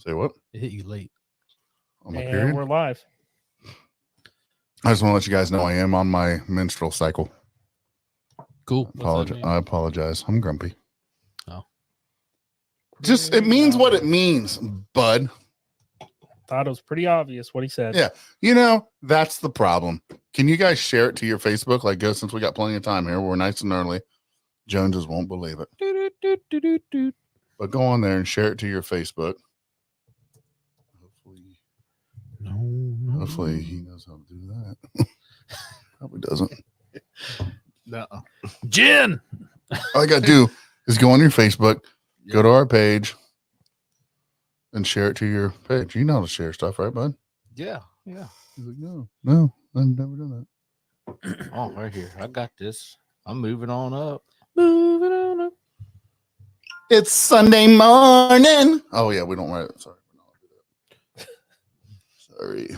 Say what? It hit you late. On my And period? we're live. I just want to let you guys know I am on my menstrual cycle. Cool. I apologize. I'm grumpy. Oh. Just, it means what it means, bud. Thought it was pretty obvious what he said. Yeah. You know, that's the problem. Can you guys share it to your Facebook? Like, go, since we got plenty of time here. We're nice and early. Joneses won't believe it. But go on there and share it to your Facebook. Hopefully he knows how to do that. Probably doesn't. No. Jen! All I got to do is go on your Facebook, go to our page, and share it to your page. You know how to share stuff, right, bud? Yeah, yeah. He's like, no, I've never done that. Oh, right here. I got this. I'm moving on up. Moving on up. It's Sunday morning. Oh, yeah, we don't write it. Sorry. Sorry.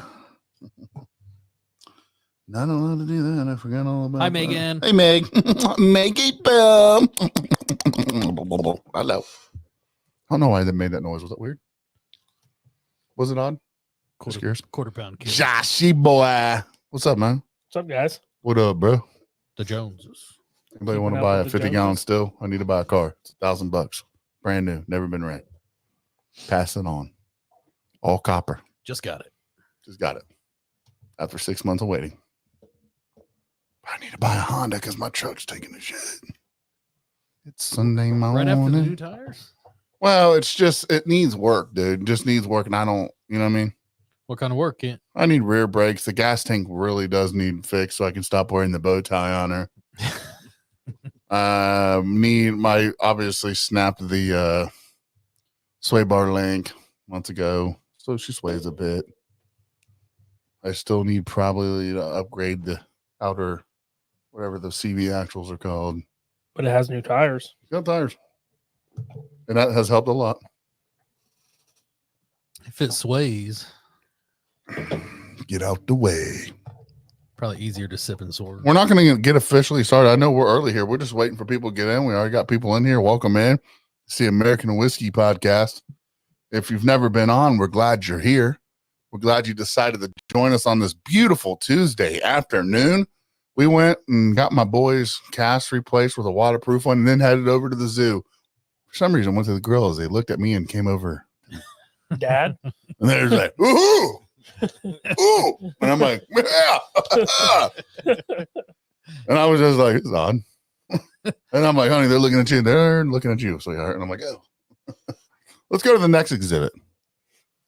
I don't know how to do that. I forgot all about Hi, that. Megan. Hey, Meg. Maggie Boom. Hello. I don't know why they made that noise. Was that weird? Was it odd? Quarter pound kid. Joshy boy. What's up, man? What's up, guys? What up, bro? The Joneses. Anybody Keeping want to up buy a with the 50-gallon Joneses? still? I need to buy a car. It's $1,000. Brand new. Never been ran. Pass it on. All copper. Just got it. Just got it. After 6 months of waiting. I need to buy a Honda because my truck's taking a shit. It's Sunday morning. Right after the new tires? Well, it's just, it needs work, dude. It just needs work. And I don't, you know what I mean? What kind of work, Kent? I need rear brakes. The gas tank really does need fixed so I can stop wearing the bow tie on her. Obviously snapped the sway bar link months ago. So she sways a bit. I still need probably to upgrade the outer, whatever the CV axles are called. But it has new tires. Got tires. And that has helped a lot. If it sways, Get out the way. probably easier to sip and sword. We're not going to get officially started. I know we're early here. We're just waiting for people to get in. We already got people in here. Welcome in. It's the American Whiskey Podcast. If you've never been on, we're glad you're here. We're glad you decided to join us on this beautiful Tuesday afternoon. We went and got my boys' cast replaced with a waterproof one and then headed over to the zoo. For some reason, went to the grill as they looked at me and came over. Dad? And they're like, ooh, ooh. And I'm like, yeah. And I was just like, it's odd. And I'm like, honey, they're looking at you. They're looking at you, sweetheart. And I'm like, oh. Let's go to the next exhibit.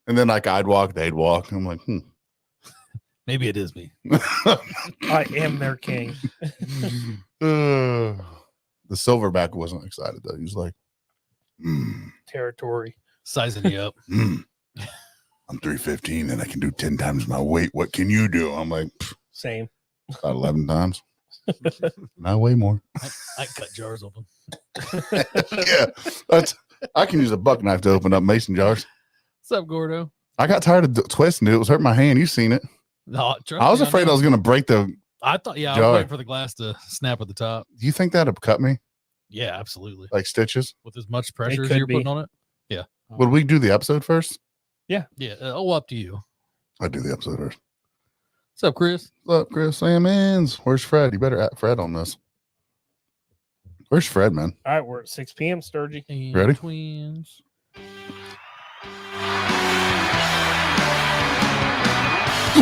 And then like I'd walk, they'd walk. I'm like, Maybe it is me. I am their king. The silverback wasn't excited though. He was like, Territory. Sizing you up. I'm 315 and I can do 10 times my weight. What can you do? I'm like, Same. about 11 times. Not way more. I cut jars open. Yeah, I can use a buck knife to open up mason jars. What's up, Gordo? I got tired of twisting it. It was hurting my hand. You've seen it. No, I was afraid I was going to break the. I thought, yeah, I jar. was waiting for the glass to snap at the top. Do you think that'd cut me Yeah, absolutely. like stitches? With as much pressure as could you're be. putting on it. Yeah. Would we do the episode first? Yeah. Up to you. I'd do the episode first. What's up, Chris? What's up, Chris? Sam Ends. Where's Fred? You better at Fred on this. Where's Fred, man? All right, we're at 6 p.m. Sturgy. And Ready? Twins.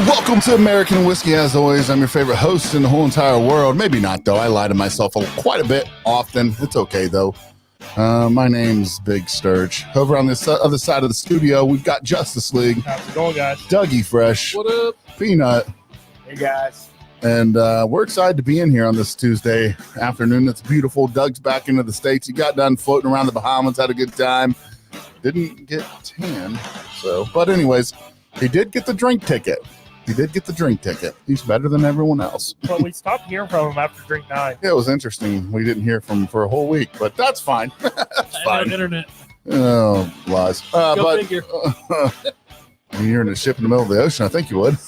Welcome to American Whiskey. As always, I'm your favorite host in the whole entire world. Maybe not, though. I lie to myself quite a bit often. It's okay, though. My name's Big Sturge. Over on this other side of the studio, we've got Justice League, How's it going, guys? Dougie Fresh, What up? Peanut, Hey, guys. and we're excited to be in here on this Tuesday afternoon. It's beautiful. Doug's back into the States. He got done floating around the Bahamas, had a good time. Didn't get tan, but anyways, he did get the drink ticket. He's better than everyone else. Well, we stopped hearing from him after drink 9. Yeah, it was interesting. We didn't hear from him for a whole week, but that's fine. That's fine. Internet. Oh, lies. Go But figure. when you're in a ship in the middle of the ocean, I think you would.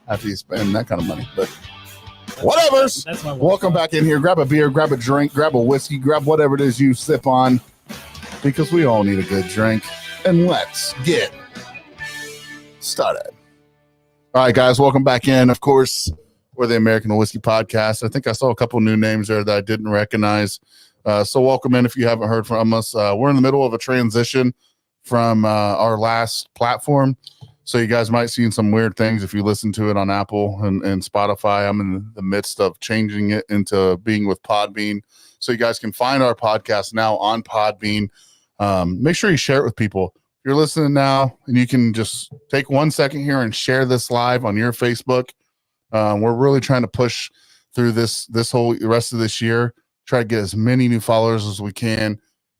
After you spend that kind of money. But whatevers. That's my Welcome back in here. Grab a beer, grab a drink, grab a whiskey, grab whatever it is you sip on, because we all need a good drink. and let's get started. All right, guys, welcome back in. Of course, we're the American Whiskey Podcast. I think I saw a couple new names there that I didn't recognize. So welcome in if you haven't heard from us. We're in the middle of a transition from our last platform. So you guys might see some weird things if you listen to it on Apple and Spotify. I'm in the midst of changing it into being with Podbean. So you guys can find our podcast now on Podbean. Make sure you share it with people. If you're listening now, and you can just take 1 second here and share this live on your Facebook. We're really trying to push through this whole rest of this year, try to get as many new followers as we can,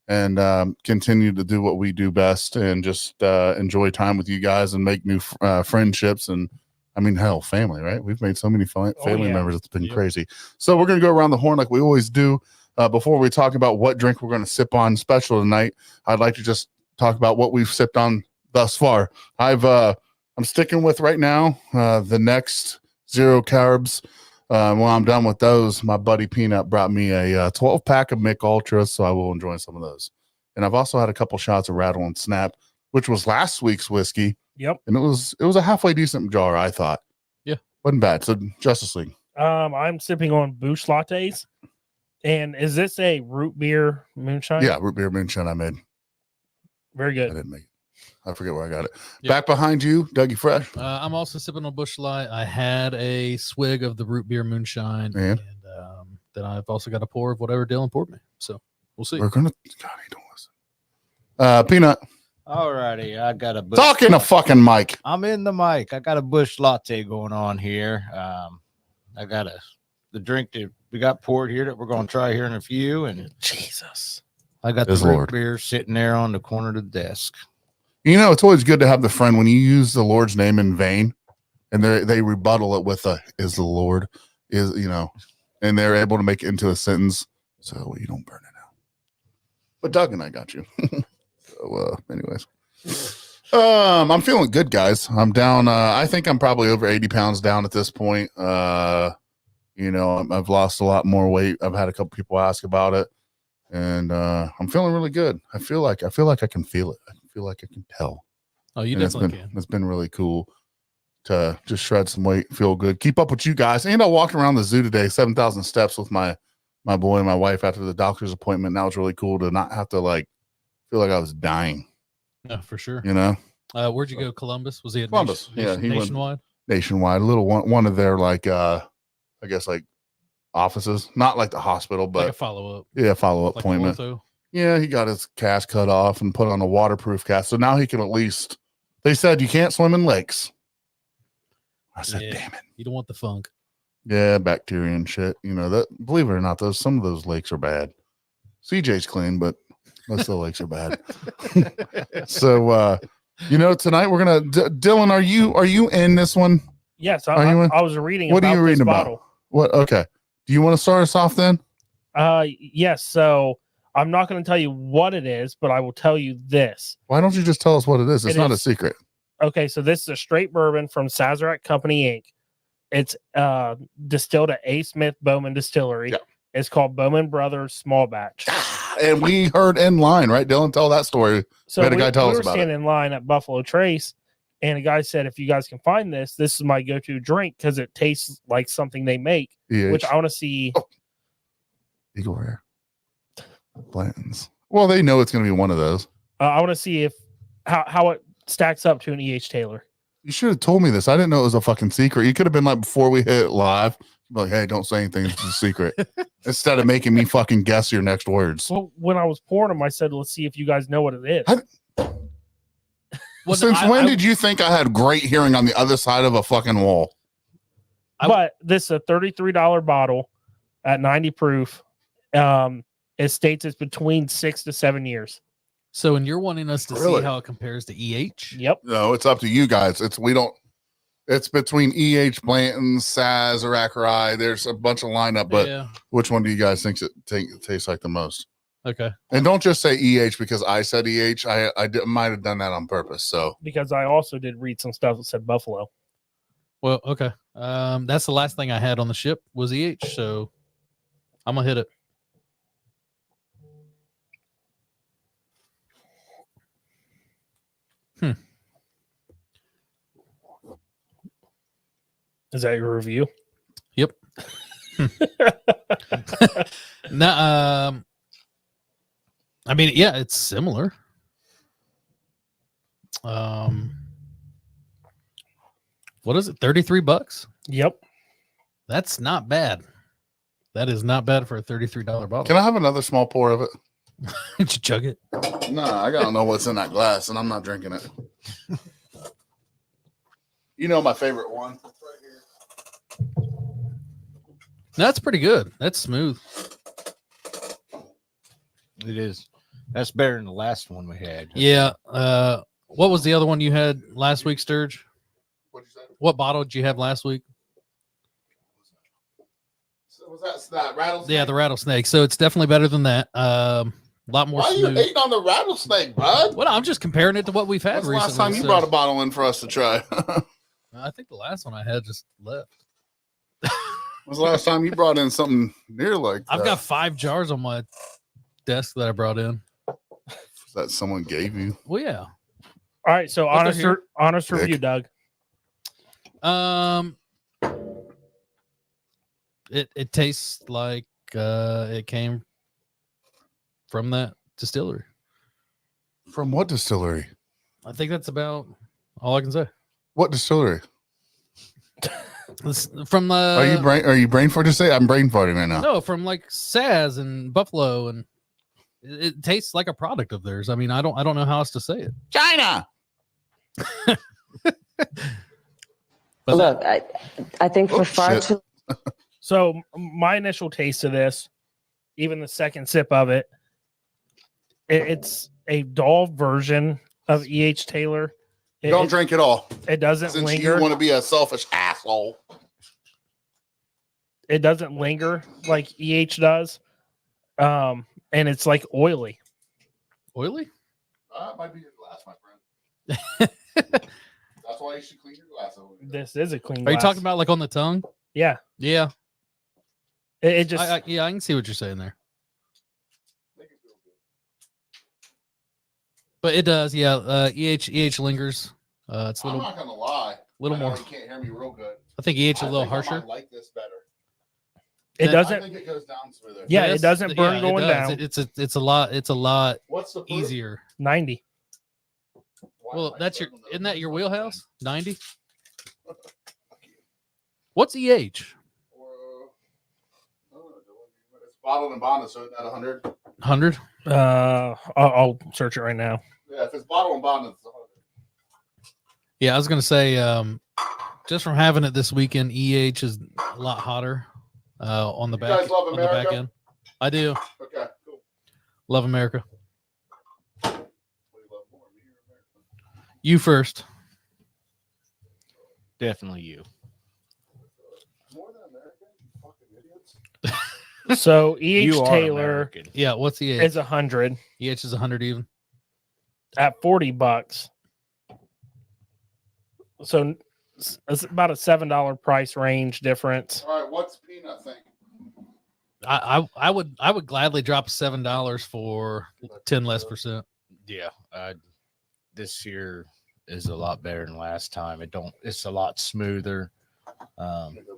and continue to do what we do best and just enjoy time with you guys and make new friendships. And I mean, hell, family, right? We've made so many family members. It's been crazy. So we're going to go around the horn like we always do. Before we talk about what drink we're going to sip on special tonight, I'd like to just talk about what we've sipped on thus far. I'm sticking with right now the next zero carbs. When I'm done with those, my buddy Peanut brought me a 12-pack of Mick Ultras, so I will enjoy some of those. And I've also had a couple shots of Rattle and Snap, which was last week's whiskey. Yep. And it was a halfway decent jar, I thought. Yeah. Wasn't bad. So Justice League. I'm sipping on Boosh lattes. And is this a root beer moonshine? Yeah, root beer moonshine I made. Very I good. didn't make it. I forget where I got it. Yep. Back behind you, Dougie Fresh. I'm also sipping on Busch Light. I had a swig of the root beer moonshine, And? then I've also got a pour of whatever Dylan poured me. So we'll see. We're gonna. God, he don't listen. Peanut, All righty, I got a Busch talk in a fucking mic. I'm in the mic. I got a Busch latte going on here. I got the drink that we got poured here that we're going to try here in a few, and Jesus. I got the Yes, root Lord. beer sitting there on the corner of the desk. You know, it's always good to have the friend when you use the Lord's name in vain, and they rebuttal it with a "is the Lord," and they're able to make it into a sentence so you don't burn it out. But Doug and I got you. So, anyways, I'm feeling good, guys. I'm down. I think I'm probably over 80 pounds down at this point. I've lost a lot more weight. I've had a couple people ask about it, and I'm feeling really good. I feel like I can feel it. I feel like I can tell. Oh, you And definitely can. It's been really cool to just shred some weight, feel good, keep up with you guys. And I walked around the zoo today, 7,000 steps with my boy and my wife after the doctor's appointment. That was really cool to not have to feel like I was dying. No, for sure. Where'd you go? Columbus? Was he at Columbus? Yeah, he went nationwide? nationwide. A little one of their I guess offices, not like the hospital, Like but a follow-up. yeah, follow-up Like appointment. ortho? Yeah, he got his cast cut off and put on a waterproof cast. So now he can at least, they said you can't swim in lakes. I said, Yeah. damn it. You don't want the funk. Yeah, bacteria and shit. That, believe it or not, some of those lakes are bad. CJ's clean, but most of the lakes are bad. So tonight we're gonna Dylan, are you in this one? Yes, Are you in? I was reading What are about you this reading about? bottle. What? Okay. Do you want to start us off then? Yes, so I'm not going to tell you what it is, but I will tell you this. Why don't you just tell us what it is? It's It not a is- secret. Okay, so this is a straight bourbon from Sazerac Company Inc. It's distilled at A. Smith Bowman Distillery. Yep. It's called Bowman Brothers Small Batch. And we heard in line, right? Dylan, tell that story. So We had a guy tell us were about it. standing in line at Buffalo Trace, and a guy said, if you guys can find this is my go-to drink because it tastes like something they make, EH. which I want to see. Eagle Rare. Blanton's. Well, they know it's going to be one of those. I want to see how it stacks up to an E.H. Taylor. You should have told me this. I didn't know it was a fucking secret. You could have been like, before we hit live, like, hey, don't say anything. It's a secret. Instead of making me fucking guess your next words. Well, when I was pouring them, I said, let's see if you guys know what it is. Since when did you think I had great hearing on the other side of a fucking wall? But this is a $33 bottle at 90 proof. It states it's between 6 to 7 years. So, and you're wanting us to Really? see how it compares to EH? Yep. No, it's up to you guys. It's between EH, Blanton, Sazerac Rye. There's a bunch of lineup, but yeah. which one do you guys think it tastes like the most? Okay. And don't just say EH because I said EH. I might have done that on purpose. So Because I also did read some stuff that said Buffalo. Well, okay. That's the last thing I had on the ship was EH, so I'm gonna hit it. Is that your review? Yep. No, I mean, yeah, it's similar. What is it? $33? Yep. That's not bad. That is not bad for a $33 bottle. Can I have another small pour of it? Did you chug it? No, I gotta know what's in that glass, and I'm not drinking it. You know my favorite one. That's pretty good. That's smooth. It is. That's better than the last one we had. Yeah. What was the other one you had last week, Sturge? What'd you say? What bottle did you have last week? So was that rattlesnake? Yeah, the rattlesnake. So it's definitely better than that. A lot more Why are you smooth. hating on the rattlesnake, bud? Well, I'm just comparing it to what we've had When's the recently. last time you so- brought a bottle in for us to try? I think the last one I had just left. When's the last time you brought in something near like that? I've got 5 jars on my desk that I brought in. that someone gave you. Well, yeah. All right. So But they're honest Dick. review, Doug. It tastes like it came from that distillery. From what distillery? I think that's about all I can say. What distillery? From Are you brain farting to say? I'm brain farting right now. no, from like Saz and Buffalo, and it tastes like a product of theirs. I mean, I don't know how else to say it. China. But Look, I think for Oh, far shit. too So my initial taste of this, even the second sip of it, it's a dull version of E.H. Taylor. Don't drink it all. It doesn't Since linger. you want to be a selfish asshole. It doesn't linger like EH does. And it's like oily. oily? That might be your glass, my friend. That's why you should clean your glass over. This is a clean Are you glass. talking about like on the tongue? Yeah. Yeah. It just I can see what you're saying there. Make it feel good. But it does, yeah. EH lingers. It's a I'm little not gonna lie. little I know more. You can't hear me real good. I think EH is a I little think I harsher. might like this better. it I I doesn't think it goes down smoother. Yeah, it This- doesn't burn it going does. down. It's a lot What's the proof? easier. 90. Why Well, am I that's your sitting on isn't those? that your wheelhouse? 90? What's EH? It's bottled and bonded, so it's at 100. 100? I'll search it right now. Yeah, if it's bottled and bonded, it's 100. Yeah, I was gonna say, just from having it this weekend, EH is a lot hotter on the You back guys love on the back America? end. I do Okay, cool. love America. What do you love more, me or America? You first. Definitely you. More than America, you fucking idiots. So EH You are Taylor American. Yeah, what's EH? is 100 EH is 100 even. at $40. So it's about a $7 price range difference. All right, what's Peanut think? I would gladly drop $7 for 10 less percent. Yeah. This year is a lot better than last time. It's a lot smoother.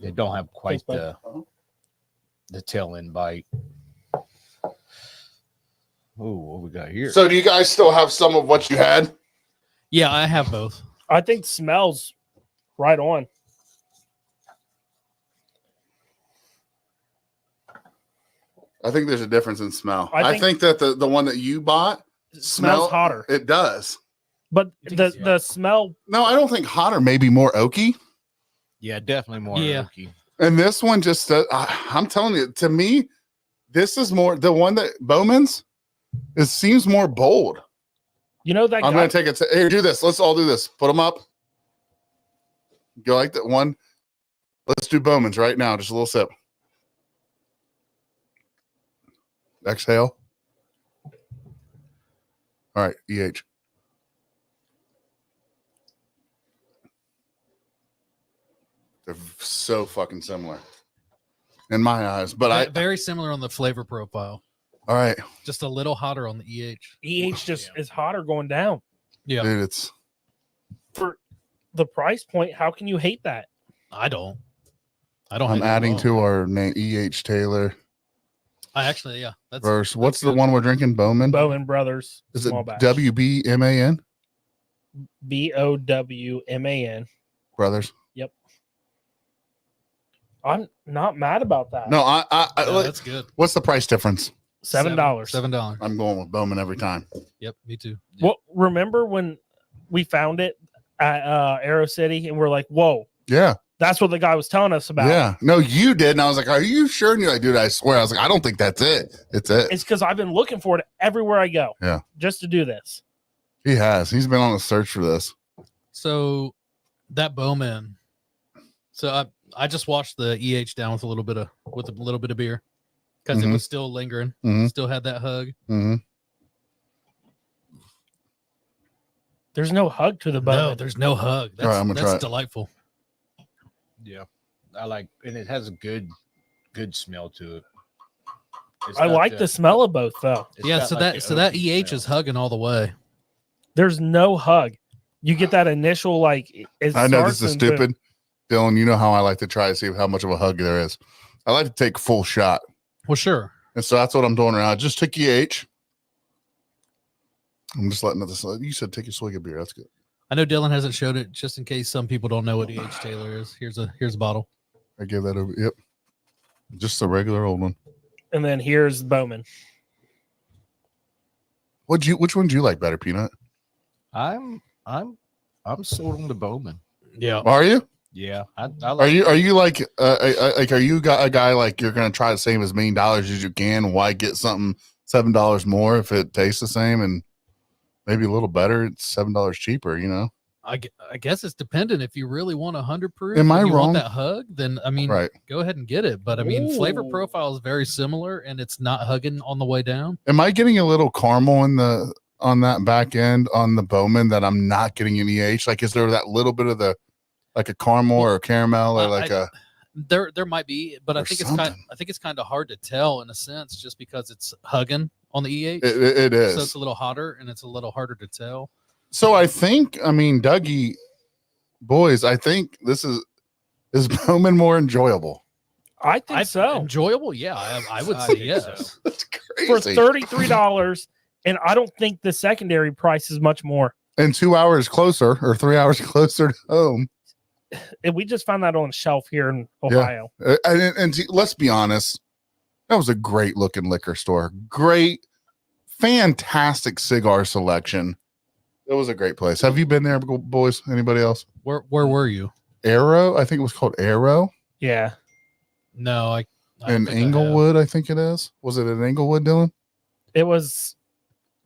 It don't have quite the tail end bite. Oh, what we got here? So, do you guys still have some of what you had? Yeah, I have both. I think smells right on. I think there's a difference in smell. I I think that the one that you bought Smells hotter. It does. But think so. the smell, No, I don't think hotter. Maybe more oaky. Yeah, definitely more Yeah. oaky. And this one just, I'm telling you, to me, this is more the one that Bowman's. It seems more bold. you know that I'm guy, gonna take it. Here, do this. Let's all do this. Put them up. Go like that one. Let's do Bowman's right now. Just a little sip. Exhale. All right, EH. They're so fucking similar in my eyes. But Very similar on the flavor profile. all right, Just a little hotter on the EH. EH just is hotter going down. Yeah. dude, it's For the price point, how can you hate that? I don't. I don't. I'm hate it at adding all. to our name E.H. Taylor I actually, yeah. That's verse. What's that's the good. one we're drinking? Bowman. Bowman Brothers. Is it Small batch. WBMAN BOWMAN. Brothers? I'm not mad about that. No, I Yeah, that's good. what's the price difference? $7. $7. I'm going with Bowman every time. Yep, me too. Well, remember when we found it at Arrow City and we're like, whoa, Yeah. that's what the guy was telling us about. Yeah. No, you did. And I was like, are you sure? And you're like, dude, I swear. I was like, I don't think that's it. It's it. It's because I've been looking for it everywhere I go. Yeah. Just to do this. He has. He's been on a search for this. So that Bowman. So I just washed the EH down with a little bit of beer because it Mhm. was still lingering. Mhm. Still had that hug. Mm-hmm. There's no hug to the Bowman. No, there's no hug. That's, All right, I'm gonna try that's it. delightful. Yeah, I like, and it has a good smell to it. It's I got like the smell of both though. it's Yeah, got so like that the EH oaky is smell. hugging all the way. There's no hug. You get that initial like. It I know this starts is and boom. stupid. Dylan, you know how I like to try to see how much of a hug there is. I like to take a full shot. Well, sure. And so that's what I'm doing right now. I just took EH. I'm just letting this. You said take a swig of beer. That's good. I know Dylan hasn't showed it just in case some people don't know what EH Taylor is. Here's a bottle. I gave that over. Yep. Just a regular old one. And then here's Bowman. Which one do you like better, Peanut? I'm sold on the Bowman. Yeah. Are you? Yeah, I Are like. you like are you a guy like you're gonna try to save as many dollars as you can? Why get something $7 more if it tastes the same and maybe a little better? It's $7 cheaper, you know. I guess it's dependent. If you really want 100 proof, Am and I you wrong? want that hug, then I mean, Right. go ahead and get it. But I mean, flavor Ooh. profile is very similar, and it's not hugging on the way down. Am I getting a little caramel on that back end on the Bowman that I'm not getting in EH? Like, is there that little bit of the like a caramel or a caramel or like a There might be, but I Or think something. it's kind of hard to tell in a sense, just because it's hugging on the EH. it is. So it's a little hotter and it's a little harder to tell. So I mean, Dougie, boys, I think this is Bowman more enjoyable. I think so. Enjoyable, yeah. I would I say think yes. so. That's For crazy. $33, and I don't think the secondary price is much more. And 2 hours closer or 3 hours closer to home. And we just found that on a shelf here in Ohio. Let's be honest, that was a great looking liquor store. Great, fantastic cigar selection. It was a great place. Have you been there, boys? Anybody else? Where were you? Arrow, I think it was called Arrow Yeah. No, I in think I have. Englewood. I think it is. Was it in Englewood, Dylan? It was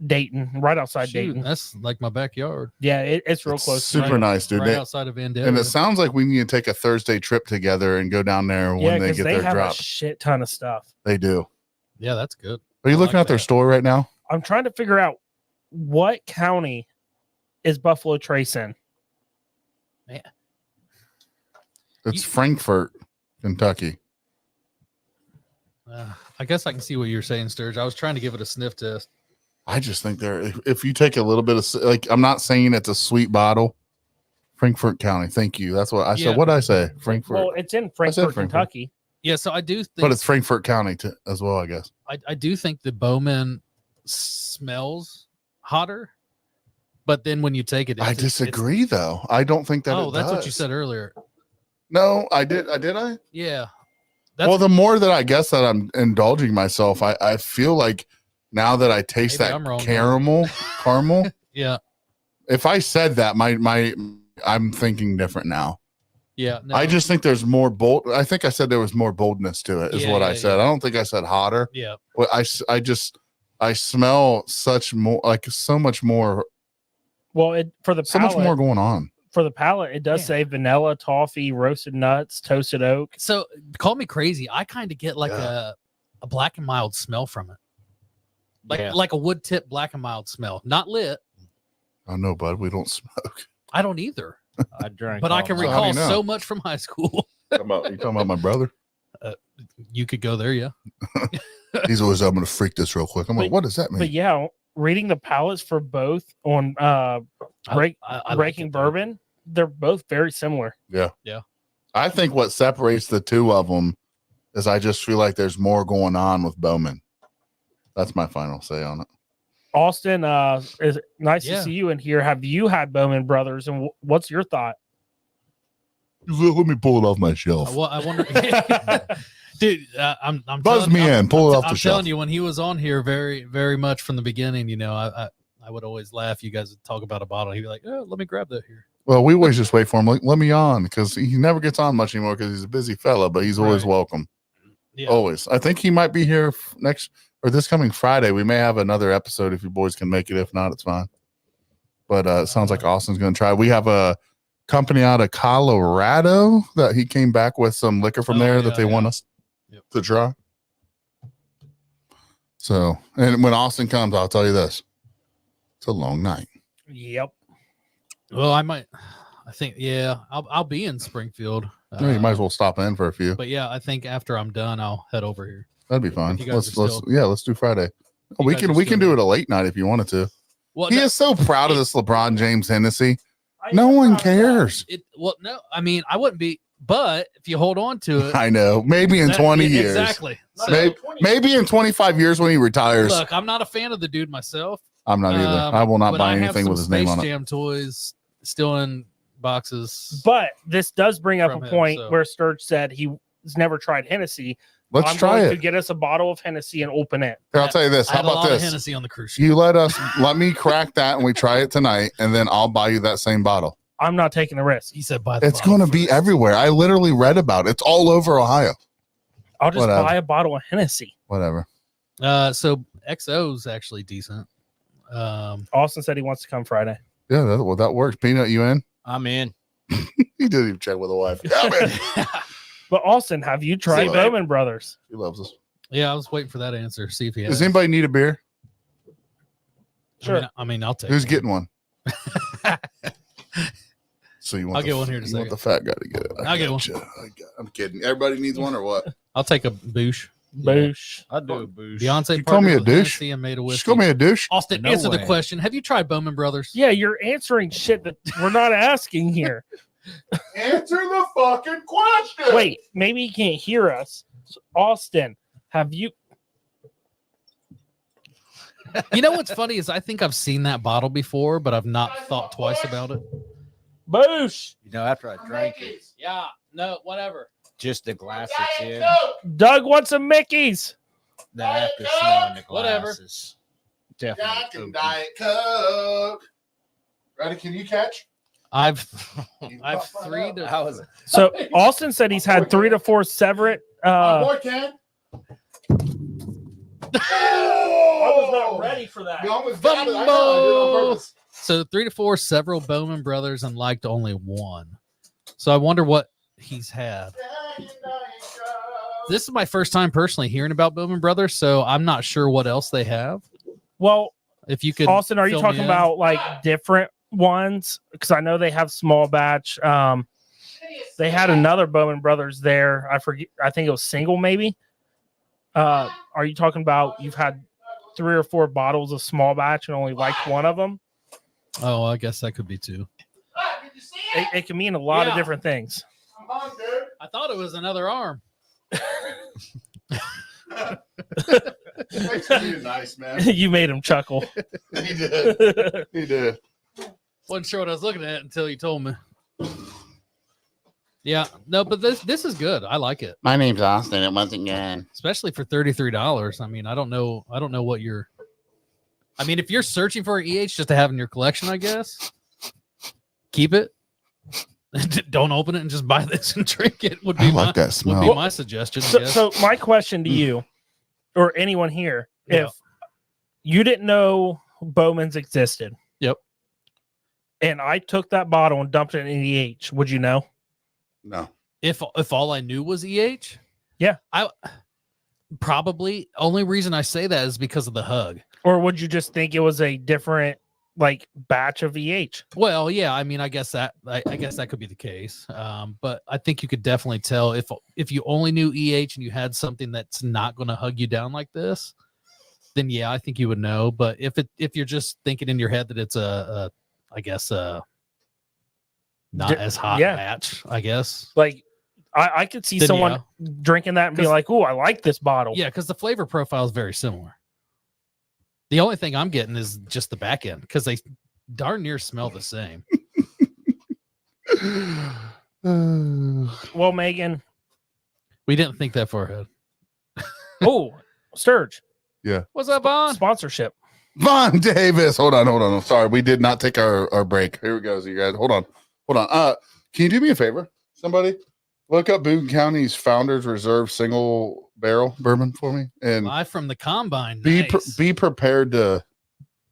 Dayton, right outside Shoot, Dayton. that's like my backyard. Yeah, it's real It's close. super to nice, dude. Right They- outside of Vandalia. and it sounds like we need to take a Thursday trip together and go down there Yeah, when they because get they their have drop. a shit ton of stuff. They do. Yeah, that's good. Are you I looking like at their that. store right now? I'm trying to figure out what county is Buffalo Trace in. It's Frankfort, Kentucky. I guess I can see what you're saying, Sturge. I was trying to give it a sniff test. I just think if you take a little bit of like, I'm not saying it's a sweet bottle. Frankfort County. Thank you. That's what I Yeah. said. What did I say? Frankfort. Well, it's in Frankfort, Frankfort. Kentucky. Yeah, so I do think, But it's Frankfort County as well, I guess. I do think the Bowman smells hotter, but then when you take it, I it's- disagree, though. I don't think that. Oh, it that's what you does. said earlier. No, I did. Did I? Yeah. Well, the more that I guess that I'm indulging myself, I feel like now that I taste Maybe that I'm wrong, caramel, Yeah. if I said that, I'm thinking different now. Yeah. No, I just think there's more bold. I think I said there was more boldness to it, is Yeah, what I yeah, said. yeah. I don't think I said hotter. yeah. But I smell such more, like so much more, Well, for the so much palate, more going on. for the palate, it does Yeah. say vanilla, toffee, roasted nuts, toasted oak. So call me crazy. I kind of get like Yeah. a black and mild smell from it. Yeah. Like a wood tip black and mild smell. Not lit. I know, bud. We don't smoke. I don't either. I drank, But I all can mine. how do recall you know? so much from high school. You talking about my brother? You could go there, yeah. He's always, I'm going to freak this real quick. I'm like, But- what does that mean? But yeah, reading the palates for both on I like Breaking it, though. Bourbon, they're both very similar. I think what separates the two of them is I just feel like there's more going on with Bowman. That's my final say on it. Austin, is nice Yeah. to see you in here. Have you had Bowman Brothers, and what's your thought? Let me pull it off my shelf. Well, I wonder, dude. I'm Buzz telling- me I'm- in. Pull it off I'm the shelf. telling you, when he was on here, very, very much from the beginning, you know, I would always laugh. You guys would talk about a bottle. He'd be like, "Oh, let me grab that here." Well, we always just wait for him. Like, let me on, because he never gets on much anymore because he's a busy fella, but he's always Right. welcome. Yeah. Always. I think he might be here next or this coming Friday. We may have another episode if you boys can make it. If not, it's fine. But it sounds like Austin's going to try. We have a company out of Colorado that he came back with some liquor from there that they want us to try. So, and when Austin comes, I'll tell you this: it's a long night. Yep. Well, I think, yeah, I'll be in Springfield. You might as well stop in for a few. But yeah, I think after I'm done, I'll head over here. That'd be fine. you guys Let's do Friday. You We guys can are we can still do it a late night if you wanted to. Well, He is so proud of this LeBron James Hennessy. No one cares. No, I mean, I wouldn't be, but if you hold on to it, I know. Maybe in that- 20 yeah, years. exactly. So, Maybe in 25 years when he retires. look, I'm not a fan of the dude myself. I'm not either. I will not but buy I have anything some with his name Space on it. Jam toys still in boxes. But this does bring up a From him, point so. where Sturge said he's never tried Hennessy. Let's I'm try going it. to get us a bottle of Hennessy and open it. Here, I'll tell you this. I How had a about lot of this? Hennessy on the cruise ship. You let me crack that and we try it tonight, and then I'll buy you that same bottle. I'm not taking the risk. He said, "Buy the It's bottle going to be first." everywhere. I literally read about it. It's all over Ohio. I'll just Whatever. buy a bottle of Hennessy. Whatever. So XO's actually decent. Austin said he wants to come Friday. Yeah, that works. Peanut, you in? I'm in. He didn't even check with a wife. Yeah, man. But Austin, have you tried So, Bowman Brothers? He loves us. Yeah, I was waiting for that answer. See if he has. Does anybody need a beer? Sure. I mean, I'll take. Who's one. getting one? So you want? I'll get one here in a You want second. the fat guy to get it? I'll get one. I'm kidding. Everybody needs one or what? I'll take a boosh. Boosh. I'll do a boost. Beyonce. You call me a partnered with douche? Hennessy and made a Just whiskey. call me a douche. Austin, No answer the way. question. Have you tried Bowman Brothers? Yeah, you're answering shit that we're not asking here. Answer the fucking question. Wait, maybe he can't hear us. So, Austin, have you? You know what's funny is I think I've seen that bottle before, but I've not thought twice about it. Boosh. You know, after I drank it, Yeah. No. Whatever. just the glass it's in, Doug wants some Mickeys. that after smelling the Whatever. glasses, definitely. Jack and open. Diet Coke. Ready? Can you catch? I've three to. How was it? So Austin said he's had 3 to 4 separate. My boy can. I was not ready for that. You almost got it. I know. I did it on Bumbo. purpose. So 3 to 4, several Bowman Brothers, and liked only one. So I wonder what he's had. This is my first time personally hearing about Bowman Brothers, so I'm not sure what else they have. Well, If you could, Austin, are you fill me talking in. about like different ones? Because I know they have small batch. They had another Bowman Brothers there. I forget. I think it was single, maybe. Are you talking about you've had 3 or 4 bottles of small batch and only liked one of them? Oh, I guess that could be two. It can mean a lot of Yeah. different things. I thought it was another arm. Makes me nice, man. You made him chuckle. He did. He did. Wasn't sure what I was looking at until you told me. Yeah, no, but this is good. I like it, My name's Austin. It wasn't good. especially for $33. I mean, I don't know what you're. I mean, if you're searching for an EH just to have in your collection, I guess keep it. Don't open it and just buy this and drink it. Would be I like that would be smell. my suggestion. I So, guess. so my question to you, or anyone here, Yeah. if you didn't know Bowman's existed, Yep. and I took that bottle and dumped it in EH, would you know? No. If all I knew was EH, Yeah. I probably only reason I say that is because of the hug. Or would you just think it was a different like batch of EH? Well, yeah, I mean, I guess that could be the case. But I think you could definitely tell if you only knew EH and you had something that's not going to hug you down like this, then yeah, I think you would know. But if you're just thinking in your head that it's I guess not D- as hot yeah. batch, I guess. Like I could see Then, someone drinking that and be like, "Oh, I like this bottle." Yeah, because the flavor profile is very similar. The only thing I'm getting is just the back end because they darn near smell the same. Well, Megan. We didn't think that far ahead. Oh, Sturge. What's up, Vaughn? Sponsorship. Von Davis. Hold on. I'm sorry. We did not take our break. Here we go, you guys. Hold on. Can you do me a favor? Somebody look up Boone County's Founders Reserve single barrel bourbon for me. And Live from the combine. be prepared to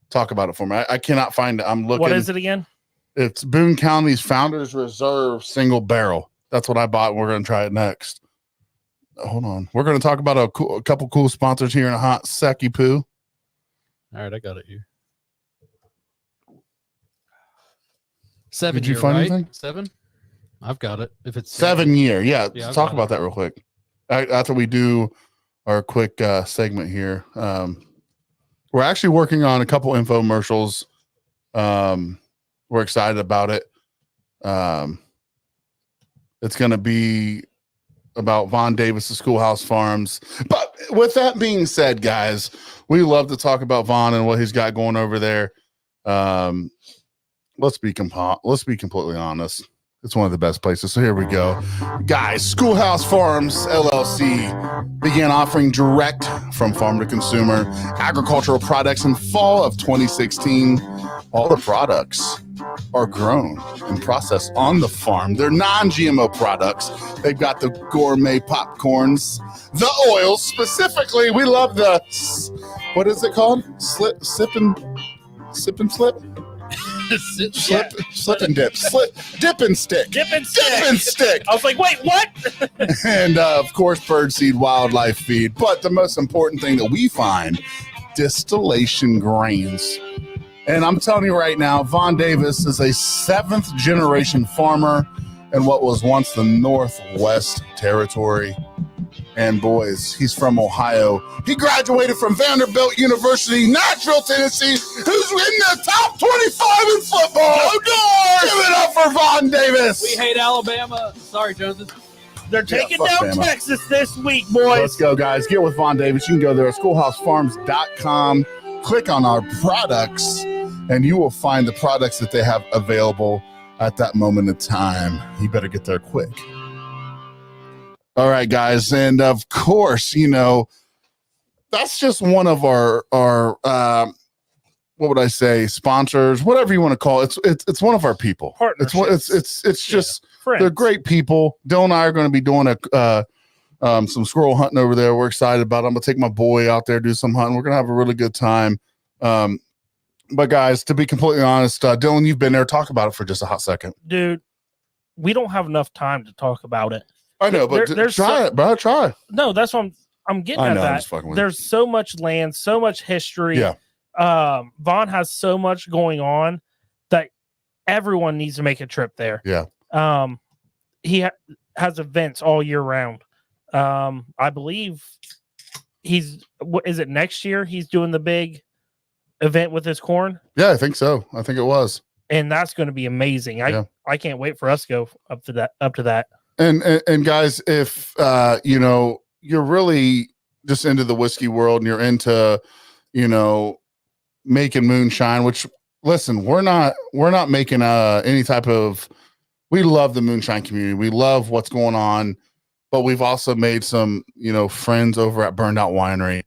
talk about it for me. I cannot find it. I'm looking. What is it again? It's Boone County's Founders Reserve single barrel. That's what I bought. And we're going to try it next. Hold on. We're going to talk about a couple cool sponsors here in a hot secky poo. All right, I got it here. 7 Did you year, find right? anything? 7? I've got it. If it's 7 year. Yeah. Yeah, Let's I've talk got about it. that real quick. After we do our quick segment here. We're actually working on a couple infomercials. We're excited about it. It's going to be about Von Davis' Schoolhouse Farms. But with that being said, guys, we love to talk about Von and what he's got going over there. Let's be completely honest. It's one of the best places. So here we go. Guys, Schoolhouse Farms LLC began offering direct from farm to consumer agricultural products in fall of 2016. All the products are grown and processed on the farm. They're non-GMO products. They've got the gourmet popcorns, the oils specifically. We love the, what is it called? Sip and slip and dip. Dip and stick. I was like, wait, what? And of course, birdseed wildlife feed. But the most important thing that we find, distillation grains. And I'm telling you right now, Von Davis is a 7th generation farmer in what was once the Northwest Territory. And boys, he's from Ohio. He graduated from Vanderbilt University, Nashville, Tennessee, who's in the top 25 in football. Go Dogs! Give it up for Von Davis. We hate Alabama. Sorry, Joneses. They're taking fuck down Bama. Texas this week, boys. Let's go, guys. Get with Von Davis. You can go there at schoolhousefarms.com. Click on our products, and you will find the products that they have available at that moment in time. You better get there quick. All right, guys. And of course, that's just one of our what would I say, sponsors, whatever you want to call it. It's one of our people. Partnerships. It's just Friends. they're great people. Dylan and I are going to be doing some squirrel hunting over there. We're excited about it. I'm gonna take my boy out there, do some hunting. We're gonna have a really good time. But guys, to be completely honest, Dylan, you've been there. Talk about it for just a hot second. Dude, we don't have enough time to talk about it. I know, but try it, bro. Try. No, that's what I'm getting I at. know, I'm That just fucking with there's so much land, so much history. Yeah. Vaughn has so much going on that everyone needs to make a trip there. Yeah. He has events all year round. I believe is it next year he's doing the big event with his corn? Yeah, I think so. I think it was. And that's going to be amazing. I can't wait for us to go up to that. And guys, if you're really just into the whiskey world and you're into, making moonshine, which listen, we're not making any type of, we love the moonshine community. We love what's going on, but we've also made some, friends over at Burned Out Winery.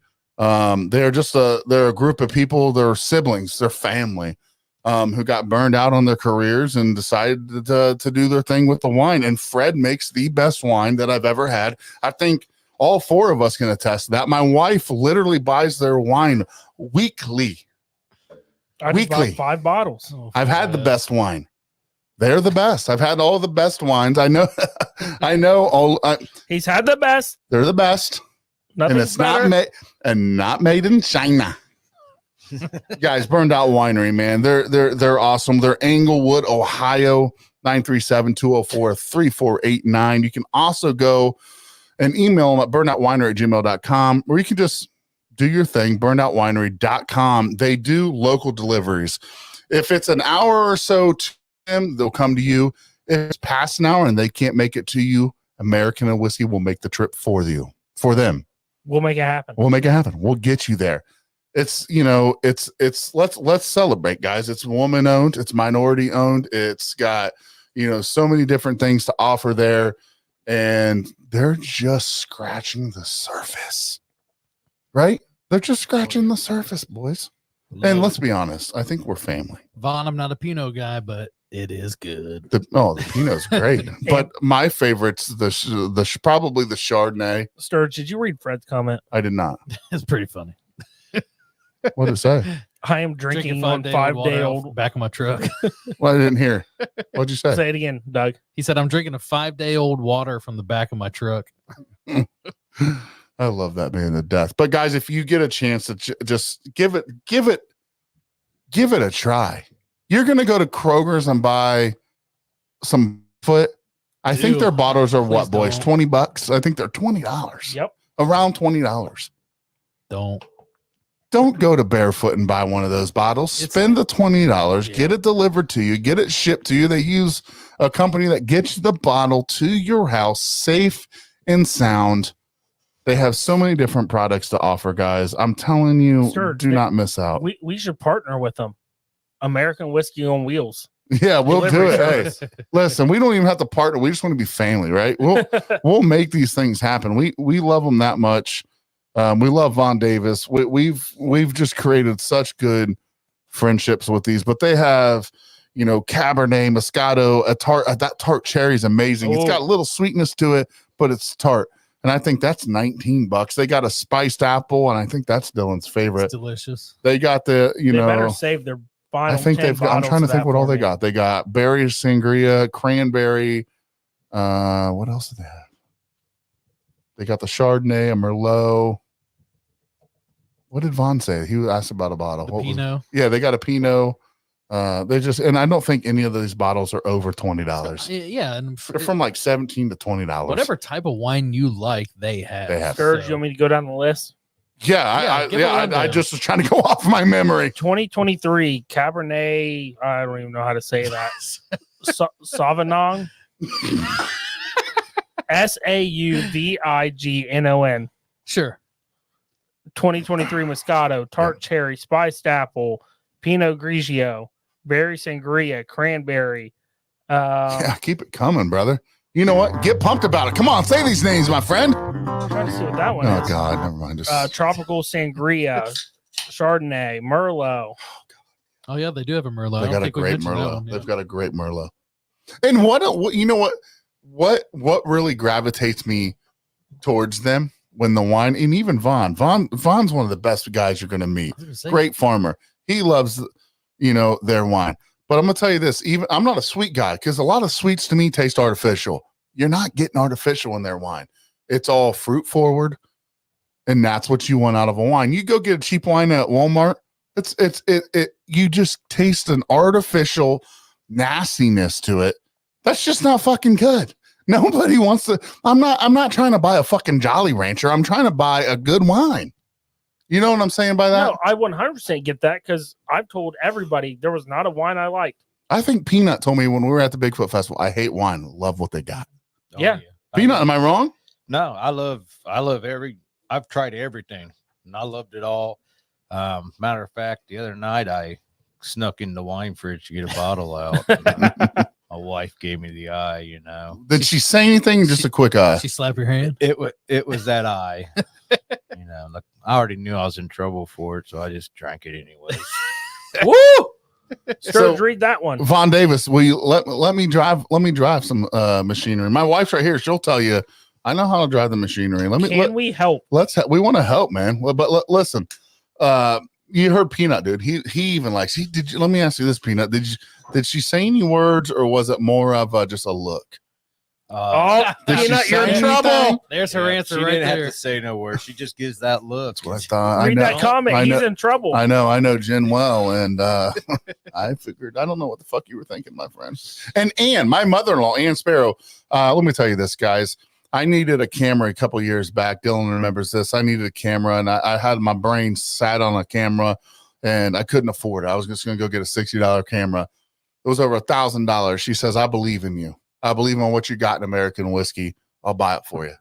They're a group of people, they're siblings, they're family, who got burned out on their careers and decided to do their thing with the wine. And Fred makes the best wine that I've ever had. I think all 4 of us can attest to that. My wife literally buys their wine weekly. I just bought 5 bottles. I've had the best wine. They're the best. I've had all the best wines. I know. He's had the best. They're the best. Nothing's And it's better. not made in China. Guys, Burned Out Winery, man. They're awesome. They're Englewood, Ohio, 937-204-3489. You can also go and email them at burnoutwinery@gmail.com, or you can just do your thing, burnoutwinery.com. They do local deliveries. If it's an hour or so to them, they'll come to you. If it's past an hour and they can't make it to you American Whiskey will make the trip for you, for them. We'll make it happen. We'll make it happen. We'll get you there. It's, let's celebrate, guys. It's woman owned. It's minority owned. It's got, so many different things to offer there. And they're just scratching the surface, right? They're just scratching the surface, boys. And let's be honest. I think we're family. Vaughn, I'm not a Pinot guy, but it is good. The Pinot's great. But my favorite's probably the Chardonnay. Sturge, did you read Fred's comment? I did not. It's pretty funny. What did it say? I am drinking on 5-day old. Back of my truck. Well, I didn't hear. What'd you say? Say it again, Doug. He said, I'm drinking a 5-day-old water from the back of my truck. I love that man to death. But guys, if you get a chance to just give it a try. You're going to go to Kroger's and buy some foot. I think their bottles are what, boys? $20. I think they're $20. Yep. Around $20. Don't go to Barefoot and buy one of those bottles. Spend the $20, get it delivered to you, get it shipped to you. They use a company that gets the bottle to your house safe and sound. They have so many different products to offer, guys. I'm telling you, do not miss out. We should partner with them. American Whiskey on Wheels. Yeah, we'll do it. Hey, listen, we don't even have to partner. We just want to be family, right? We'll make these things happen. We love them that much. We love Von Davis. We've just created such good friendships with these, but they have, Cabernet, Moscato, a tart. That tart cherry is amazing. It's got a little sweetness to it, but it's tart. And I think that's $19. They got a spiced apple, and I think that's Dylan's favorite. It's delicious. They got the, They better save their final. I think I'm trying to think what all they got. They got berry sangria, cranberry. What else do they have? They got the Chardonnay, a Merlot. What did Vaughn say? He asked about a bottle. Pinot. They got a Pinot. And I don't think any of these bottles are over $20. Yeah, and they're from like $17 to $20. Whatever type of wine you like, they have. Sturge, you want me to go down the list? Yeah, I just was trying to go off my memory. 2023 Cabernet. I don't even know how to say that. Sauvignon. Sauvignon. Sure. 2023 Moscato, tart cherry, spiced apple, Pinot Grigio, berry sangria, cranberry. Keep it coming, brother. You know what? Get pumped about it. Come on, say these names, my friend. I'm trying to see what that one is. Oh God, never mind. Tropical sangria, Chardonnay, Merlot. Oh yeah, they do have a Merlot. They got a great Merlot. They've got a great Merlot. And what really gravitates me towards them when the wine, and even Vaughn's one of the best guys you're going to meet. Great farmer. He loves, their wine. But I'm going to tell you this, I'm not a sweet guy because a lot of sweets to me taste artificial. You're not getting artificial in their wine. It's all fruit forward. And that's what you want out of a wine. You go get a cheap wine at Walmart. You just taste an artificial nastiness to it. That's just not fucking good. Nobody wants to. I'm not trying to buy a fucking Jolly Rancher. I'm trying to buy a good wine. You know what I'm saying by that? No, I 100% get that because I've told everybody there was not a wine I liked. I think Peanut told me when we were at the Bigfoot Festival, I hate wine. Love what they got. Yeah. Peanut, am I wrong? No, I love I've tried everything and I loved it all. Matter of fact, the other night I snuck in the wine fridge to get a bottle out. My wife gave me the eye, Did she say anything? Just a quick eye. She slapped your hand. It was that eye. Look, I already knew I was in trouble for it, so I just drank it anyways. Woo! Sturge, read that one. Von Davis, will you let me drive? Let me drive some machinery. My wife's right here. She'll tell you. I know how to drive the machinery. We help? We want to help, man. But listen, you heard Peanut, dude. He even likes. Let me ask you this, Peanut. Did she say any words, or was it more of just a look? Peanut, you're in trouble. There's her answer right there. She didn't have to say no words. She just gives that look. That's what I thought. Read that comment. He's in trouble. I know Jen well, and I figured. I don't know what the fuck you were thinking, my friend. And Ann, my mother-in-law, Ann Sparrow. Let me tell you this, guys. I needed a camera a couple years back. Dylan remembers this. I needed a camera, and I had my brain sat on a camera, and I couldn't afford it. I was just going to go get a $60 camera. It was over $1,000. She says, "I believe in you. I believe in what you got in American Whiskey. I'll buy it for you.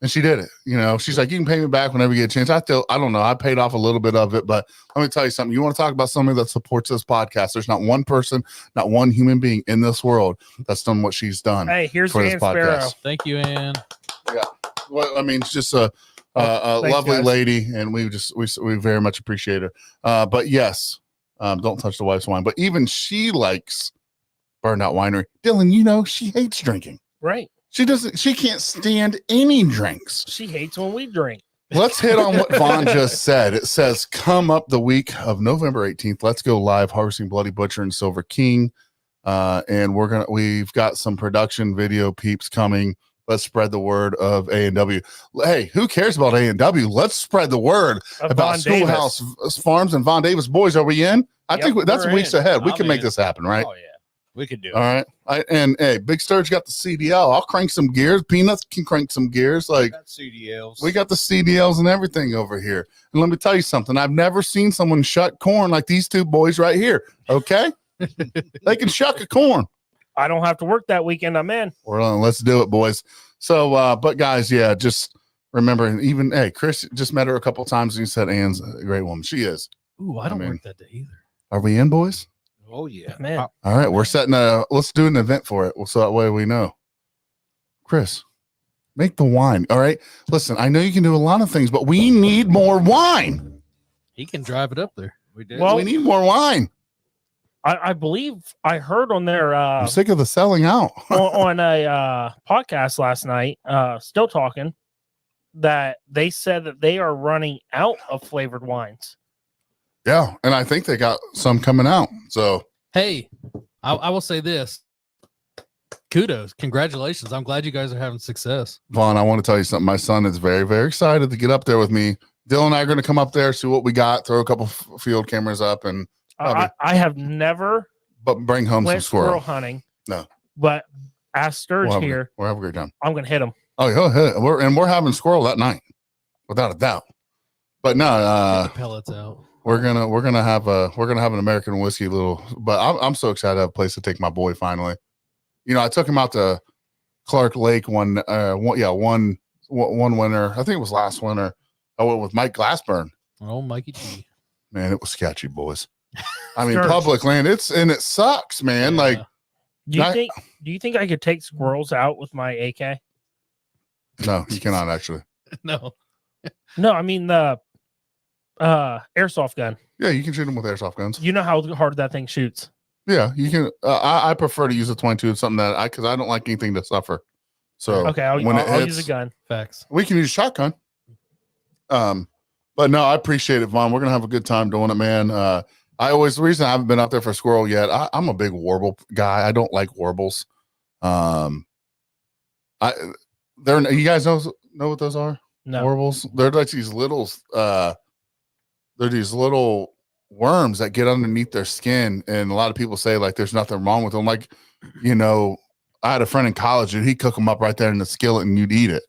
And she did it. You know, she's like, you can pay me back whenever you get a chance. I don't know. I paid off a little bit of it, but let me tell you something. You want to talk about somebody that supports this podcast? There's not one person, not one human being in this world that's done what she's done. Hey, here's for Ann this Sparrow. podcast. Thank you, Ann. Yeah. Well, I mean, it's just a Thanks, lovely guys. lady, and we very much appreciate her. But yes, don't touch the wife's wine. But even she likes Burned Out Winery. Dylan, you know, she hates drinking. Right. She can't stand any drinks. She hates when we drink. Let's hit on what Vaughn just said. It says, come up the week of November 18th. Let's go live harvesting Bloody Butcher and Silver King. And we've got some production video peeps coming. Let's spread the word of A&W. Hey, who cares about A&W? Let's spread the word Of about Von Schoolhouse Farms and Von Davis. Boys, are we in? I Yep, think that's we're weeks in. ahead. We I'm can make in. this happen, right? Oh yeah, we could do it. All right. And hey, Big Sturge got the CDL. I'll crank some gears. Peanuts can crank some gears. Like, Got CDLs. we got the CDLs and everything over here. And let me tell you something. I've never seen someone shut corn like these two boys right here. Okay? They can shuck a corn. I don't have to work that weekend. I'm in. Well, let's do it, boys. So, but guys, yeah, just remember, and even, hey, Chris just met her a couple times and he said Ann's a great woman. She is. Ooh, I don't mean- work that day either. Are we in, boys? Oh yeah, Man. All right. We're setting let's do an event for it. So that way we know. Chris, make the wine. All right. Listen, I know you can do a lot of things, but we need more wine. He can drive it up there. we did. Well- We need more wine. I believe I heard on their I'm sick of the selling out. on a podcast last night, still talking, that they said that they are running out of flavored wines. Yeah. And I think they got some coming out. So Hey, I will say this. Kudos. Congratulations. I'm glad you guys are having success. Vaughn, I want to tell you something. My son is very, very excited to get up there with me. Dylan and I are going to come up there, see what we got, throw a couple field cameras up, and I have never but bring home some went squirrel squirrel. hunting. No. But ask Sturge We'll here, have a great time. I'm going to hit him. Oh, yeah, we're having squirrel that night, without a doubt. But no, Get the pellets out. we're gonna have an American whiskey little. But I'm so excited to have a place to take my boy finally. You know, I took him out to Clark Lake one winter. I think it was last winter. I went with Mike Glassburn. Oh, Mikey G. Man, it was sketchy, boys. I mean, Sturge. public land. It sucks, man. Yeah. Like, Do you think I could take squirrels out with my AK? no, you cannot actually. No. No, I mean the airsoft gun. Yeah, you can shoot them with airsoft guns. You know how hard that thing shoots. Yeah, you can. I prefer to use a 22. It's something that because I don't like anything to suffer. So Okay, I'll use a gun. Facts. we can use shotgun. But no, I appreciate it, Vaughn. We're gonna have a good time doing it, man. The reason I haven't been out there for squirrel yet, I'm a big warble guy. I don't like warbles. You guys know what those are? No. Warbles. They're like these little worms that get underneath their skin, and a lot of people say like there's nothing wrong with them. Like, you know, I had a friend in college and he'd cook them up right there in the skillet and you'd eat it.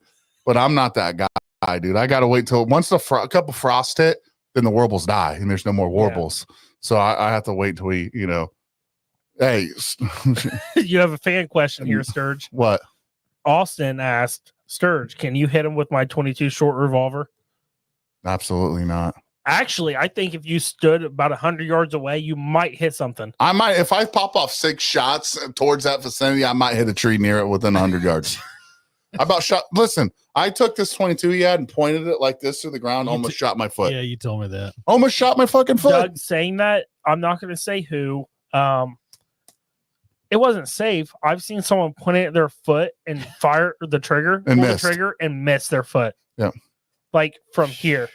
But I'm not that guy, dude. I gotta wait till once a couple frost hit, then the warbles die and there's no more warbles. So I have to wait till we, you know. Hey, You have a fan question here, Sturge. what? Austin asked Sturge, can you hit him with my 22 short revolver? Absolutely not. Actually, I think if you stood about 100 yards away, you might hit something. I might, if I pop off 6 shots towards that vicinity, I might hit a tree near it within 100 yards. I about shot. Listen, I took this 22 he had and pointed it like this to the ground, almost shot my foot. Yeah, you told me that. Almost shot my fucking foot. Doug saying that, I'm not going to say who. It wasn't safe. I've seen someone point it at their foot and fire the trigger, And pull the missed. trigger, and miss their foot. Yeah. Like from here.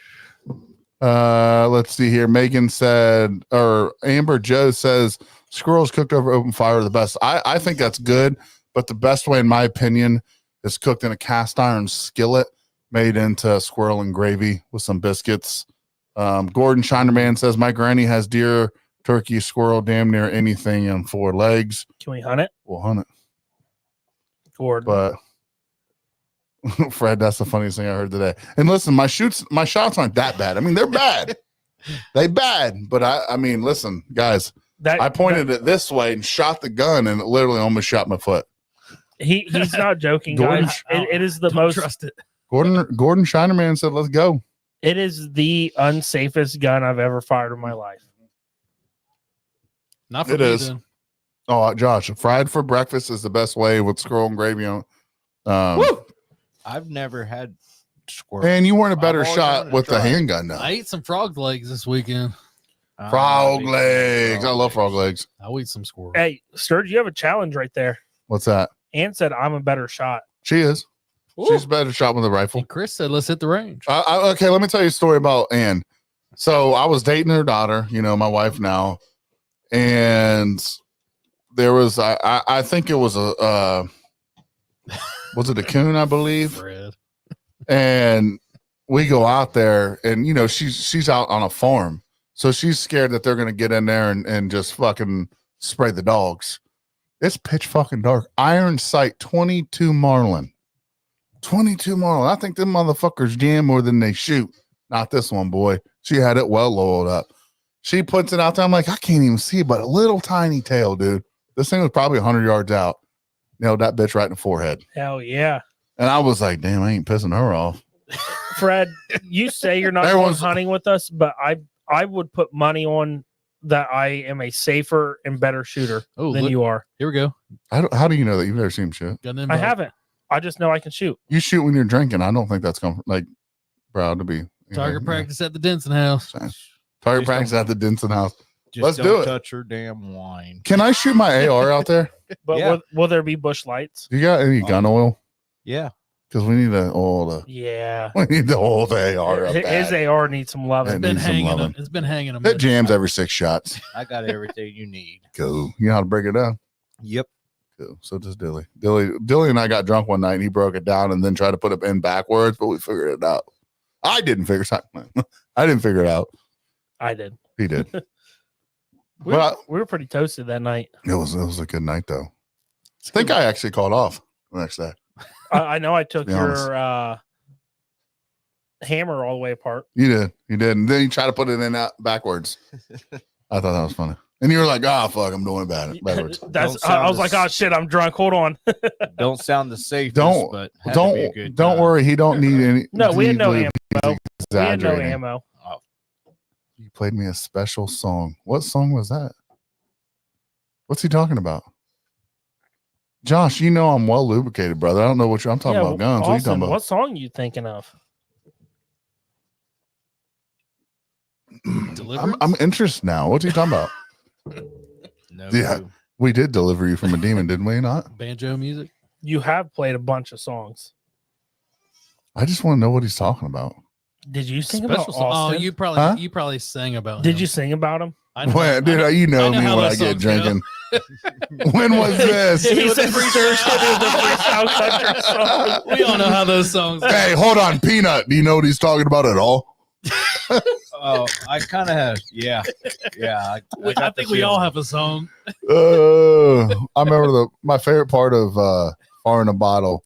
Let's see here. Megan said, or Amber Joe says, squirrels cooked over open fire are the best. I think that's good, but the best way, in my opinion, is cooked in a cast iron skillet made into squirrel and gravy with some biscuits. Gordon Shinerman says, my granny has deer, turkey, squirrel, damn near anything on 4 legs. Can we hunt it? We'll hunt it. Gordon. But Fred, that's the funniest thing I heard today. And listen, my shots aren't that bad. I mean, they're bad. They bad. But I mean, listen, guys, I pointed it this way and shot the gun, and it literally almost shot my foot. He's not joking, Gordon- guys. It is the Don't most. trust it. Gordon Shinerman said, "Let's go." It is the unsafest gun I've ever fired in my life. Not for It me, is. then. Oh, Josh, fried for breakfast is the best way with squirrel and gravy on. Woo! I've never had squirrel. And you weren't a better I've always shot wanted to with the try it. handgun, though. I ate some frog legs this weekend. Frog legs. I love frog legs. I'll eat some squirrel. Hey, Sturge, you have a challenge right there. What's that? Ann said I'm a better shot. She is. Woo. She's a better shot with a rifle. And Chris said, let's hit the range. Okay, let me tell you a story about Ann. So I was dating her daughter, my wife now, and there was I think it was a was it a coon, I believe, Fred. and we go out there, and she's out on a farm, so she's scared that they're gonna get in there and just fucking spray the dogs. It's pitch fucking dark. Iron sight, 22 Marlin. 22 Marlin. I think them motherfuckers jam more than they shoot. Not this one, boy. She had it well loaded up. She puts it out there. I'm like, I can't even see it, but a little tiny tail, dude. This thing was probably 100 yards out. Nailed that bitch right in the forehead. Hell yeah. And I was like, damn, I ain't pissing her off. Fred, you say you're not going Everyone's- hunting with us, but I would put money on that I am a safer and better shooter Oh, than look, you are. here we go. How do you know that? You've never seen shit. Got an I invite. haven't. I just know I can shoot. You shoot when you're drinking. I don't think that's proud to be. Target practice at the Denson house. Target practice at the Denson house. Just Let's don't do it. touch her damn wine. Can I shoot my AR out there? But Yeah. will there be bush lights? You got any gun oil? Yeah. Because we need to oil Yeah. we need to hold the AR up. His bad. AR needs some It loving. It's been needs some hanging. loving. It's been hanging. It jams every 6 shots. I got everything you need. Cool. You know how to break it down? Yep. Cool. So does Dilly. Dilly and I got drunk one night and he broke it down and then tried to put it in backwards, but we figured it out. I didn't figure it out. I didn't figure it out. I did. He did. We, Well, we were pretty toasted that night. It was a good night though. I think I actually called off the next day. I know I took Be honest. your hammer all the way apart. You did. And then you try to put it in out backwards. I thought that was funny. And you were like, fuck, I'm doing it backwards. That's. Don't sound I was like, the- oh shit, I'm drunk. Hold on. Don't sound the safest, Don't- but had to be a good Don't time. worry. He don't need any. No, we had no he's ammo. We had no exaggerating. ammo. You played me a special song. What song was that? What's he talking about? Josh, you know I'm well lubricated, brother. I don't know what I'm talking about guns. What are you Austin, talking about? what song you thinking of? I'm interested now. What's he talking about? No Yeah. clue. We did deliver you from a demon, didn't we? Not. banjo music. You have played a bunch of songs. I just want to know what he's talking about. Did you sing about Special song. Oh, Austin? you probably Huh? you probably sang about. Did him. you sing about him? I know, When, dude, you know I know me how when I those get songs go. drinking. When was this? He said Sturge could do the freestyle country song. we all know how those songs. Hey, hold on, Peanut. Do you know what he's talking about at all? Oh, I kind of have. Yeah. Yeah. I got the think we all feeling. have a song. I remember my favorite part of Far in a Bottle.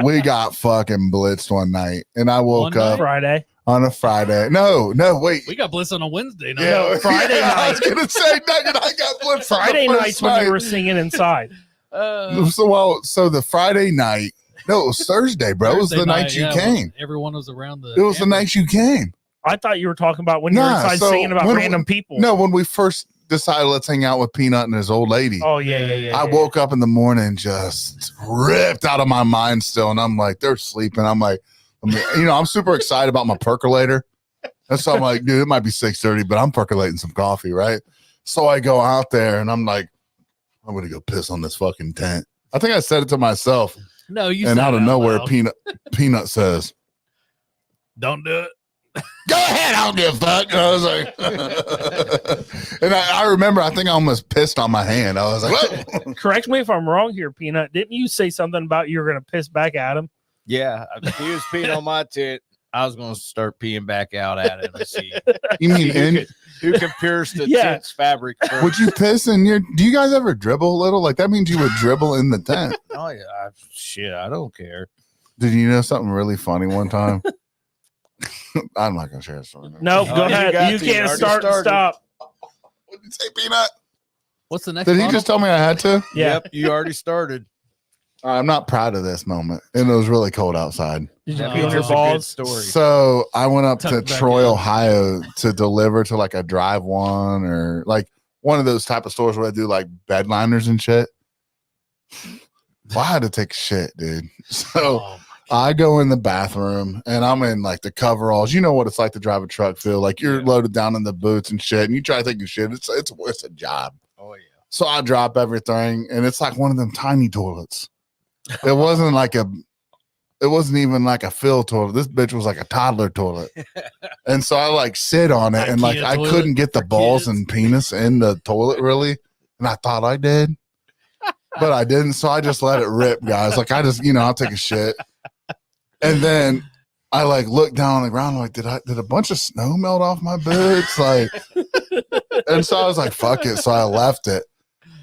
We got fucking blitzed one night, and I woke One night? up Friday. on a Friday. No, wait. We got Bliss on a Wednesday night. Yeah, Friday I was night. gonna say Nugget. I got blitzed on the Friday first nights when night. you were singing inside. So the Friday night. No, it was Thursday, bro. It was Thursday the night you yeah, came. Everyone was around the. It was the night you came. I thought you were talking about when you were Nah, inside so singing about when- random people. No, when we first decided let's hang out with Peanut and his old lady. Oh yeah. I woke up in the morning just ripped out of my mind still, and I'm like, they're sleeping. I'm like, I'm super excited about my percolator. And so I'm like, dude, it might be 6:30, but I'm percolating some coffee, right? So I go out there and I'm like, I'm gonna go piss on this fucking tent. I think I said it to myself, No, you. and said out of it nowhere, loud. Peanut says, Don't do it. "Go ahead, I don't give a fuck." And I was like, and I remember, I think I almost pissed on my hand. I was like, "What?" Correct me if I'm wrong here, Peanut. Didn't you say something about you were going to piss back at him? Yeah. If he was peeing on my tent, I was going to start peeing back out at him and see You mean who can pierce the Yeah. tent's fabric first. would you piss in your? Do you guys ever dribble a little? Like that means you would dribble in the tent. Oh, yeah. Shit, I don't care. Did you know something really funny one time? I'm not gonna share a story. No, Oh, go you ahead. got You to. You can't already start and started. stop. What did you say, Peanut? What's the next? Did he bottle? just tell me I had to? Yeah. Yep. You already started. I'm not proud of this moment, and it was really cold outside. Did you No, pee on it's your just a balls? Story. So I went up Tuck to it back Troy, in. Ohio to deliver to like a Drive One or like one of those type of stores where they do like bed liners and shit. Well, I had to take a shit, dude. So Oh, I go in the bathroom and I'm in like the coveralls. You know what it's like to drive a truck, Phil. Like you're loaded down in the boots and shit, and you try to take your shit. It's a job. Oh yeah. So I drop everything, and it's like one of them tiny toilets. It wasn't like it wasn't even like a fill toilet. This bitch was like a toddler toilet. And so I like sit on it and like IKEA I toilet couldn't get the for balls kids. and penis in the toilet really. And I thought I did, but I didn't. So I just let it rip, guys. Like I just, I'll take a shit. And then I like look down on the ground, like, did a bunch of snow melt off my boots? Like, and so I was like, fuck it. So I left it.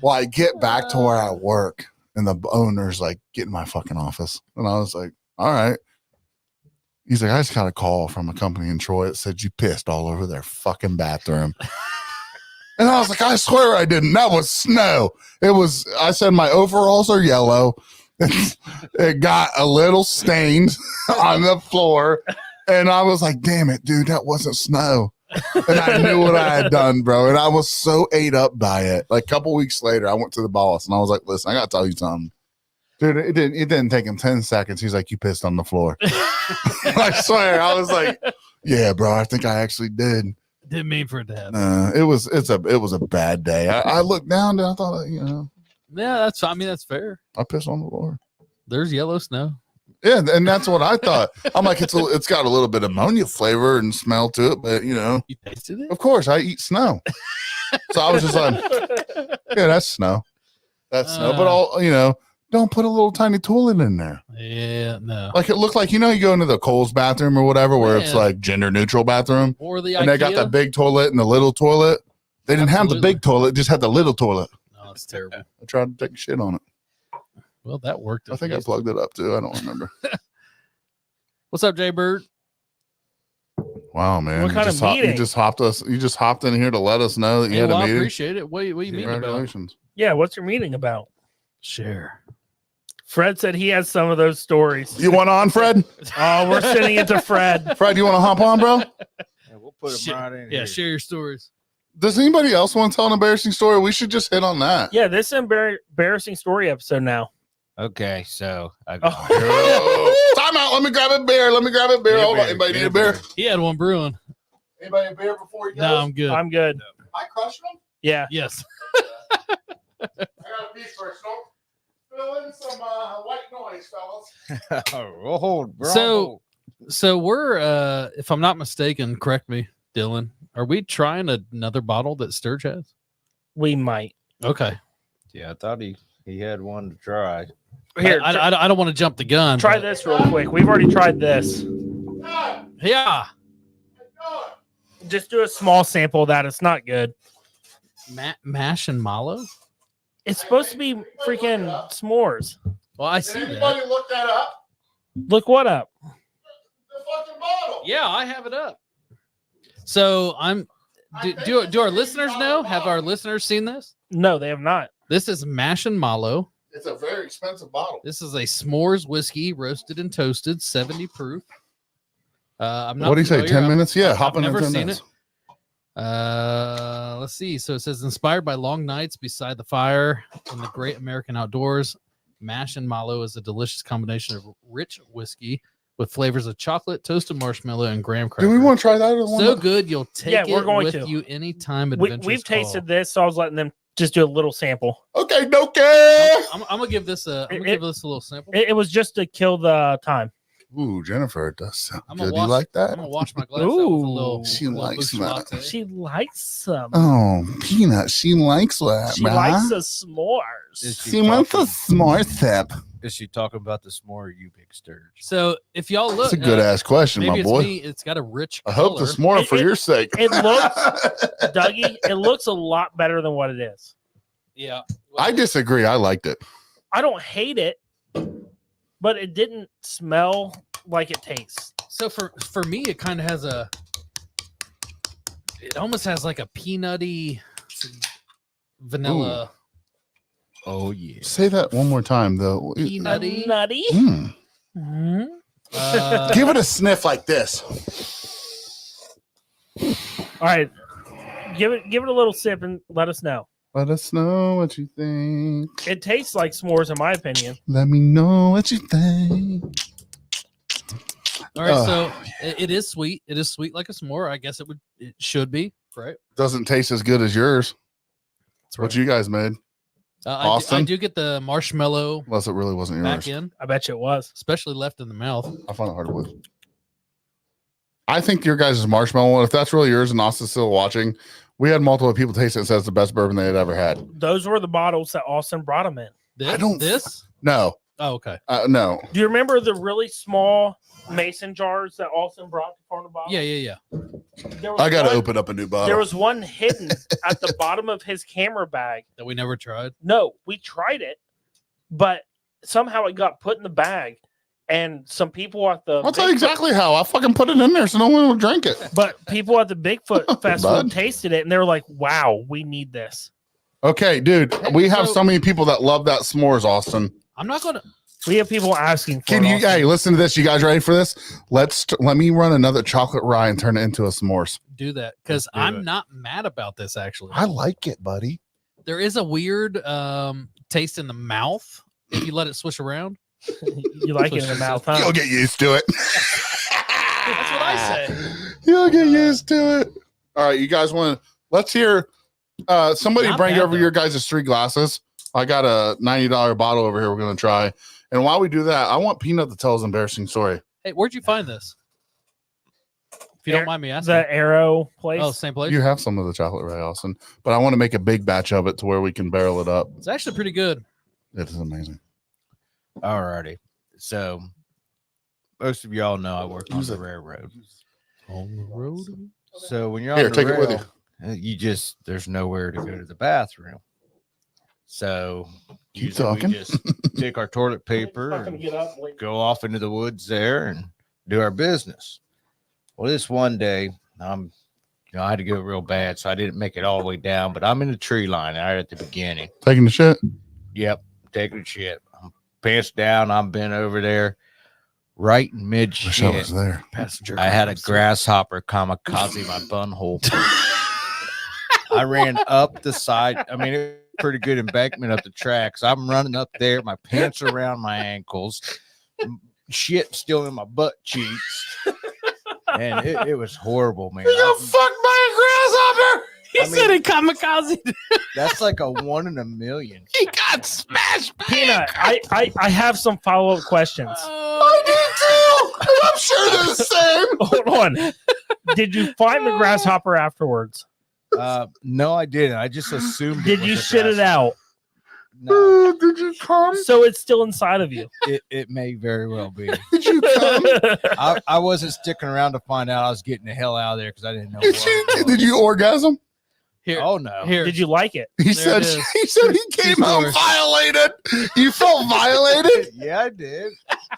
Well, I get back to where I work and the owner's like, get in my fucking office. And I was like, all right. He's like, I just got a call from a company in Troy that said you pissed all over their fucking bathroom. And I was like, I swear I didn't. That was snow. I said my overalls are yellow. It got a little stained on the floor. And I was like, damn it, dude, that wasn't snow. And I knew what I had done, bro. And I was so ate up by it. Like a couple weeks later, I went to the boss and I was like, listen, I got to tell you something. Dude, it didn't take him 10 seconds. He's like, you pissed on the floor. I swear. I was like, yeah, bro, I think I actually did. didn't mean for it to happen. It was a bad day. I looked down and I thought, Yeah, that's fair. I pissed on the floor. There's yellow snow. Yeah, and that's what I thought. I'm like, it's got a little bit of ammonia flavor and smell to it, but You tasted it? of course I eat snow. So I was just like, yeah, that's snow. That's snow. But don't put a little tiny toilet in there. Yeah, no. Like it looked like, you go into the Kohl's bathroom or whatever, where it's Yeah. like gender neutral bathroom. Or the And IKEA. they got the big toilet and the little toilet. They didn't have the Absolutely. big toilet, just had the little toilet. No, it's terrible. I tried to take a shit on it. Well, that worked. I think I plugged it up too. I don't remember. What's up, Jay Bird? Wow, man. What kind of meeting? You just hopped in here to let us know that you had well, a I meeting. appreciate it. What do you mean about? Congratulations. Yeah, what's your meeting about? Share. Fred said he has some of those stories. You want on, Fred? Oh, we're sending it to Fred. Fred, you want to hop on, bro? Yeah, we'll put them Share- right in Yeah, here. share your stories. Does anybody else want to tell an embarrassing story? We should just hit on that. Yeah, this is an embarrassing story episode now. Okay, so I Oh. Time out. Let me grab a beer. Hold on. Anybody need a beer? He had one brewing. Anybody a beer before he goes? No, I'm good. I'm good. I crushed them. Yeah. Yes. I got a piece first. Don't fill in some white noise, fellas. Roll, bro. So we're if I'm not mistaken, correct me, Dylan. Are we trying another bottle that Sturge has? We might. Okay. Yeah, I thought he had one to try. Here, I don't want to jump the gun. try but- this real quick. We've already tried this. Yeah. Just do a small sample of that. It's not good. Mash and mallow. It's supposed to be freaking s'mores. Well, I see that. look that up? Look what up. The fucking bottle. Yeah, I have it up. So do our listeners know? Have our listeners seen this? No, they have not. This is mash and mallow. It's a very expensive bottle. This is a s'mores whiskey, roasted and toasted, 70 proof. I'm not What do you say? familiar. 10 I've- minutes? Yeah, I've hop in never 10 seen minutes. Let's see. So it says inspired by long nights beside the fire in the great American outdoors. Mash and mallow is a delicious combination of rich whiskey with flavors of chocolate, toasted marshmallow, and graham cracker. Do we want to try that? So good, you'll take Yeah, we're it going with to. you anytime. We've tasted this, so I was letting them just do a little sample. Okay, okay. I'm gonna give this a. I'm gonna give this a little sample. It was just to kill the time. Ooh, Jennifer, it does sound I'm good. gonna You like I'm that? gonna wash my glass out with a little. She little likes Busch that. latte. She likes some. Oh, Peanut, she likes that, She man. likes the s'mores. Is She wants a s'more sip. Is she talking about the s'more, you big Sturge? So if y'all look, That's a good ass question, maybe my it's boy. me. It's got a rich. I hope color. this more It- for it- your sake. it looks- Dougie, it looks a lot better than what it is. Yeah. I disagree. I liked it. I don't hate it, but it didn't smell like it tastes. So for me, it kind of has a. It almost has like a peanutty vanilla. Oh yeah. Say that one more time, though. Peanutty. Nutty. Mm. Mhm. Give it a sniff like this. All right. Give it a little sip and let us know. Let us know what you think. It tastes like s'mores, in my opinion. Let me know what you think. All right, Oh, so it is sweet. It is sweet like a s'more. I guess it should be, right? Doesn't taste as good as yours. That's What you guys made. I Austin? do get the marshmallow Unless it really wasn't yours. back in, I bet you it was. especially left in the mouth. I find it hard to believe. I think your guys' marshmallow one, if that's really yours and Austin's still watching, we had multiple people taste it and says it's the best bourbon they had ever had. Those were the bottles that Austin brought them in. This? No. Oh, okay. No. Do you remember the really small mason jars that Austin brought to Farm Bottle? Yeah. There was I got to one- open up a new bottle. There was one hidden at the bottom of his camera bag. That we never tried. No, we tried it, but somehow it got put in the bag, and some people at the I'll tell you exactly how. I fucking put it in there so no one will drink it. But people at the Bigfoot Festival Bud. tasted it, and they were like, "Wow, we need this." Okay, dude. We have so many people that love that s'mores, Austin. I'm not gonna. We have people asking for Can it. you, Austin. hey, listen to this. You guys ready for this? Let me run another chocolate rye and turn it into a s'mores. Do that because Let's do I'm it. not mad about this. Actually, I like it, buddy. there is a weird taste in the mouth if you let it swish around. You like it in the mouth, huh? You'll get used to it. That's what I say. You'll get used to it. All right, you guys want to? Let's hear. Somebody Not bring bad, over though. your guys' 3 glasses. I got a $90 bottle over here. We're gonna try. And while we do that, I want Peanut to tell his embarrassing story. Hey, where'd you find this? If you don't mind me asking. The Arrow place. Oh, same place. You have some of the chocolate rye, Austin, but I want to make a big batch of it to where we can barrel it up. It's actually pretty good. It is amazing. Alrighty. So most of y'all know I work on Use the it. railroad. On the road. So when you're Here, on the take it with rail, there's nowhere to go to the bathroom. So Keep usually talking. we just take our toilet paper Not gonna and get up. Wait. go off into the woods there and do our business. Well, this one day, I had to go real bad, so I didn't make it all the way down, but I'm in the tree line right at the beginning. Taking the shit. Yep, taking a shit. I'm pants down. I'm bent over there, right in mid Wish I was shit. there. Passenger. I had a grasshopper kamikaze my bunhole. I ran up the side. I mean, it was pretty good embankment up the tracks. I'm running up there, my pants around my ankles, shit still in my butt cheeks. And it was horrible, man. You got fucked by a grasshopper. He I mean- said it kamikaze. That's like a 1 in a million. He got smashed. Peanut, I have some follow-up questions. I did too. And I'm sure they're the same. Hold on. Did you find the grasshopper afterwards? No, I didn't. I just assumed. Did was you a shit it grasshopper. out? No, Did you come? So it's still inside of you. it may very well be. Did you come? I wasn't sticking around to find out. I was getting the hell out of there because I didn't know. Did what you? it was. Did you orgasm? Here, Oh no! here. Did you like it? He There said. it is. He said he came home stories. violated. You felt violated. Yeah, I did. I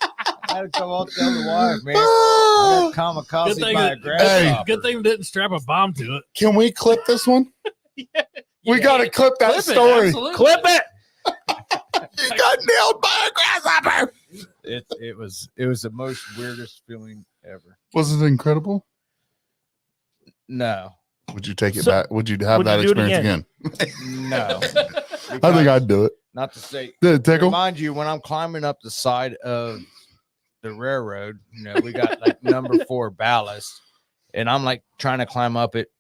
had to come out the other wife, man. Oh, I got kamikaze Good thing by a that- grasshopper. Good thing we didn't strap a bomb to it. can we clip this one? We got to clip that Clip it, story. absolutely. Clip it. You got nailed by a grasshopper. It was the most weirdest feeling ever. Was it incredible? No, Would you take it So, back? Would you have would that you do it experience again? again? no. I think I'd do it. Not to say. Did it tickle? Remind you, when I'm climbing up the side of the railroad, we got like number 4 ballast, and I'm like trying to climb up it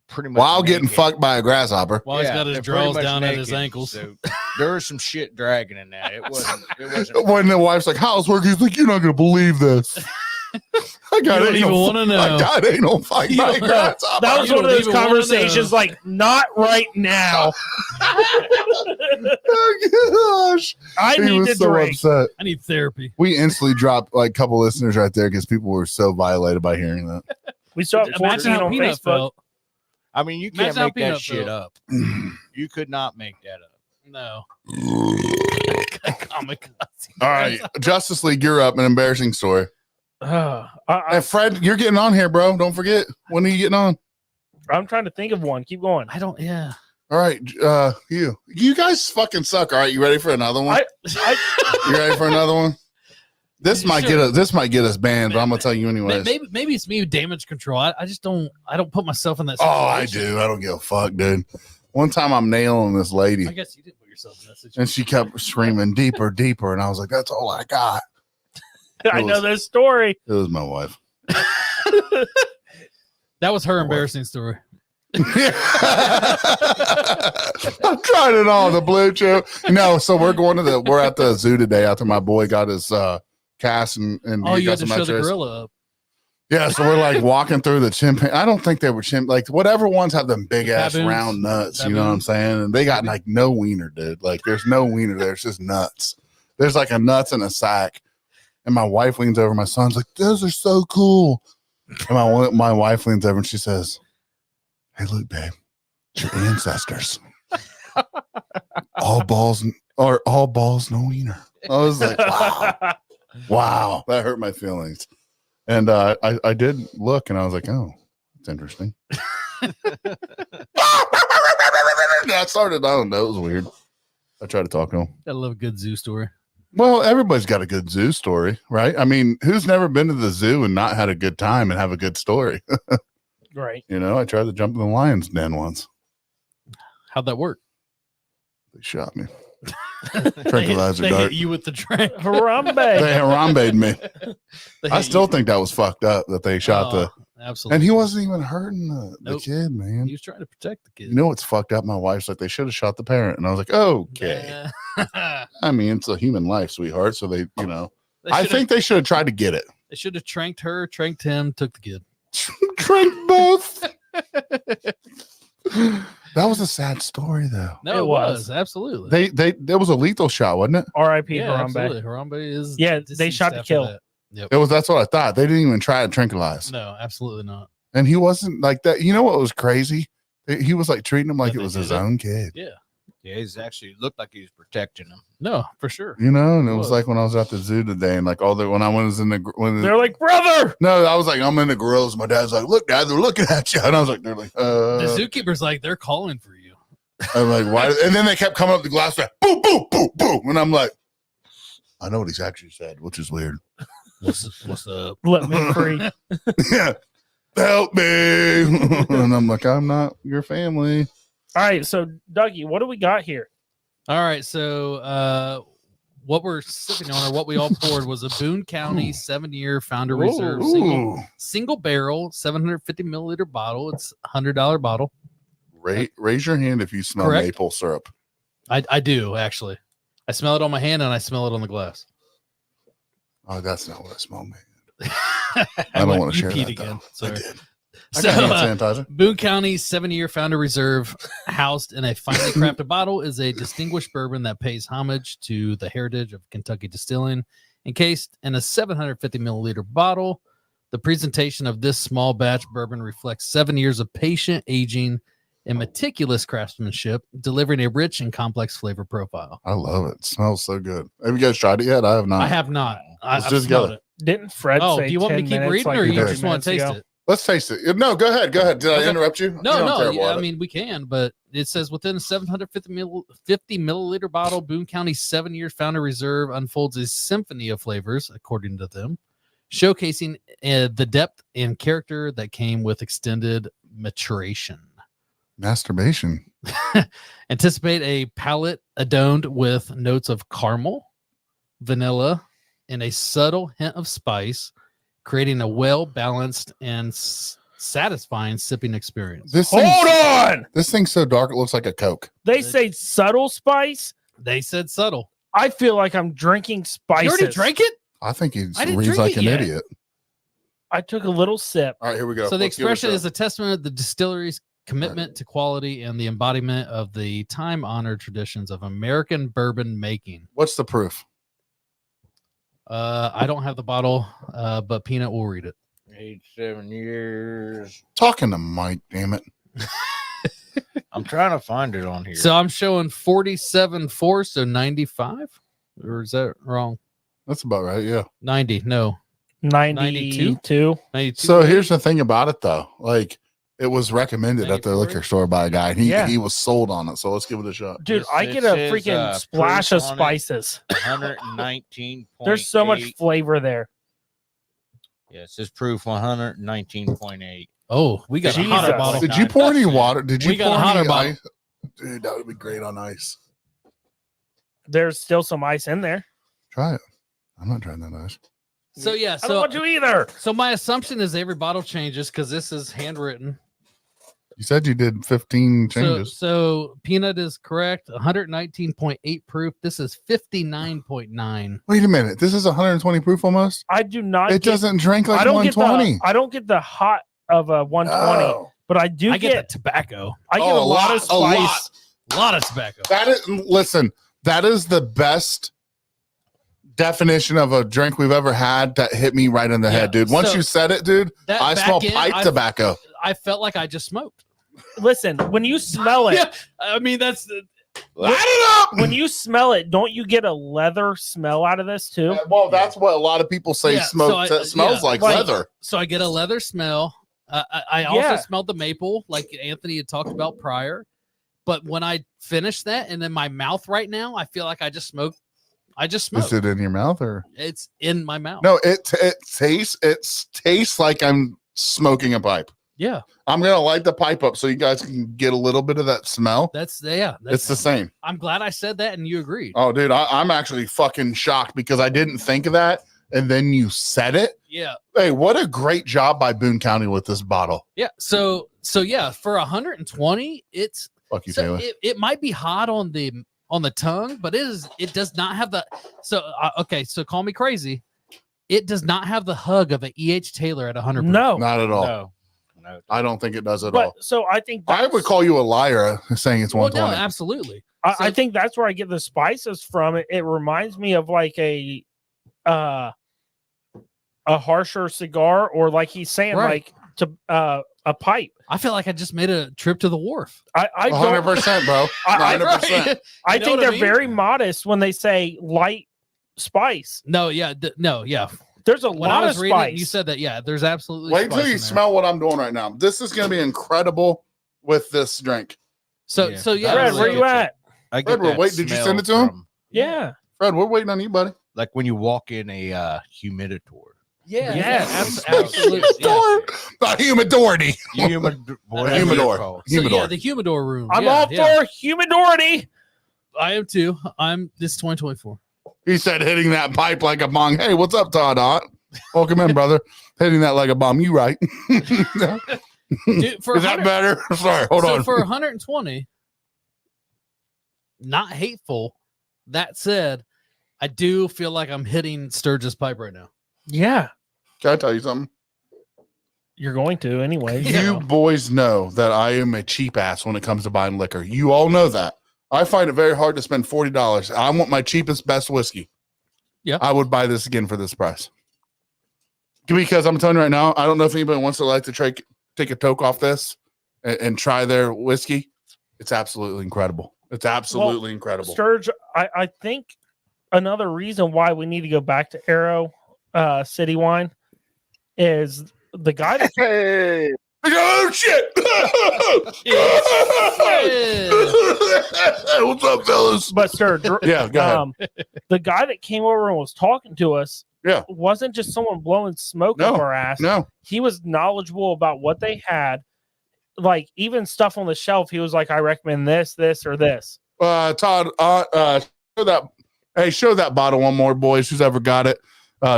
pretty much While getting naked. fucked by a grasshopper. While he's got his they're pretty drawers much down at his naked, ankles. So there was some shit dragging in that. It wasn't. When the wife's like, "How's work?" He's like, "You're not gonna believe this." I got You don't even wanna know. I got anal fight You by a don't- grasshopper. That was You one of don't those even wanna conversations know. like, not right now. Oh, gosh. I He need was to so drink. upset. I need therapy. We instantly dropped like a couple listeners right there because people were so violated by hearing that. We saw it Imagine how on Peanut Facebook. felt. I mean, you Imagine can't how make that Peanut shit felt. up. You could not make that up. No. Kamikaze. All right, Justice League, you're up. An embarrassing story. Hey, Fred, you're getting on here, bro. Don't forget. When are you getting on? I'm trying to think of one. Keep going. I don't. Yeah. All right, you guys fucking suck. All right, you ready for another one? You ready for another one? This might get us banned, but I'm gonna tell you anyways. Maybe it's me with damage control. I just don't put myself in that Oh, situation. I do. I don't give a fuck, dude. One time I'm nailing this lady. I guess you did put yourself in that situation. And she kept screaming deeper, deeper. And I was like, that's all I got. I know this story. It was my wife. That was her embarrassing story. I'm trying it on the blue chew. No, so we're at the zoo today after my boy got his cast and Oh, he you got had to some show the X-rays. gorilla up. Yeah, so we're like walking through the chimpanzee. I don't think they were like whatever ones have them big ass Baboons. round nuts. You know what I'm saying? And they got like no wiener, dude. Like there's no wiener there. It's just nuts. There's like a nuts in a sack. And my wife leans over. My son's like, "Those are so cool." And my wife leans over and she says, "Hey, look, babe, it's your ancestors. all balls, no wiener." I was like, "Wow, wow, that hurt my feelings." And I did look, and I was like, "Oh, that's interesting." I started. I don't know. It was weird. I tried to talk to him. I love a good zoo story. Well, everybody's got a good zoo story, right? I mean, who's never been to the zoo and not had a good time and have a good story? Right. You know, I tried to jump in the lion's den once. How'd that work? They shot me. Tranquilizer they dart. hit you with the train. Harambe. They harambe'd me. They I hit still you. think that was fucked up that they shot Absolutely. and he wasn't even hurting the Nope. kid, man. He was trying to protect the kid. You know what's fucked up? My wife's like, they should have shot the parent. And I was like, okay. Yeah. I mean, it's a human life, sweetheart. So they, you know, They I should've- think they should have tried to get it. they should have tranked her, tranked him, took the kid. Drink both. That was a sad story, though. No, It it was. was absolutely. There was a lethal shot, wasn't it? R.I.P. Yeah, Harambe. absolutely. Harambe is Yeah, they deceased shot to after kill. that. Yep. That's what I thought. They didn't even try to tranquilize. No, absolutely not. And he wasn't like that. You know what was crazy? He was like treating him like That it they was his did it. own kid. Yeah. Yeah, he's actually looked like he was protecting him. No, for sure. You know, and it It was was. like when I was at the zoo today, and like when I was in the They're like, brother. no, I was like, I'm in the gorillas. My dad's like, look, Dad, they're looking at you, and I was like, they're like, The zookeeper's like, they're calling for you. I'm like, why? And then they kept coming up the glass, like, boom, boom, boom, boom, and I'm like, I know what he's actually said, which is weird. What's up? Let me free. Yeah, help me, and I'm like, I'm not your family. All right. So, Dougie, what do we got here? All right. So what we're sipping on or what we all poured was a Boone County 7-year Founder Reserve Ooh. single barrel 750 milliliter bottle. It's $100 bottle. Raise your hand if you smell Correct. maple syrup. I do actually. I smell it on my hand and I smell it on the glass. Oh, that's not what I smell, man. I don't want to share peed that. again. Though. I Sorry. did. I So, got hand sanitizer. Boone County 7-year Founder Reserve, housed in a finely crafted bottle, is a distinguished bourbon that pays homage to the heritage of Kentucky distilling. Encased in a 750 milliliter bottle, the presentation of this small batch bourbon reflects 7 years of patient aging and meticulous craftsmanship, delivering a rich and complex flavor profile. I love it. It smells so good. Have you guys tried it yet? I have not. I have not. Let's I've just smelled go. it. Didn't Fred Oh, say do you want me 10 to keep minutes reading like or you 30 just want to minutes taste ago? it? Let's taste it. No, go ahead. Go ahead. Did I Okay. interrupt you? No, You know I'm no. terrible Yeah, at I it. mean, we can, but it says within a 750 milliliter bottle, Boone County 7-year Founder Reserve unfolds a symphony of flavors, according to them, showcasing the depth and character that came with extended maturation. Masturbation. Anticipate a palate adorned with notes of caramel, vanilla, and a subtle hint of spice, creating a well-balanced and satisfying sipping experience. Hold on. This thing's so dark it looks like a Coke. They say subtle spice. They said subtle. I feel like I'm drinking spices. You already drank it? I think he I didn't reads drink like it an yet. idiot. I took a little sip. All right, here we go. So the Let's give it a expression shot. is a testament of the distillery's commitment to quality and the embodiment of the time-honored traditions of American bourbon making. What's the proof? I don't have the bottle, but Peanut will read it. 7 years. Talking to Mike, damn it. I'm trying to find it on here. So I'm showing 47.4, so 95, or is that wrong? That's about right. Yeah. 90, no, 92. 92. So here's the thing about it, though. Like, It was recommended Thank at the you, liquor store by a guy. And Yeah. he was sold on it. So let's give it a shot. Dude, This- I it get a says, freaking splash proof of on it. spices. 119. There's so much flavor there. Yes, this proof 119.8. Oh, we got a hotter Jesus. bottle. Did you pour any water? Did you We got a pour hotter any bottle. ice? Dude, that would be great on ice. There's still some ice in there. Try it. I'm not trying that ice. So yeah, I don't want to either. so my assumption is every bottle changes because this is handwritten. You said you did 15 changes. So Peanut is correct. 119.8 proof. This is 59.9. Wait a minute. This is 120 proof almost? I do not. It get, doesn't drink like I don't 120. get the. I don't get the hot of a 120, Oh. but I do I get. get the tobacco. I get Oh, a lot of a lot. spice. A lot of tobacco. That is, listen, that is the best definition of a drink we've ever had that hit me right in the Yeah, head, dude. Once so you said it, dude, That I back smell end, pipe tobacco. I felt like I just smoked. Listen, when you smell it, Yeah, I mean that's the Light it up! when you smell it, don't you get a leather smell out of this too? Well, that's what a lot of people say Yeah, smoke so I- that smells yeah, like like- leather. so I get a leather smell. I also Yeah. smelled the maple, like Anthony had talked about prior. But when I finish that, and in my mouth right now, I feel like I just smoked. I just smoked. Is it in your mouth or It's in my mouth. no? It tastes like I'm smoking a pipe. Yeah, I'm gonna light the pipe up so you guys can get a little bit of that smell. that's It's the same. I'm glad I said that, and you agreed. Oh, dude, I'm actually fucking shocked because I didn't think of that, and then you said it. Yeah, Hey, what a great job by Boone County with this bottle. yeah. So yeah, for 120, it's Fuck you, so Taylor. it might be hot on the tongue, but it does not have the okay. So call me crazy. It does not have the hug of an E.H. Taylor at 100. No, Not at all. No. I don't think it does at all. but so I think I would call you a liar saying it's Well, no, 120. absolutely. I think that's where I get the spices from. It reminds me of like a harsher cigar, or like he's saying, Right. like to a pipe. I feel like I just made a trip to the wharf. I don't. 100%, bro. I- 100%. I You know think what they're I mean? very modest when they say light spice. No, yeah, no, yeah. There's a When I lot of was reading spice. it, you said that. Yeah, there's absolutely. Wait spice till you in there. smell what I'm doing right now. This is going to be incredible with this drink. So Yeah. so yeah. Fred, so- where you at? I Fred, get that wait, did you smell send it to him? from, Yeah. Fred, we're waiting on you, buddy. like when you walk in a humiditor. Yeah, Yes. absolutely. Yeah. The humidority. Humidor. Humidor. So, yeah, Humidor. the humidor room. I'm yeah, all yeah. for humidority. I am too. This 2024. He said hitting that pipe like a bong. Hey, what's up, Todd Ott? Welcome in, brother. Hitting that like a bomb. You right. Dude, for Is that 100 better? Sorry, hold so on. for 120, not hateful. That said, I do feel like I'm hitting Sturgis pipe right now. Yeah. Can I tell you something? You're going to anyway. You boys know that I am a cheap ass when it comes to buying liquor. You all know that. I find it very hard to spend $40. I want my cheapest, best whiskey. Yeah. I would buy this again for this price. Because I'm telling you right now, I don't know if anybody wants to like to take a toke off this and try their whiskey. It's absolutely incredible. It's absolutely incredible. Sturge, I think another reason why we need to go back to Arrow City Wine is the guy that Hey. Oh shit! What's up, fellas? but Sturge, Yeah, go ahead. the guy that came over and was talking to us Yeah. wasn't just someone blowing smoke No, up our ass. No, He was knowledgeable about what they had. Like even stuff on the shelf, he was like, I recommend this, this, or this. Todd, show that. Hey, show that bottle one more, boys. Who's ever got it?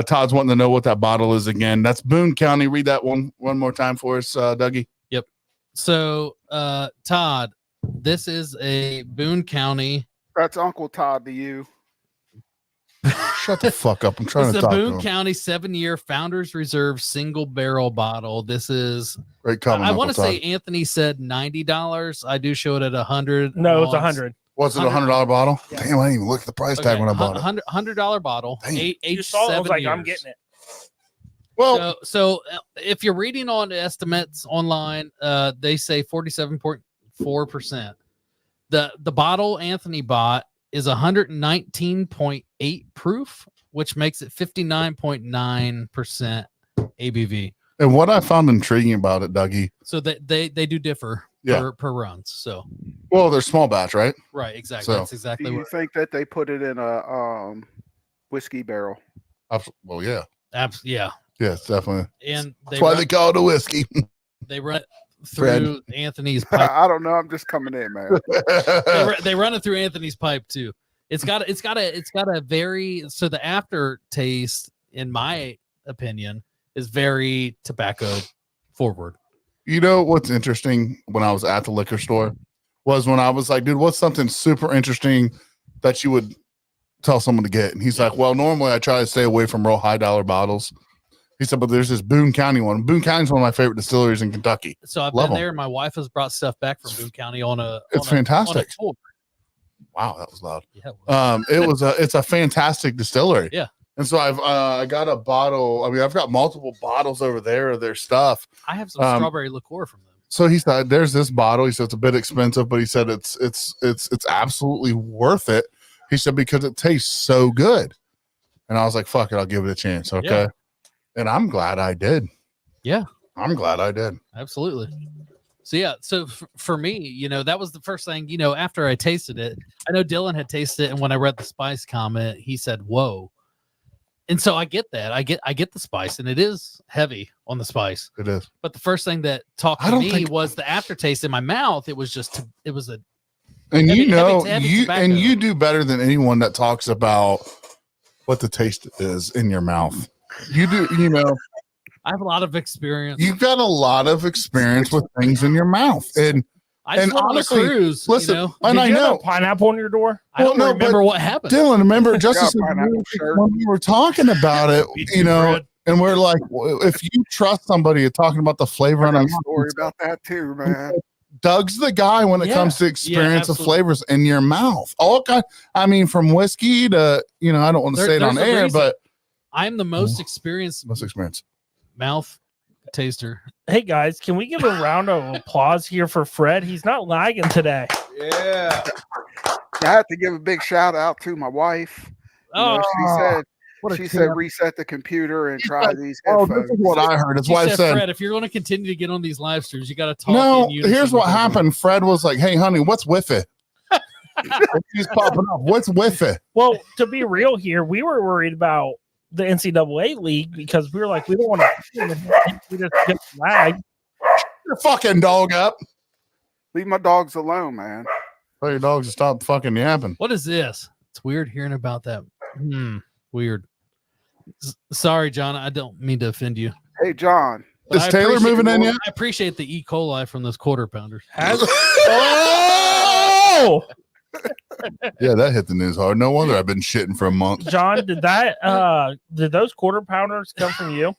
Todd's wanting to know what that bottle is again. That's Boone County. Read that one more time for us, Dougie. So, Todd, this is a Boone County. That's Uncle Todd to you. Shut the fuck up. I'm trying It's to a talk to Boone him. County 7-year Founders Reserve single barrel bottle. This is. Great comment. I want to Uncle say Todd. Anthony said $90. I do show it at 100. No, it's once. 100. Was it a $100 bottle? Yeah. Damn, I didn't even look at the price tag when I bought it. $100 bottle. Damn. Age You saw it, I was 7 like, I'm years. getting it. Well, So if you're reading on estimates online, they say 47.4%. The bottle Anthony bought is 119.8 proof, which makes it 59.9% ABV. And what I found intriguing about it, Dougie. So they do differ per runs. So well, they're small batch, right? Right, exactly. So- That's exactly Do you what. think that they put it in a whiskey barrel? Well, yeah. Yeah, Yes, definitely. and That's why they call it a whiskey. they run it Fred. through Anthony's pipe. I don't know. I'm just coming in, man. They run it through Anthony's pipe too. It's got a very, so the aftertaste, in my opinion, is very tobacco forward. You know what's interesting when I was at the liquor store was when I was like, dude, what's something super interesting that you would tell someone to get? And he's like, well, normally I try to stay away from real high dollar bottles. He said, but there's this Boone County one. Boone County is one of my favorite distilleries in Kentucky. So I've Love been 'em. there. My wife has brought stuff back from Boone County on a. It's on a fantastic. tour. Wow, that was loud. Yeah. It's a fantastic distillery. Yeah. And so I got a bottle. I mean, I've got multiple bottles over there of their stuff. I have some strawberry liqueur from them. So he said, there's this bottle. He said it's a bit expensive, but he said it's absolutely worth it. He said, because it tastes so good. And I was like, fuck it, I'll give it a chance. Okay. Yeah. And I'm glad I did. Yeah. I'm glad I did. Absolutely. So yeah, so for me, you know, that was the first thing, you know, after I tasted it. I know Dylan had tasted it, and when I read the spice comment, he said, whoa. And so I get that. I get the spice, and it is heavy on the spice. It is. But the first thing that talked I to don't me think- was the aftertaste in my mouth. It was a And heavy- you know, heavy you tobacco. and you do better than anyone that talks about what the taste is in your mouth. You do, you know, I have a lot of experience. you've got a lot of experience with things in your mouth. And I just and went honestly, on a cruise. listen, you know? and Did I you have know a pineapple on your door? I don't well, no, remember but what happened. Dylan, remember just Got pineapple shirt. when we were talking about it, you know, and we're like, well, if you trust somebody you're talking about the flavor I on got a a story about that too, man. Doug's the guy when it Yeah. comes to experience of absolutely. flavors in your mouth. All kind, I mean, from whiskey to, you know, I don't want to say it on there's a air, reason. but I'm the most experienced most experience. mouth taster. Hey guys, can we give a round of applause here for Fred? He's not lagging today. Yeah. I have to give a big shout out to my wife. You know, what she a said champ. reset the computer and try these Oh, this headphones. is what I heard. His She wife said, Fred, if you're going to continue to get on these live streams, you got to talk. no, in unison here's what with everyone. happened. Fred was like, hey, honey, what's with it? She's popping up. What's with it? Well, to be real here, we were worried about the NCAA league because we were like, we don't want to. We just get lagged. Your fucking dog up. Leave my dogs alone, man. Tell your dogs to stop fucking yapping. What is this? It's weird hearing about that. Weird. Sorry, John. I don't mean to offend you. Hey, John. But Is I Taylor appreciate- moving in yet? I appreciate the E. coli from those quarter pounders. Oh, Yeah, that hit the news hard. No wonder I've been shitting for a month. John, did those quarter pounders come from you?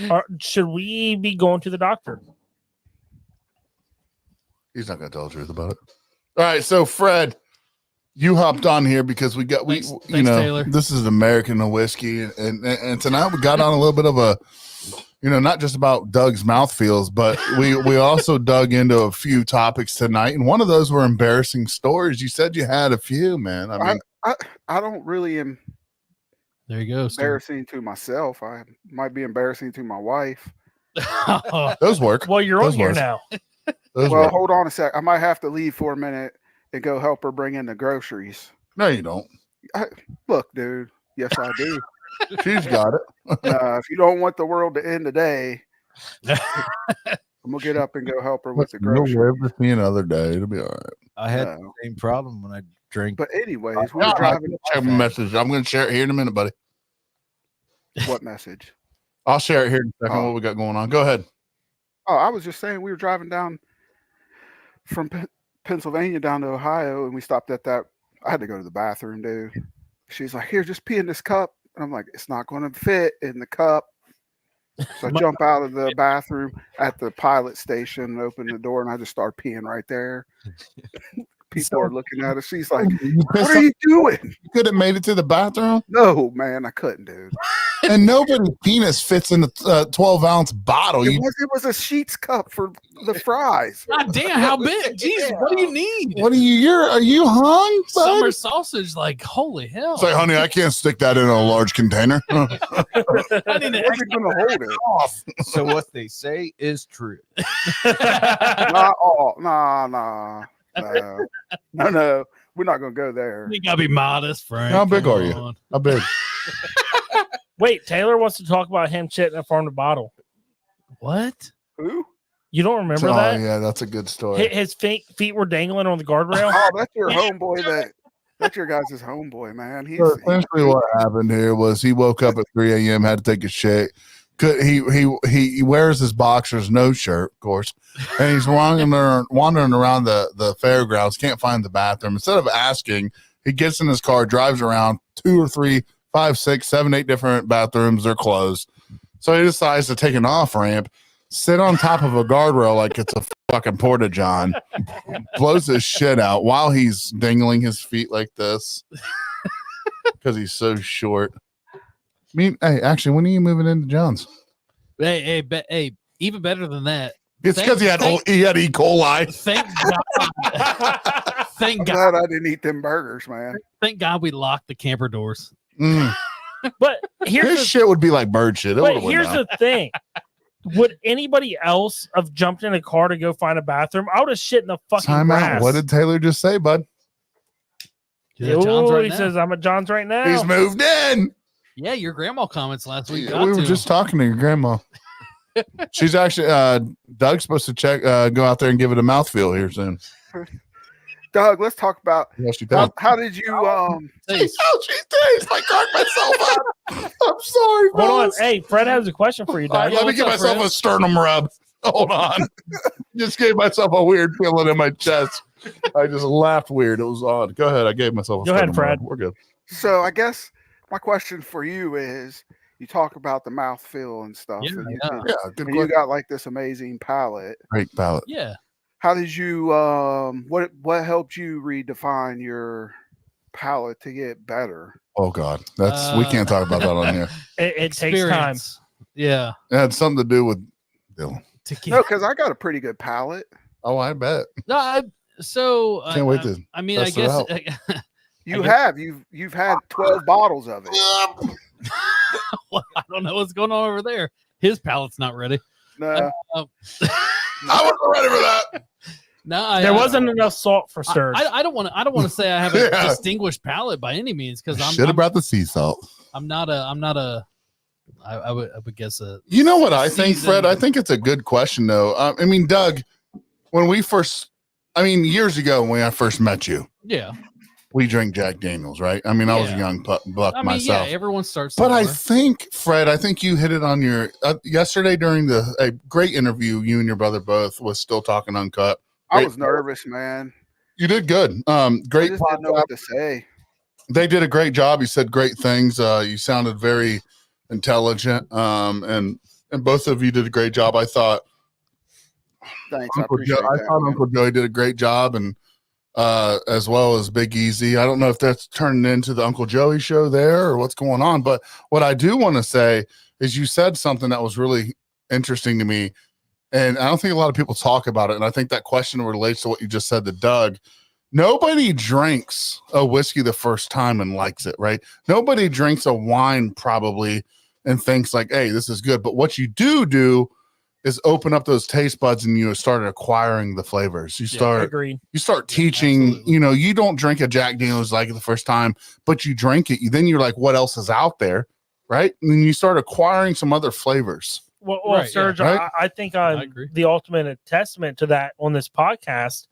Or should we be going to the doctor? He's not going to tell the truth about it. All right, so Fred, you hopped on here because Thanks, you know, Taylor. this is American whiskey, and tonight we got on a little bit of a, you know, not just about Doug's mouthfeels, but we also dug into a few topics tonight, and one of those were embarrassing stories. You said you had a few, man. I mean, I don't really There you go. Stu. embarrassing to myself. I might be embarrassing to my wife. those work. Well, you're on Those here works. now. Those Well, work. hold on a sec. I might have to leave for a minute and go help her bring in the groceries. No, you don't. Look, dude. Yes, I do. She's got it. If you don't want the world to end today, I'm gonna get up and go help her with the You'll groceries. live to see another day. It'll be all right. I had No. the same problem when I drank. But anyways, we No, were I'm driving. check my message. I'm going to share it here in a minute, buddy. What message? I'll share it here in a second. Oh. What we got going on? Go ahead. Oh, I was just saying we were driving down from Pennsylvania down to Ohio, and we stopped at that. I had to go to the bathroom, dude. She's like, "Here, just pee in this cup." And I'm like, "It's not going to fit in the cup." So I jump out of the bathroom at the pilot station and open the door, and I just start peeing right there. People are looking at us. She's like, You "What are you doing?" could have made it to the bathroom. No, man, I couldn't, dude. and nobody's penis fits in a 12-ounce bottle. It was a Sheets cup for the fries. God damn, how big? Jeez, what do you need? What are you hung? Bud? Summer sausage, like holy hell. Say, honey, I can't stick that in a large container. I need Where's an it gonna hold it? Off. So what they say is true. Not all. No. We're not gonna go there. You gotta be modest, Frank. How big Come are you? on. How big? Wait, Taylor wants to talk about him shitting in front of the bottle. What? Who? You don't remember Oh, that? yeah, that's a good story. His feet were dangling on the guardrail. Oh, that's your homeboy. That's your guys' homeboy, man. So essentially, what happened here was he woke up at 3 a.m., had to take a shit. He wears his boxers, no shirt, of course, and he's wandering around the fairgrounds, can't find the bathroom. Instead of asking, he gets in his car, drives around 2 or 3, 5, 6, 7, 8 different bathrooms. They're closed. So he decides to take an off ramp, sit on top of a guardrail like it's a fucking porta john, blows his shit out while he's dangling his feet like this because he's so short. I mean, hey, actually, when are you moving into John's? Hey, even better than that. It's because he had E. coli. Thank God. Thank I'm God. glad I didn't eat them burgers, man. Thank God we locked the camper doors. Mm. But here's His the, shit would be like bird shit. It but would've went here's down. the thing. Would anybody else have jumped in a car to go find a bathroom? I would have shit in the fucking Time grass. out. What did Taylor just say, bud? He's at John's Ooh, right he now. says, I'm at John's right now. He's moved in. Yeah, your grandma comments last week. We were just talking to your grandma. She's actually Doug's supposed to go out there and give it a mouthfeel here soon. Doug, let's talk about Yes, she does. how did you Oh, she tastes. I cracked myself up. I'm sorry, Hold on. fellas. Hey, Fred has a question for you, All right, Doug. let me what's give up, myself Fred? a sternum rub. Hold on. Just gave myself a weird feeling in my chest. I just laughed weird. It was odd. Go ahead. I gave myself a Go ahead, sternum Fred. rub. We're good. So I guess my question for you is, you talk about the mouthfeel and stuff, Yeah, and you, yeah. Yeah, good and you question. got like this amazing palate. Great palate. Yeah. How did you what helped you redefine your palate to get better? Oh God, we can't talk about that on here. It takes time. Experience. Yeah. It had something to do with Dylan. To get, No, because I got a pretty good palate. Oh, I bet. no, so Can't wait to. I mean, I test it guess out. You've had 12 bottles of it. well, I don't know what's going on over there. His palate's not ready. No, Um, I wasn't ready for that. no, There wasn't enough salt for Sturgs. I don't want to. I don't want to say I have a Yeah. distinguished palate by any means because Should have brought the sea salt. I'm not a. I would guess a. You know what I think, seasoned- Fred? I think it's a good question, though. I mean, Doug, when we first, years ago when I first met you, Yeah. we drank Jack Daniels, right? I mean, I was a Yeah. young buck I mean, myself. yeah. Everyone starts. But I somewhere. think, Fred, you hit it on your yesterday during a great interview. You and your brother both was still talking uncut. I was nervous, man. You did good. I Great. just didn't know what to say. They did a great job. You said great things. You sounded very intelligent. And both of you did a great job. I thought Thanks, I appreciate that. man. Uncle Joey did a great job, and as well as Big Easy. I don't know if that's turning into the Uncle Joey show there or what's going on, but what I do want to say is you said something that was really interesting to me, and I don't think a lot of people talk about it, and I think that question relates to what you just said to Doug. Nobody drinks a whiskey the first time and likes it, right? Nobody drinks a wine probably and thinks like, hey, this is good. But what you do is open up those taste buds and you start acquiring the flavors. You start Agreed. teaching, absolutely. you don't drink a Jack Daniels like it the first time, but you drink it. Then you're like, what else is out there? Right. And then you start acquiring some other flavors. Well, Right, Sturge, yeah, right? I think I I'm agree. the ultimate testament to that on this podcast.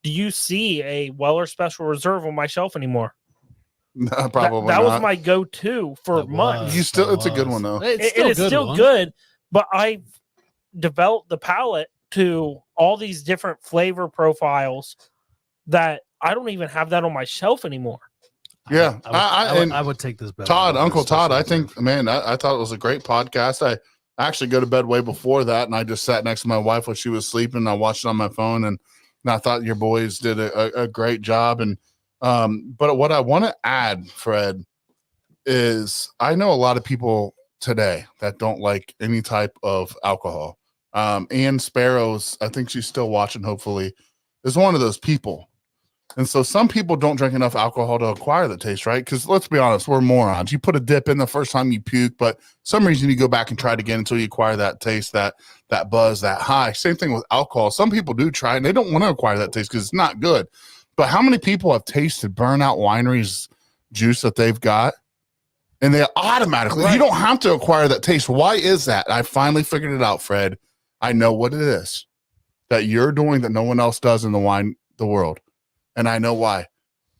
Do you see a Weller Special Reserve on my shelf anymore? No, That- probably that not. was my go-to for That months. You still- that it's a good was. one, though. It's It is good still one. good, but I've developed the palate to all these different flavor profiles that I don't even have that on my shelf anymore. Yeah, I would take this bet. Todd, on Uncle this Todd, I special think, man, I thought it was a great podcast. I actually go to bed way before that, and I just sat next to my wife while she was sleeping. I watched it on my phone, and I thought your boys did a great job. And but what I want to add, Fred, is I know a lot of people today that don't like any type of alcohol. Ann Sparrows, I think she's still watching, hopefully, is one of those people. And so some people don't drink enough alcohol to acquire the taste, right? Because let's be honest, we're morons. You put a dip in the first time you puke, but some reason you go back and try it again until you acquire that taste, that buzz, that high. Same thing with alcohol. Some people do try it and they don't want to acquire that taste because it's not good. But how many people have tasted Burnout Winery's juice that they've got? And they automatically, you don't have to acquire that taste. Why is that? I finally figured it out, Fred. I know what it is that you're doing that no one else does in the world. And I know why.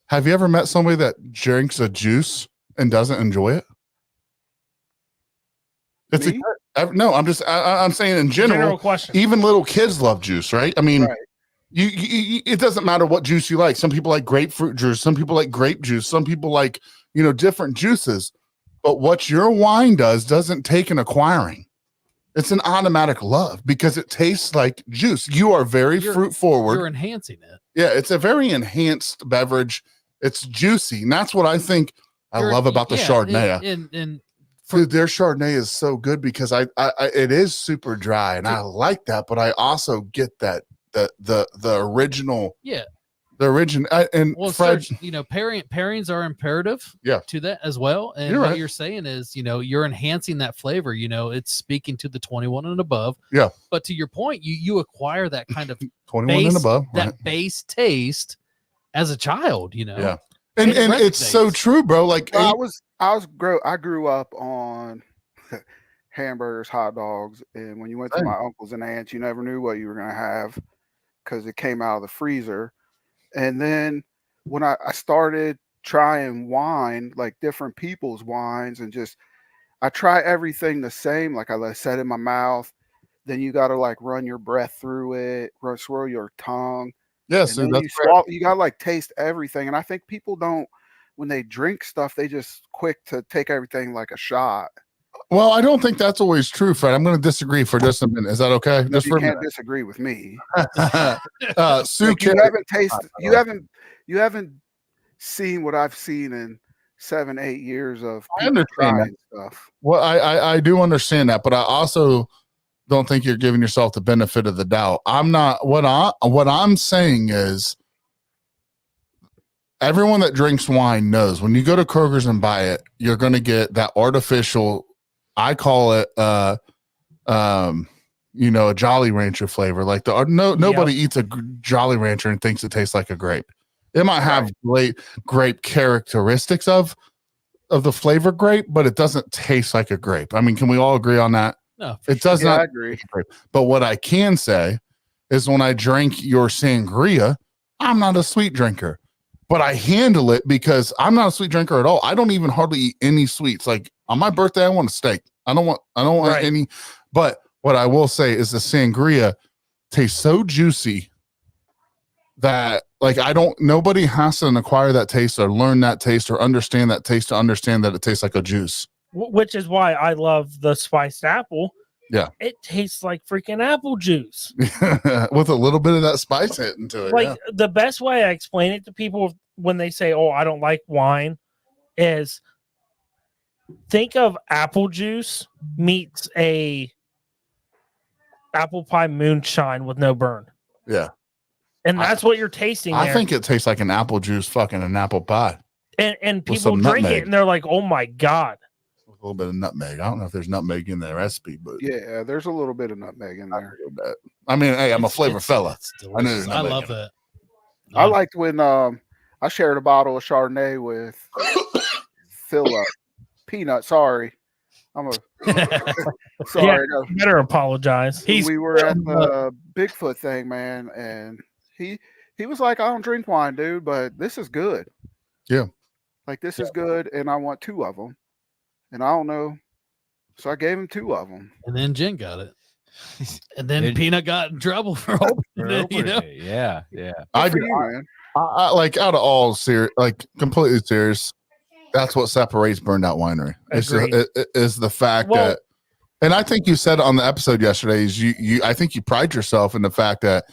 Have you ever met somebody that drinks a juice and doesn't enjoy it? It's Me? no, I'm saying in general question. Even little kids love juice, right? I mean, you it doesn't matter what juice you like. Some people like grapefruit juice, some people like grape juice, some people like, different juices. But what your wine doesn't take an acquiring. It's an automatic love because it tastes like juice. You are very fruit forward. You're enhancing it. Yeah, it's a very enhanced beverage. It's juicy. And that's what I think I love about the Chardonnay. Dude, their Chardonnay is so good because I it is super dry and I like that, but I also get that the original. Yeah. The original and Fred, pairings are imperative to that as well. And what you're saying is, you're enhancing that flavor, it's speaking to the 21 and above. Yeah. But to your point, you acquire that kind of 21 and above, that base taste as a child, Yeah. And it's so true, bro. Like I grew up on hamburgers, hot dogs, and when you went to my uncles and aunts, you never knew what you were gonna have because it came out of the freezer. And then when I started trying wine, like different people's wines, and I try everything the same. Like I let it set in my mouth. Then you got to like run your breath through it, swirl your tongue. Yes, and then you got to like taste everything. And I think people don't, when they drink stuff, they just quick to take everything like a shot. Well, I don't think that's always true, Fred. I'm going to disagree for just a minute. Is that okay? No, you can't disagree with me. Sue, you haven't seen what I've seen in 7-8 years of trying stuff. Well, I do understand that, but I also don't think you're giving yourself the benefit of the doubt. I'm not. What I'm saying is, everyone that drinks wine knows when you go to Kroger's and buy it, you're going to get that artificial. I call it, a Jolly Rancher flavor. Like nobody eats a Jolly Rancher and thinks it tastes like a grape. It might have grape characteristics of the flavor grape, but it doesn't taste like a grape. I mean, can we all agree on that? No, it does not. I agree. But what I can say is when I drink your sangria, I'm not a sweet drinker. But I handle it because I'm not a sweet drinker at all. I don't even hardly eat any sweets. Like on my birthday, I want a steak. I don't want any. But what I will say is the sangria tastes so juicy that nobody has to acquire that taste or learn that taste or understand that taste to understand that it tastes like a juice. Which is why I love the spiced apple. Yeah. It tastes like freaking apple juice. With a little bit of that spice hit into it. Like the best way I explain it to people when they say, "Oh, I don't like wine," is think of apple juice meets a apple pie moonshine with no burn. Yeah. And that's what you're tasting there. I think it tastes like an apple juice fucking an apple pie. And people drink it and they're like, "Oh my God." A little bit of nutmeg. I don't know if there's nutmeg in the recipe, but yeah, there's a little bit of nutmeg in there. I mean, hey, I'm a flavor fella. I love that. I liked when I shared a bottle of Chardonnay with Philip Peanut. Sorry, I'm a sorry. Yeah, no. You better apologize. We were at the Bigfoot thing, man, and he was like, "I don't drink wine, dude, but this is good. Yeah, like this is good, and I want 2 of them." And I don't know. So I gave him 2 of them. And then Jen got it. And then Peanut got in trouble for opening it. Yeah. I like out of all serious, like completely serious. That's what separates Burned Out Winery. It is the fact that, and I think you said on the episode yesterday, is I think you pride yourself in the fact that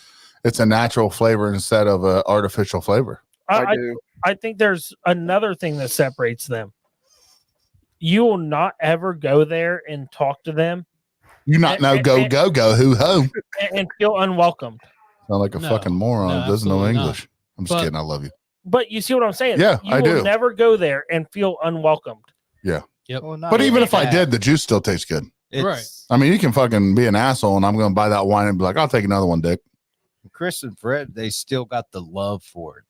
it's a natural flavor instead of an artificial flavor. I do. I think there's another thing that separates them. you will not ever go there and talk to them You not know go hoo ho. and feel unwelcomed. Sound like a No, fucking moron no, who doesn't know absolutely not. English. I'm just But- kidding. I love you. But you see what I'm saying? Yeah, you I will do. never go there and feel unwelcomed. Yep. Well, not But even if I that. did, the juice still tastes good. It's- I mean, you can fucking be an asshole, and I'm going to buy that wine and be like, I'll take another one, Dick. Chris and Fred, they still got the love for it.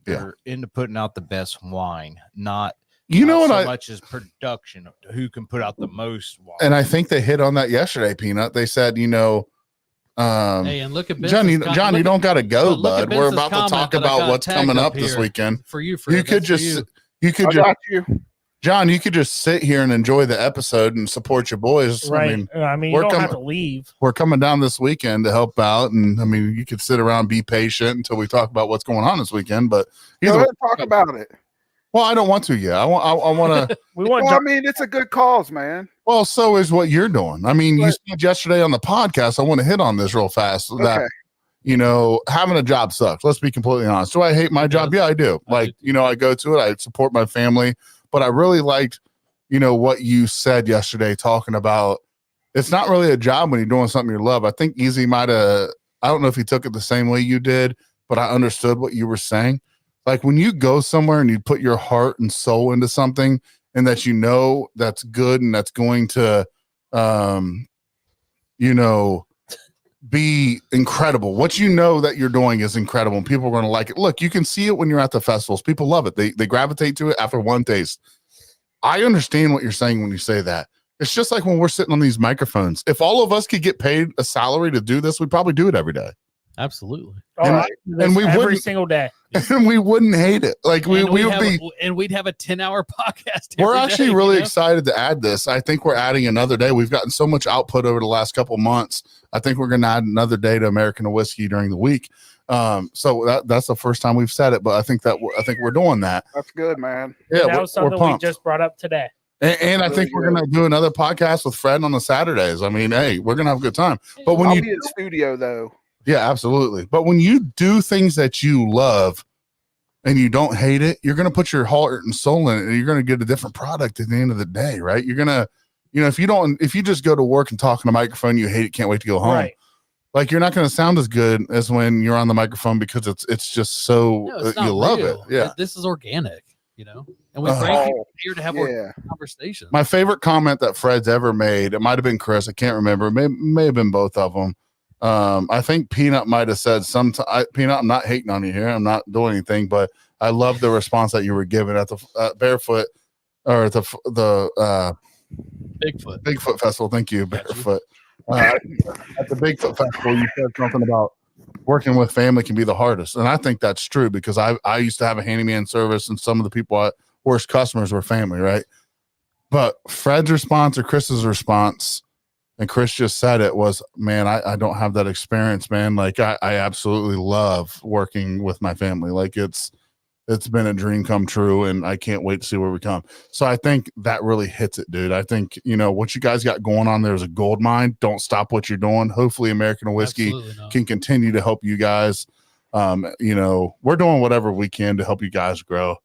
They're into putting out the best wine, not You know not what so much as production. Who can put out the most wine? and I think they hit on that yesterday, Peanut. They said, Hey, and look at John, you don't got to go, look at bud. We're Ben's about to comment talk that I about got what's tagged coming up up this here. weekend. For you, You Fred, could that's for just, you. you could I just, got you. John, you could just sit here and enjoy the episode and support your boys. Right. I mean, you we're don't coming- have to leave. We're coming down this weekend to help out, and I mean, you could sit around, be patient until we talk about what's going on this weekend. But Go either ahead way, and talk about it. well, I don't want to yet. I want to. We want Well, I John- mean, it's a good cause, man. Well, so is what you're doing. I mean, you But- said yesterday on the podcast. I want to hit on this real fast. That Okay. having a job sucks. Let's be completely honest. Do I hate my It job? does. Yeah, I do. I do. I go to it. I support my family, but I really liked, what you said yesterday, talking about it's not really a job when you're doing something you love. I think Easy might have. I don't know if he took it the same way you did, but I understood what you were saying. Like when you go somewhere and you put your heart and soul into something, and that that's good and that's going to, be incredible. What that you're doing is incredible, and people are going to like it. Look, you can see it when you're at the festivals. People love it. They gravitate to it after one taste. I understand what you're saying when you say that. It's just like when we're sitting on these microphones. If all of us could get paid a salary to do this, we'd probably do it every day. Absolutely. Oh, and- I do this and we every wouldn't- single day. And we wouldn't hate it. Like we And would have be. we'd have a 10-hour podcast. We're every actually day, really you know? excited to add this. I think we're adding another day. We've gotten so much output over the last couple months. I think we're going to add another day to American Whiskey during the week. So that's the first time we've said it, but I think we're doing that. That's good, man. Yeah, that we're was something we pumped. just brought up today. And I Really think we're good. going to do another podcast with Fred on the Saturdays. I mean, hey, we're going to have a good time. But when I'll you be in studio though. Yeah, absolutely. But when you do things that you love and you don't hate it, you're going to put your heart and soul in it, and you're going to get a different product at the end of the day, right? You're going to, if you just go to work and talk on a microphone, you hate it, can't wait to go home. Right. Like you're not going to sound as good as when you're on the microphone because it's just so No, it's you not love real. it. Yeah. This is organic, and we Oh. bring people here to have Yeah. organic conversations. My favorite comment that Fred's ever made, it might have been Chris, I can't remember. It may have been both of them. I think Peanut might have said Peanut, I'm not hating on you here. I'm not doing anything, but I love the response that you were given at the Barefoot or the Bigfoot. Festival. Thank you, Got you. Barefoot. At the Bigfoot Festival, you said something about working with family can be the hardest. And I think that's true because I used to have a handyman service, and some of the people worst customers were family, right? But Fred's response or Chris's response, and Chris just said it, was, man, I don't have that experience, man. Like I absolutely love working with my family. Like it's been a dream come true, and I can't wait to see where we come. So I think that really hits it, dude. I think, what you guys got going on there is a gold mine. Don't stop what you're doing. Hopefully American Whiskey Absolutely not. can continue to help you guys. We're doing whatever we can to help you guys grow.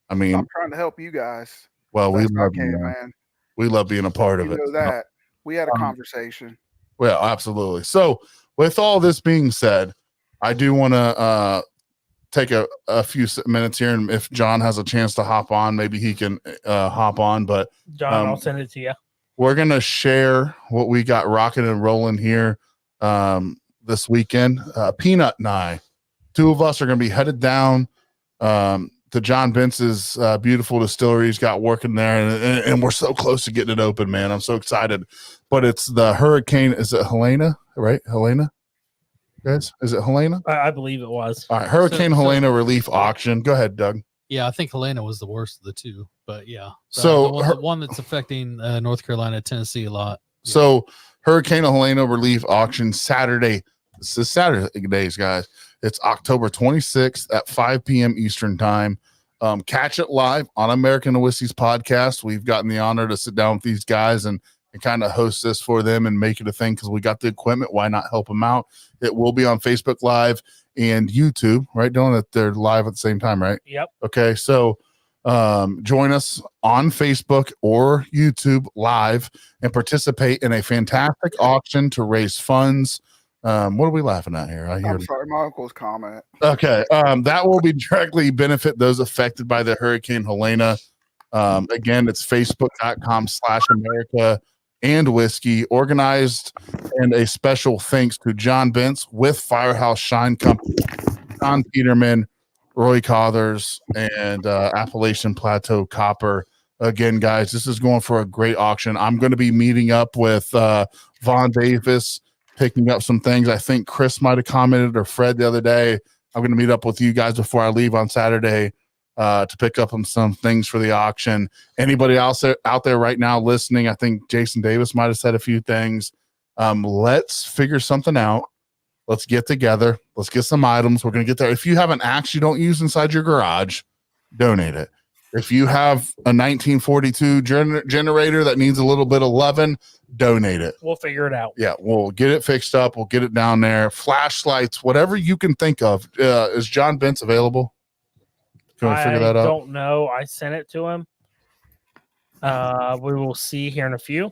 I mean, I'm trying to help you guys. well, we Best I love can, you, man. man. We love being a part of You it. know that. We had a Um, conversation. Well, absolutely. So with all this being said, I do want to take a few minutes here, and if John has a chance to hop on, maybe he can hop on. But John, I'll send it to you. we're going to share what we got rocking and rolling here this weekend. Peanut and I, two of us are going to be headed down to John Bentz's beautiful distillery he's got working there, and we're so close to getting it open, man. I'm so excited. But it's the Hurricane. Is it Helena? Right? Helena? Guys, is it Helena? I believe it was. All right, Hurricane So- Helena relief auction. Go ahead, Doug. Yeah, I think Helena was the worst of the two, but yeah. So the one that's affecting North Carolina, Tennessee a lot. Yeah. So Hurricane Helena relief auction Saturday. This is Saturday days, guys. It's October 26th at 5 p.m. Eastern time. Catch it live on American Whiskey's podcast. We've gotten the honor to sit down with these guys and kind of host this for them and make it a thing because we got the equipment. Why not help them out? It will be on Facebook Live and YouTube, right? Dylan, that they're live at the same time, right? Yep. Okay, so Join us on Facebook or YouTube live and participate in a fantastic auction to raise funds. What are we laughing at here? I hear. I'm sorry, my uncle's comment. Okay. That will be directly benefit those affected by the Hurricane Helena. Again, it's facebook.com/America and Whiskey, organized, and a special thanks to John Bentz with Firehouse Shine Company, John Peterman, Roy Cothers, and Appalachian Plateau Copper. Again, guys, this is going for a great auction. I'm going to be meeting up with Vaughn Davis, picking up some things. I think Chris might have commented, or Fred the other day. I'm going to meet up with you guys before I leave on Saturday to pick up on some things for the auction. Anybody else out there right now listening? I think Jason Davis might have said a few things. Let's figure something out. Let's get together. Let's get some items. We're going to get there. If you have an axe you don't use inside your garage, donate it. If you have a 1942 generator that needs a little bit of loving, donate it. We'll figure it out. Yeah, we'll get it fixed up. We'll get it down there. Flashlights, whatever you can think of. Is John Bentz available? Can we figure that out? I don't know. I sent it to him. We will see here in a few.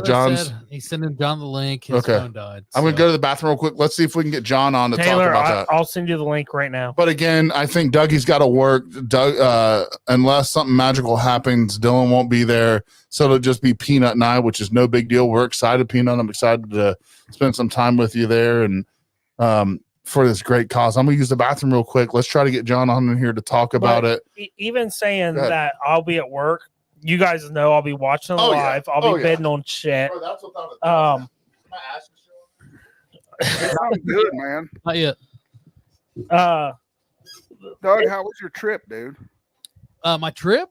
John's- He's sending John the link. His Okay. phone died. I'm going to go to the bathroom real quick. Let's see if we can get John on to Taylor, talk about that. I'll send you the link right now. But again, I think Dougie's got to work. Doug, unless something magical happens, Dylan won't be there. So it'll just be Peanut and I, which is no big deal. We're excited, Peanut. I'm excited to spend some time with you there and for this great cause. I'm going to use the bathroom real quick. Let's try to get John on in here to talk about it. Even saying Go ahead. that I'll be at work, you guys know I'll be watching Oh, yeah. live. I'll Oh, be yeah. bidding on shit. That's without a doubt. It sounds good, man. Not yet. Doug, how was your trip, dude? My trip.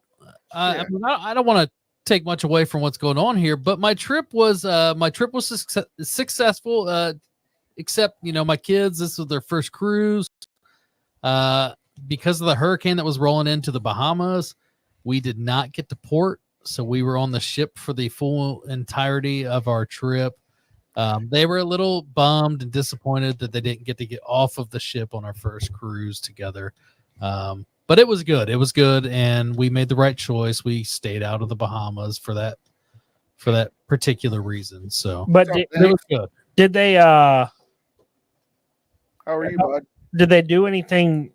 I mean, I don't want to take much away from what's going on here, but my trip was successful. Except my kids, this was their first cruise. Because of the hurricane that was rolling into the Bahamas, we did not get to port, so we were on the ship for the full entirety of our trip. They were a little bummed and disappointed that they didn't get to get off of the ship on our first cruise together. But it was good. It was good, and we made the right choice. We stayed out of the Bahamas for that particular reason. So, But it was good. did they How are you, bud? did they do anything?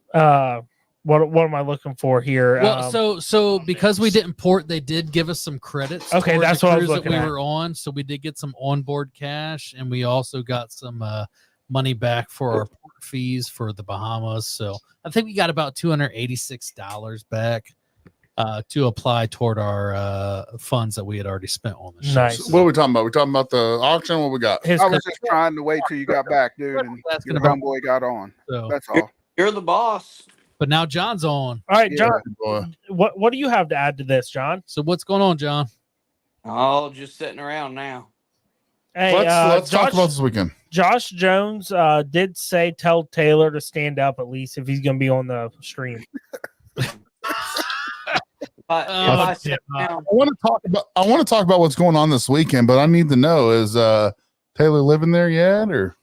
What am I looking for here? Well, so because we didn't port, they did give us some credits. Okay, toward that's the what I was cruise looking that we at. were on. So we did get some onboard cash, and we also got some money back for our port fees for the Bahamas. So I think we got about $286 back to apply toward our funds that we had already spent on the ship. Nice. What are we talking about? We're talking about the auction. What we got? His I was just trying to wait till you got back, dude, and Asking your about- homeboy got on. So, That's all. You're the boss. but now John's on. all right, Yeah. John. Boy. What do you have to add to this, John? So what's going on, John? Oh, just sitting around now. Hey, Let's talk Josh, about this weekend. Josh Jones did say tell Taylor to stand up at least if he's going to be on the stream. But if Oh, I sit yeah. down, I want to talk about what's going on this weekend, but I need to know, is Taylor living there yet, or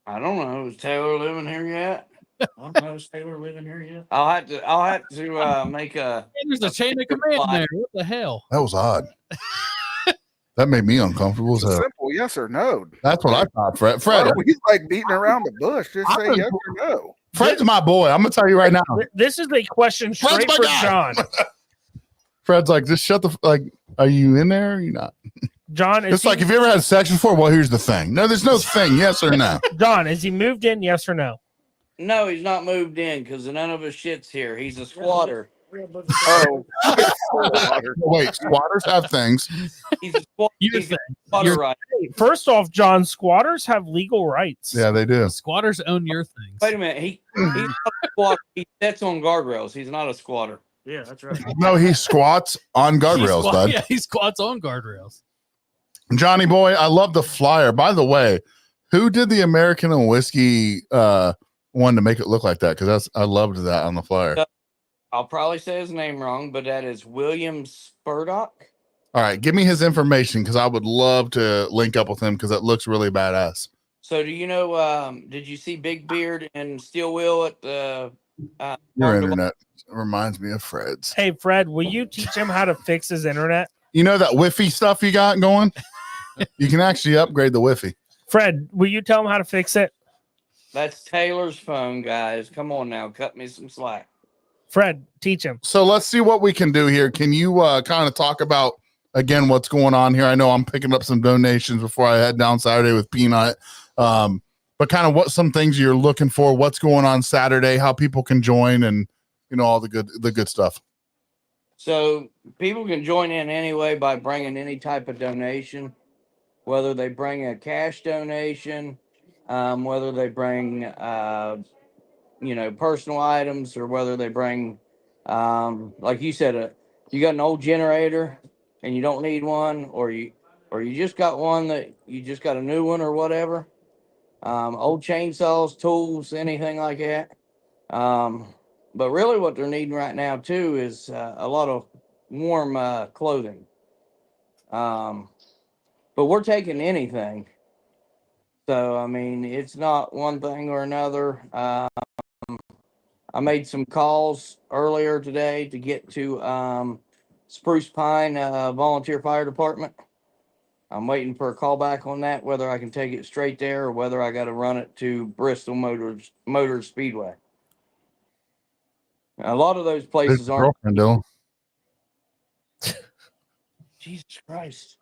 I don't know. Is Taylor living here yet? I don't know. Is Taylor living here yet? I'll have to make a. Hey, there's a chain of command there. What the hell? that was odd. That made me uncomfortable as It's a hell. simple yes or no. That's what I thought, Fred. Why Fred, are we like beating around the bush? Just say I'm- yes or no. Fred's my boy. I'm gonna tell you right now. This is a question Fred's straight my for guy. John. Fred's like, just shut the like. Are you in there? Or are you not? John, is It's like, have you ever had sex before? Well, here's the thing. No, there's no thing. Yes or no. John, is he moved in? Yes or no? No, he's not moved in because none of his shit's here. He's a squatter. Oh, Wait, squatters have things. He's a squatter. You're He's a squatter, right? Hey, first off, John, squatters have legal rights. Yeah, they do. Squatters own your things. Wait a minute. He's not a squatter. He sits on guardrails. He's not a squatter. Yeah, that's right. No, he squats on guardrails, bud. Yeah, he squats on guardrails. Johnny boy, I love the flyer. By the way, who did the American and whiskey one to make it look like that? Because I loved that on the flyer. I'll probably say his name wrong, but that is William Spurdock. All right, give me his information because I would love to link up with him because it looks really badass. So do you know? Did you see Big Beard and Steel Wheel at the Your learned about- internet reminds me of Fred's. Hey, Fred, will you teach him how to fix his internet? You know that Wi-Fi stuff you got going? You can actually upgrade the Wi-Fi. Fred, will you tell him how to fix it? That's Taylor's phone, guys. Come on now, cut me some slack. Fred, teach him. So let's see what we can do here. Can you kind of talk about again what's going on here? I know I'm picking up some donations before I head down Saturday with Peanut. But kind of what some things you're looking for, what's going on Saturday, how people can join, and all the good stuff. So people can join in anyway by bringing any type of donation, whether they bring a cash donation, whether they bring personal items, or whether they bring like you said, you got an old generator and you don't need one, or you just got one that you just got a new one or whatever. Old chainsaws, tools, anything like that. But really what they're needing right now too is a lot of warm clothing. But we're taking anything. So, I mean, it's not one thing or another. I made some calls earlier today to get to Spruce Pine Volunteer Fire Department. I'm waiting for a call back on that, whether I can take it straight there or whether I got to run it to Bristol Motor Speedway. A lot of those places aren't. Girlfriend, Dylan. Jesus Christ.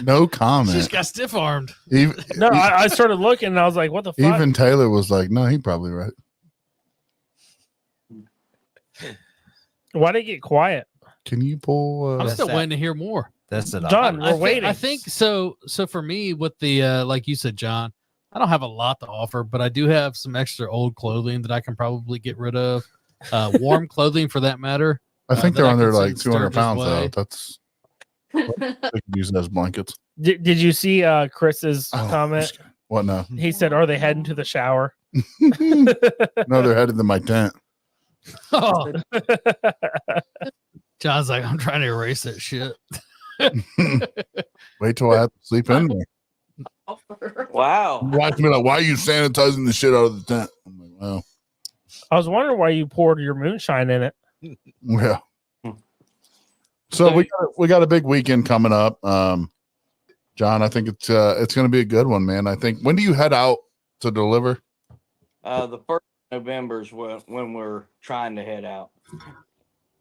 No comment. She's got stiff armed. Even, No, I started looking and I was like, what the fuck? even Taylor was like, no, he probably right. Why did it get quiet? Can you pull I'm That's still that. waiting to hear more. That's it. John, I we're waiting. I think so. So for me, with the like you said, John, I don't have a lot to offer, but I do have some extra old clothing that I can probably get rid of. Warm clothing, for that matter. I think that they're I under can like send 200 Sturgs' pounds way. though. That's they can use it as blankets. Did you see Chris's Oh, comment? What now? He said, "Are they heading to the shower?" No, they're headed to my tent. Oh, John's like, I'm trying to erase that shit. Wait till I have to sleep in there. Wow. Watch me like, why are you sanitizing the shit out of the tent? I'm like, well, I was wondering why you poured your moonshine in it. yeah. So we got a big weekend coming up. John, I think it's going to be a good one, man. I think, when do you head out to deliver? The 1st of November is when we're trying to head out.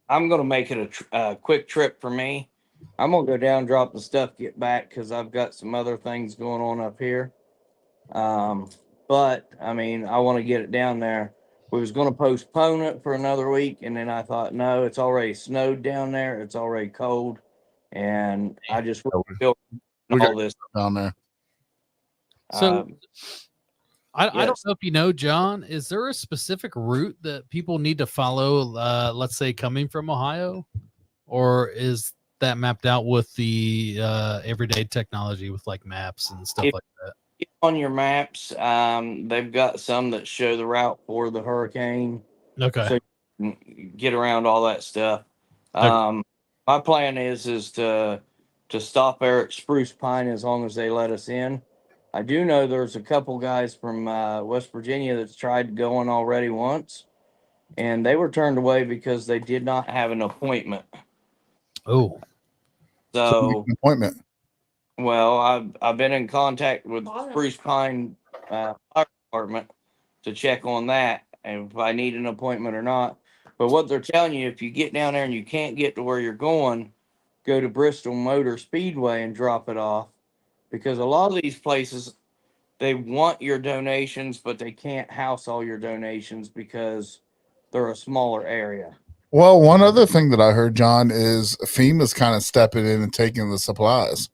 I'm going to make it a quick trip for me. I'm going to go down, drop the stuff, get back, because I've got some other things going on up here. But, I mean, I want to get it down there. We was going to postpone it for another week, and then I thought, no, it's already snowed down there. It's already cold, and I just feel We got all this. down there. So I don't yes. know if you know, John, is there a specific route that people need to follow, let's say coming from Ohio, or is that mapped out with the everyday technology with like maps and stuff like that? On your maps, they've got some that show the route for the hurricane. Okay. So you can get around all that stuff. Okay. My plan is to stop there at Spruce Pine as long as they let us in. I do know there's a couple guys from West Virginia that's tried going already once, and they were turned away because they did not have an appointment. Oh, So make So, an appointment. well, I've been in contact with Spruce Pine Fire Department to check on that and if I need an appointment or not. But what they're telling you, if you get down there and you can't get to where you're going, go to Bristol Motor Speedway and drop it off, because a lot of these places, they want your donations, but they can't house all your donations because they're a smaller area. Well, one other thing that I heard, John, is FEMA's kind of stepping in and taking the supplies.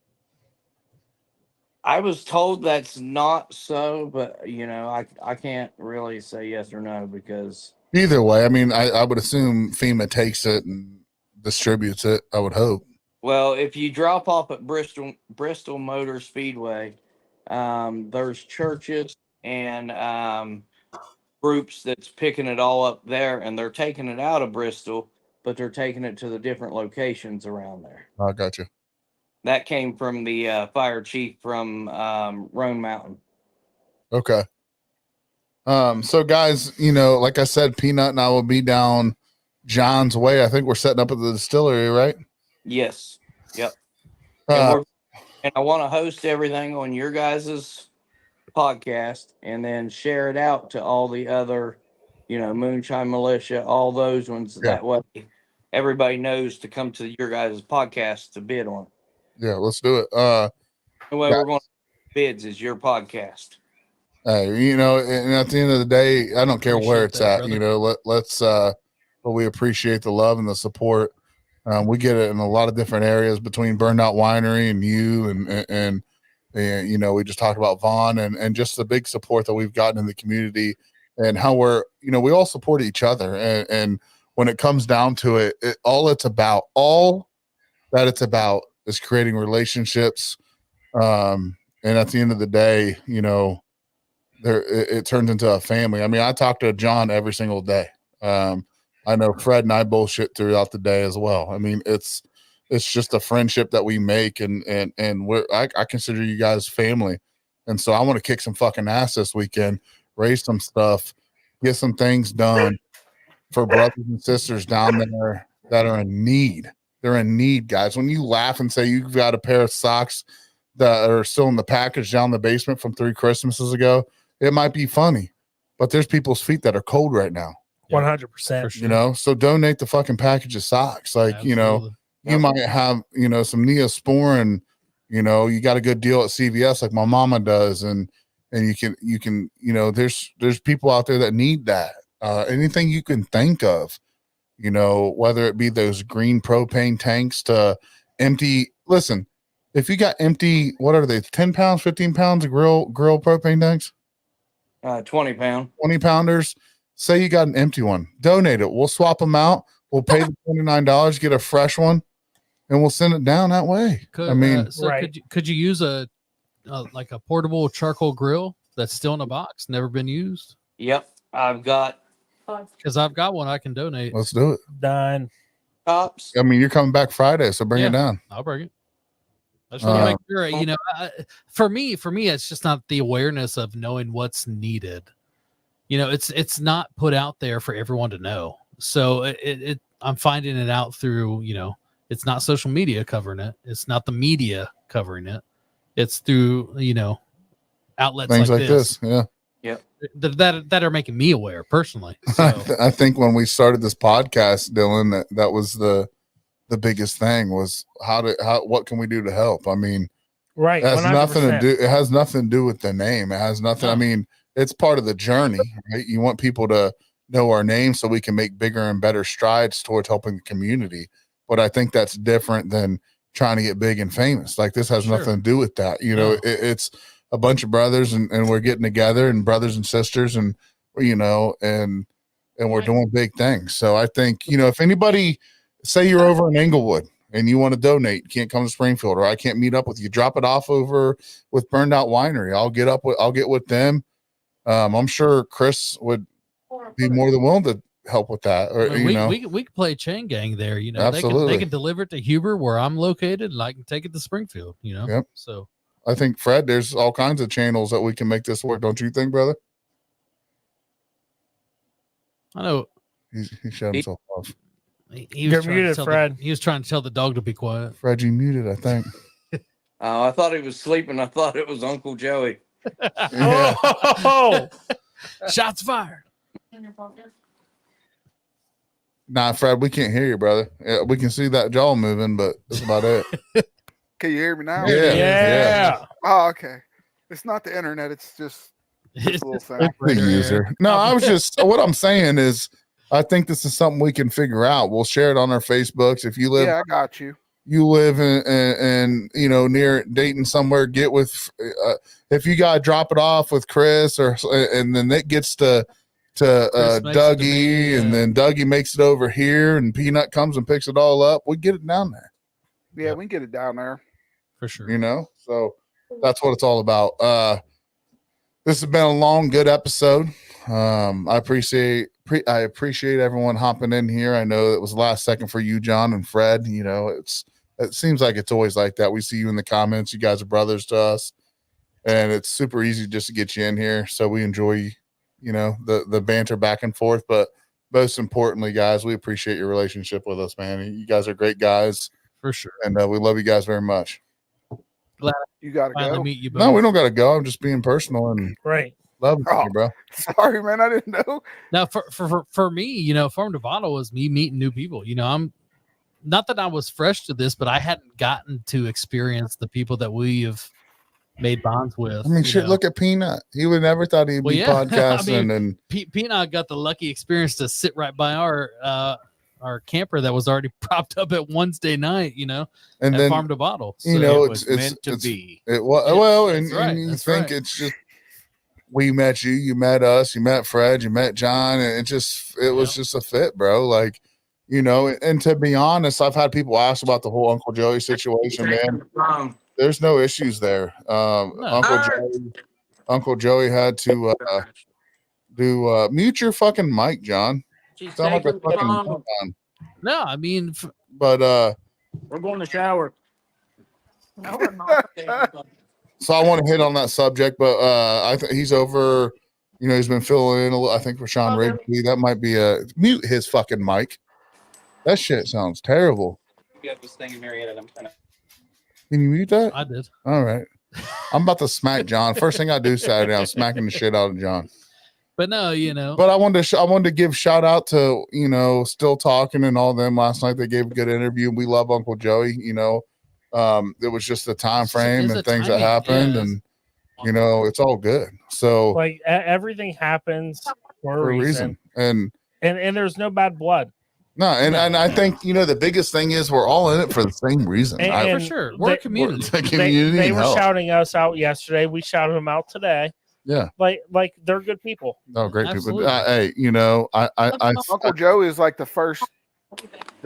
I was told that's not so, but I can't really say yes or no because Either way, I mean, I would assume FEMA takes it and distributes it. I would hope. well, if you drop off at Bristol Motor Speedway, there's churches and groups that's picking it all up there, and they're taking it out of Bristol, but they're taking it to the different locations around there. I got you. That came from the fire chief from Roan Mountain. Okay. So guys, you know, like I said, Peanut and I will be down John's way. I think we're setting up at the distillery, right? Yes. Yep. And Uh, I want to host everything on your guys's podcast and then share it out to all the other, Moonshine Militia, all those ones. Yeah. That way everybody knows to come to your guys' podcast to bid on. yeah, let's do it. The way Yeah. we're going to bids is your podcast. You know, and at the end of the day, I don't care where Appreciate it's that, at. brother. You know, but we appreciate the love and the support. We get it in a lot of different areas between Burned Out Winery and you, and you know, we just talked about Vaughn and just the big support that we've gotten in the community and how we're, you know, we all support each other. And when it comes down to it, all that it's about is creating relationships. And at the end of the day, you know, it turns into a family. I mean, I talk to John every single day. I know Fred and I bullshit throughout the day as well. I mean, it's just a friendship that we make, and I consider you guys family, and so I want to kick some fucking ass this weekend, raise some stuff, get some things done for brothers and sisters down there that are in need. They're in need, guys. When you laugh and say you've got a pair of socks that are still in the package down the basement from 3 Christmases ago, it might be funny, but there's people's feet that are cold right now. 100%. For sure. You know, so donate the fucking package of socks. Like, you know, Absolutely. you might have, you know, some Neosporin, you know, you got a good deal at CVS like my mama does. And you can, you know, there's people out there that need that. Anything you can think of, you know, whether it be those green propane tanks to empty, listen, if you got empty, what are they, 10 pounds, 15 pounds of grill propane tanks? 20 pound. 20 pounders. Say you got an empty one, donate it. We'll swap them out. We'll pay the $29, get a fresh one, and we'll send it down that way. I mean, Right. could you use a like a portable charcoal grill that's still in a box, never been used? Yep. I've got Because I've got one I can donate. let's do it. Done. tops. I mean, you're coming back Friday, so bring it down. I'll bring it. I just want to Uh, make sure, you know, for me, it's just not the awareness of knowing what's needed. You know, it's not put out there for everyone to know. So I'm finding it out through, you know, it's not social media covering it. It's not the media covering it. It's through, you know, outlets things like like this. Yeah. that are making me aware personally. So I think when we started this podcast, Dylan, that was the biggest thing was what can we do to help? I mean, Right. it has 100%. nothing to do. It has nothing to do with the name. It has nothing. I No. mean, it's part of the journey, right? You want people to know our name so we can make bigger and better strides towards helping the community. But I think that's different than trying to get big and famous. Like this has Sure. nothing to do with that. You know, No. it's a bunch of brothers and we're getting together and brothers and sisters and, you know, and we're doing big things. So I think, you know, if anybody say you're over in Englewood and you want to donate, you can't come to Springfield or I can't meet up with you, drop it off over with Burned Out Winery. I'll get with them. I'm sure Chris would be more than willing to help with that. Or, I mean, you know, we could play chain gang there. You know, Absolutely. they can deliver it to Huber where I'm located, and I can take it to Springfield. You know, Yep. So I think Fred, there's all kinds of channels that we can make this work. Don't you think, brother? I know He shut himself off. he was You're trying muted, to tell Fred. he was trying to tell the dog to be quiet. Fred, you muted, I think. Oh, I thought he was sleeping. I thought it was Uncle Joey. Yeah. Oh, Shots fired. Nah, Fred, we can't hear you, brother. Yeah, we can see that jaw moving, but that's about it. Can you hear me now? Yeah. yeah. Oh, okay. It's not the internet. It's just a little thing. The user. No, I was just what I'm saying is I think this is something we can figure out. We'll share it on our Facebooks. If you live Yeah, I got you. you live in you know near Dayton somewhere, get with if you gotta drop it off with Chris or and then it gets to Chris makes it to Dougie me, and yeah. then Dougie makes it over here and Peanut comes and picks it all up. We get it down there, Yeah, Yep. we can get it down there. For sure. you know. So that's what it's all about. This has been a long, good episode. I appreciate everyone hopping in here. I know it was the last second for you, John and Fred. You know, it seems like it's always like that. We see you in the comments. You guys are brothers to us, and it's super easy just to get you in here. So we enjoy the banter back and forth. But most importantly, guys, we appreciate your relationship with us, man. You guys are great guys, For sure. and we love you guys very much. You got to Finally go. meet you both. No, we don't got to go. I'm just being personal and Right. love Oh. you, bro. Sorry, man. I didn't know. Now, for me, Farm to Bottle was me meeting new people. I'm not that I was fresh to this, but I hadn't gotten to experience the people that we have made bonds with. I mean, shit, look at Peanut. He would never thought he'd Well, be yeah. podcasting. I and Peanut got the lucky experience to sit right by our camper that was already propped up at Wednesday night, and at then, Farm to Bottle. So, it was meant to be. It was Yeah, well, that's and, right, and you that's think right. it's just we met you met us, you met Fred, you met John, and it was just a fit, bro. Like, and to be honest, I've had people ask about the whole Uncle Joey situation, man. There's no issues there. Uncle Joey had to do mute your fucking mic, John. She's Sound like a taking the fucking phone. moron. no, I mean, But We're going to shower. No, we're not taking the phone. so I want to hit on that subject, but I think he's over. He's been filling in a little. I think for Sean Rigby, that might be a mute his fucking mic. That shit sounds terrible. We have this thing in Marietta. I'm kind of. Can you mute that? I did. All right. I'm about to smack John. First thing I do Saturday, I'm smacking the shit out of John. But no, But I wanted to give shout out to Still Talking and all them last night. They gave a good interview. We love Uncle Joey. It was just the time frame It's and a things that timing, happened, yeah. and it's all good. So Like everything happens for a reason. and there's no bad blood. no, and I think the biggest thing is we're all in it for the same reason. And- for sure. We're a community. It's a community. They and were help. shouting us out yesterday. We shouted them out today. Yeah. Like they're good people. Oh, great Absolutely. people. Hey, I Uncle Joey is like the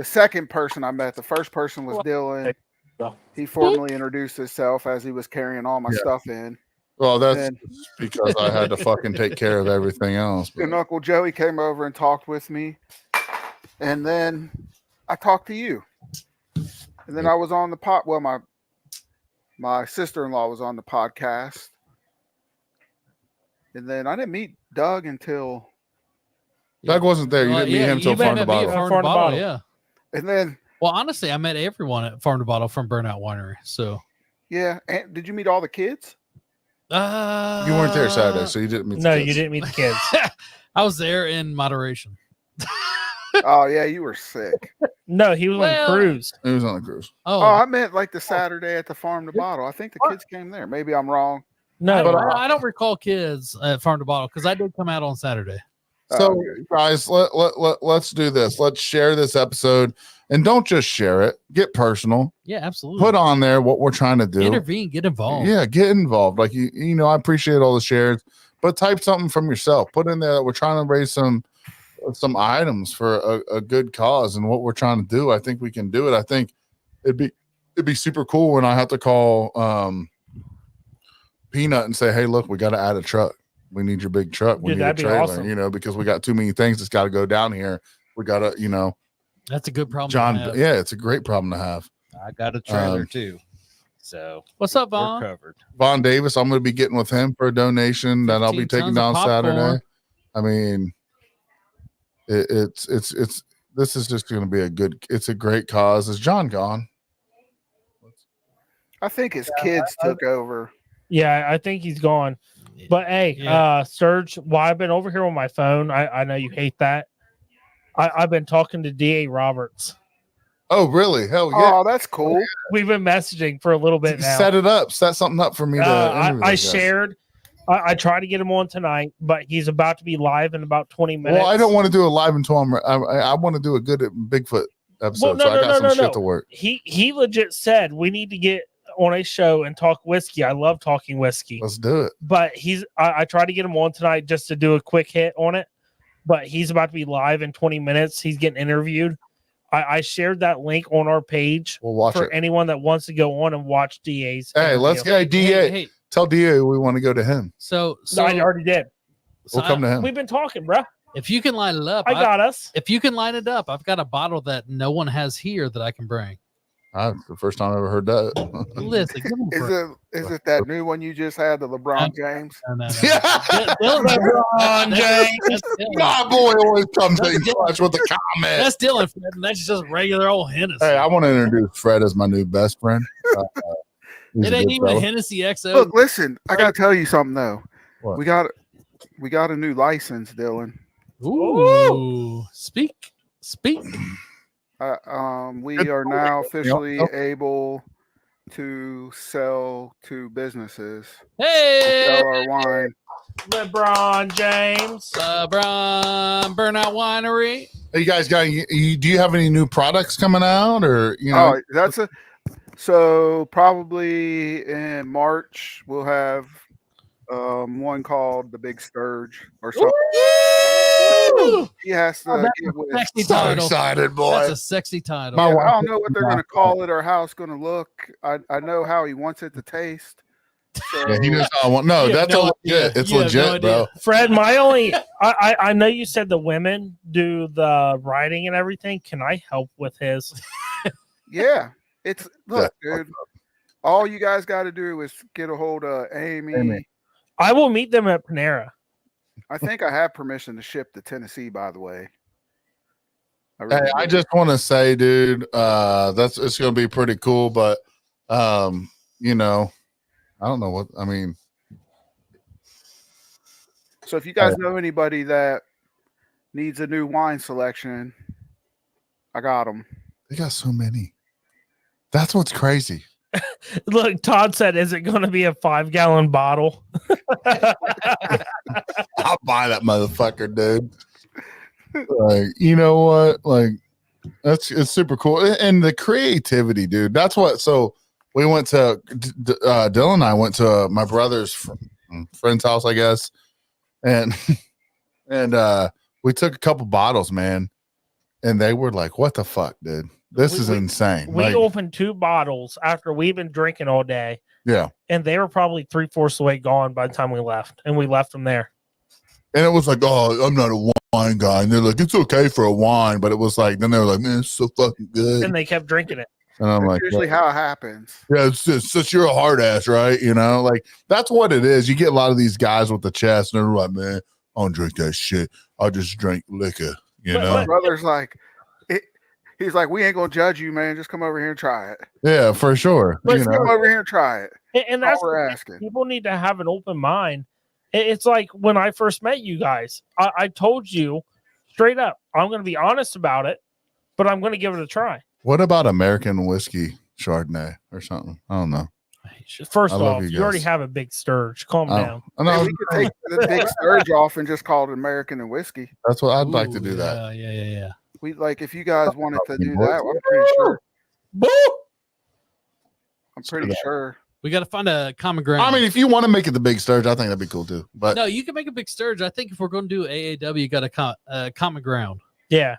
second person I met. The first person was Dylan. He formally introduced himself as he was carrying all my stuff in. well, that's And, because I had to fucking take care of everything else. but- and Uncle Joey came over and talked with me. And then I talked to you. And then I was on the pot. Well, my sister-in-law was on the podcast. And then I didn't meet Doug until, Doug wasn't there. You Well, didn't meet him you till Farm met to me at Bottle. Farm to Farm to Bottle, Bottle. yeah. and then, Well, honestly, I met everyone at Farm to Bottle from Burnout Winery. So yeah. And did you meet all the kids? You weren't there Saturday, so you didn't meet. the No, kids. you didn't meet the kids. I was there in moderation. Oh, yeah. You were sick. No, he was Well- on cruise. He was on the cruise. Oh, Oh, I meant like the Saturday at the Farm to Bottle. I think the kids came there. Maybe I'm wrong. No, But I don't recall kids at Farm to Bottle because I did come out on Saturday. So, guys, let's do this. Let's share this episode, and don't just share it. Get personal. Yeah, absolutely. Put on there what we're trying to do. Intervene, get involved. Yeah, get involved. Like I appreciate all the shares, but type something from yourself. Put in there that we're trying to raise some items for a good cause, and what we're trying to do. I think we can do it. I think it'd be super cool when I have to call Peanut and say, "Hey, look, we got to add a truck. We need your big truck. We Dude, need a that'd be trailer, awesome. because we got too many things that's got to go down here. We got to, That's a good problem. to John. have. Yeah, it's a great problem to have. I got a trailer too. So What's up, we're Vaughn? covered. Vaughn Davis, I'm going to be getting with him for a donation that I'll be 15 taking tons of down Saturday. popcorn. I mean, it's this is just going to be it's a great cause. Is John gone? I think his kids took over. yeah, I think he's gone. But hey, Yeah. Sturgs, while I've been over here on my phone, I know you hate that. I've been talking to DA Roberts. Oh, really? Hell yeah. Oh, that's cool. We've been messaging for a little bit now. Set it up. Set something up for me to. interview I those guys. shared. I tried to get him on tonight, but he's about to be live in about 20 minutes. Well, I don't want to do it live until I want to do a good Bigfoot episode. no, so I got no, some no. shit to work. He legit said we need to get on a show and talk whiskey. I love talking whiskey. Let's do it. But I tried to get him on tonight just to do a quick hit on it. But he's about to be live in 20 minutes. He's getting interviewed. I shared that link on our page We'll watch for it. anyone that wants to go on and watch DA's. Hey, let's interview. get DA. Hey, Tell DA we want to go to him. so I already did. We'll come to him. We've been talking, bro. if you can line it up, I got us. If you can line it up, I've got a bottle that no one has here that I can bring. That's the first time I ever heard that. Listen, give him a break. Is it that new one you just had, the LeBron James? No. Yeah. LeBron James. That's Dylan. My boy always comes That's in Dylan. clutch with the comment. That's Dylan, Fred, and that's just regular old Hennessy. Hey, I want to introduce Fred as my new best friend. He's it a ain't good even fella. Hennessy XO. Look, listen, I gotta tell you something though. What? We got a new license, Dylan. Ooh, speak. We are now officially able to sell to businesses. Hey, Sell our wine. LeBron James. Burnout Winery. Hey, you guys got? Do you have any new products coming out, or you know? Oh, so probably in March we'll have one called the Big Sturge or something. Ooh, He has to that's get a with. sexy So title. excited, boy. That's a sexy title. My Yeah, wife- I don't know what they're going to call it or how it's going to look. I know how he wants it to taste. So, Yeah, he knows how I want. No, You have that's no legit. idea. It's You have legit, no bro. idea. Fred, my only I know you said the women do the writing and everything. Can I help with his? yeah, it's look, dude. All you guys got to do is get a hold of Amy. Amy. I will meet them at Panera. I think I have permission to ship to Tennessee, by the way. Hey, I just want to say, dude, it's going to be pretty cool, but you know, I don't know what I mean. So if you guys know anybody that needs a new wine selection, I got them. They got so many. That's what's crazy. Look, Todd said, "Is it going to be a 5-gallon bottle?" I'll buy that motherfucker, dude. Like, you know what? Like, it's super cool, and the creativity, dude. That's what. So we went to Dylan and I went to my brother's friend's house, I guess, and we took a couple bottles, man, and they were like, "What the fuck, dude? This is insane." We Like, opened 2 bottles after we've been drinking all day, yeah. and they were probably 3/4 the way gone by the time we left, and we left them there. And it was like, "Oh, I'm not a wine guy," and they're like, "It's okay for a wine," but it was like, then they were like, "Man, it's so fucking good," And they kept drinking it. and I'm That's like, usually how it happens. yeah, it's just you're a hard ass, right? You know, like that's what it is. You get a lot of these guys with the chest, and they're like, "Man, I don't drink that shit. I just drink liquor," you know? My brother's like, he's like, we ain't gonna judge you, man. Just come over here and try it. Yeah, for sure. Let's You come know, over here and try it. And That's that's all we're the thing. asking. People need to have an open mind. It's like when I first met you guys, I told you straight up, I'm going to be honest about it, but I'm going to give it a try. what about American whiskey Chardonnay or something? I don't know. First I love off, you you already guys. have a big sturge. Calm down. I Hey, know. we could take the Big Sturge off and just call it American and whiskey. That's what I'd like to Ooh, do. That. Yeah. We like if you guys wanted to do Boys. that. I'm pretty sure. Boo! I'm pretty sure. We got to find a common ground. I mean, if you want to make it the big sturge, I think that'd be cool too. But no, you can make a big sturge. I think if we're going to do AAW, you got a common ground. Yeah.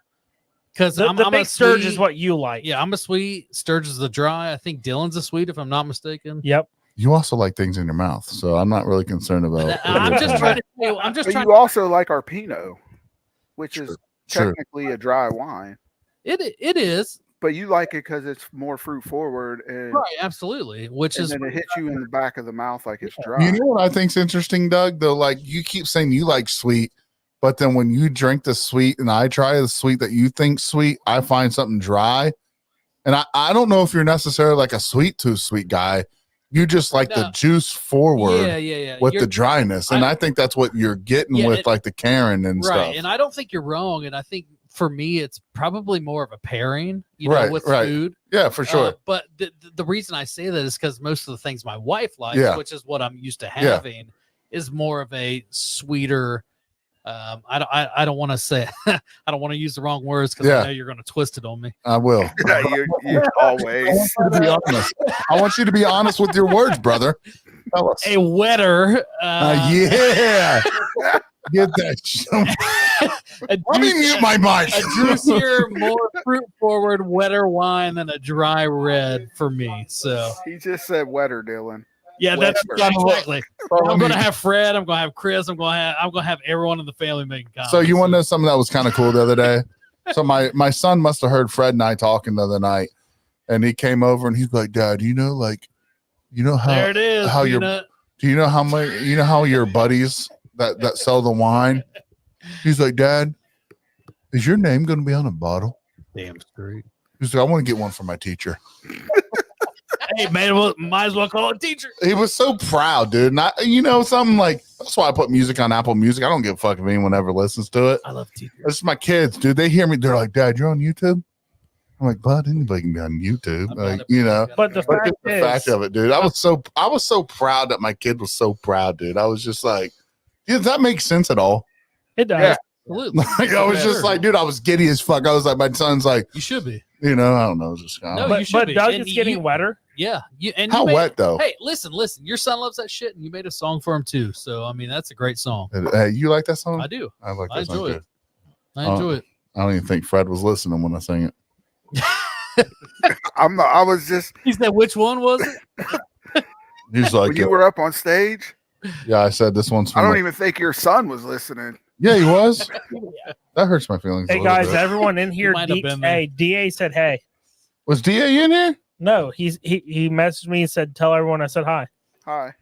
Because The I'm big a sturge sweet, is what you like. Yeah, I'm a sweet. Sturge is the dry. I think Dylan's a sweet, if I'm not mistaken. Yep. you also like things in your mouth, so I'm not really concerned about. I'm just trying to. I'm just But trying. you also like our Pinot, which is True. technically a dry wine. It is But you like it because it's more fruit forward and, right, absolutely. Which and is then it hits you in the back of the mouth like it's dry. You know what I think's interesting, Doug? Though, like you keep saying you like sweet, but then when you drink the sweet and I try the sweet that you think sweet, I find something dry. And I don't know if you're necessarily like a sweet tooth sweet guy. You just like the No. juice forward yeah. with You're the dryness. And I think that's what you're getting Yeah, with like the Karen and right. stuff. And I don't think you're wrong. And I think for me, it's probably more of a pairing, Right, with right. food. Yeah, for sure. But the reason I say that is because most of the things my wife likes, Yeah. which is what I'm used to having, is more of a sweeter. I don't want to say I don't want to use the wrong words because Yeah. I know you're going to twist it on me. I will. you always. I want you to be honest. I want you to be honest with your words, brother. Tell us. A wetter, Yeah. Get that. a Let me mute my mic. a juicier, more fruit forward, wetter wine than a dry red for me. So He just said wetter, Dylan. yeah, that's Wetter. exactly. I'm gonna have Fred. I'm gonna have Chris. I'm gonna have everyone in the family making comments. So you want to know something that was kind of cool the other day? So my son must have heard Fred and I talking the other night, And he came over and he's like, Dad, you know how There it is. how your Peanut. do you know how much how your buddies that sell the wine? He's like, Dad, is your name going to be on a bottle? Damn straight. He's like, I want to get one for my teacher. Hey, man, might as well call it teacher. He was so proud, dude. And something like that's why I put music on Apple Music. I don't give a fuck if anyone ever listens to it. I love teachers. It's my kids, dude. They hear me. They're like, Dad, you're on YouTube? I'm like, bud, anybody can be on YouTube. But the But fact just the is, fact of it, dude. I was so proud that my kid was so proud, dude. I was just like, does that make sense at all? it does. Yeah. Absolutely. Like, I was just like, dude, I was giddy as fuck. I was like, my son's like, You should be. I don't know, just kind No, of you But, should but be. Doug, And it's getting wetter. Yeah. how wet though. Hey, listen. Your son loves that shit, and you made a song for him too. So I mean, that's a great song. Hey, you like that song? I do. I like I that song enjoy too. it. I enjoy it. I don't even think Fred was listening when I sang it. I'm not. I was just He said, "Which one was it?" He's like, when you were up on stage. yeah, I said this one's I from don't my- even think your son was listening. Yeah, he was. That hurts my feelings. Hey a little guys, bit. everyone in here. might have been there. Hey, Da said hey. Was DA in here? No, he messaged me and said, "Tell everyone I said hi." Hi.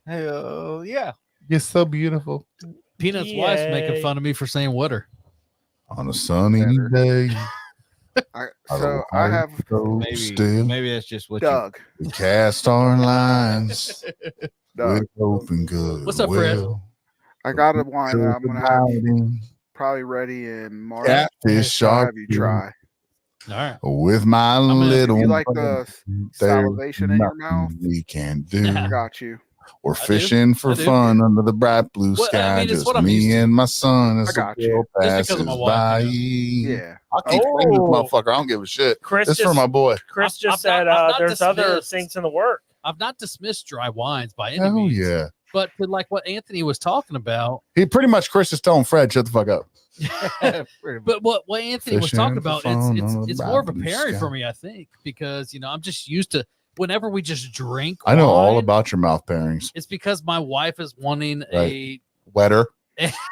Hell yeah. You're so beautiful. Peanut's wife's making Yay. fun of me for saying "wetter." On a sunny Better. day. So I have Maybe that's just what Doug. We cast our lines Doug. with open good. What's up, Fred? I got a wine that I'm gonna have probably ready in March. Catfish So I'll shark have you try. All right. with my gonna- little. You like the there's salivation in your mouth? nothing we can do. I got you. We're do. fishing for I do. fun under the bright blue Well, I sky. mean, it's just what I'm used me to. and my son as I the got you. girl Just because passes of my wife, by. Yeah. I'll keep singing this Oh. motherfucker. I don't give a shit. Chris It's just for my boy. Chris I've just not- said I've not there's other dismissed. things in the work. I've not dismissed dry wines by any Hell means. yeah. But to like what Anthony was talking about, He pretty much Chris is telling Fred, shut the fuck up. you. but what Anthony was Fishing talking for about, fun under it's the more of a bright blue pairing sky. for me, I think, because I'm just used to whenever we just drink. I know all wine, about your mouth pairings. It's because my wife is wanting Wetter.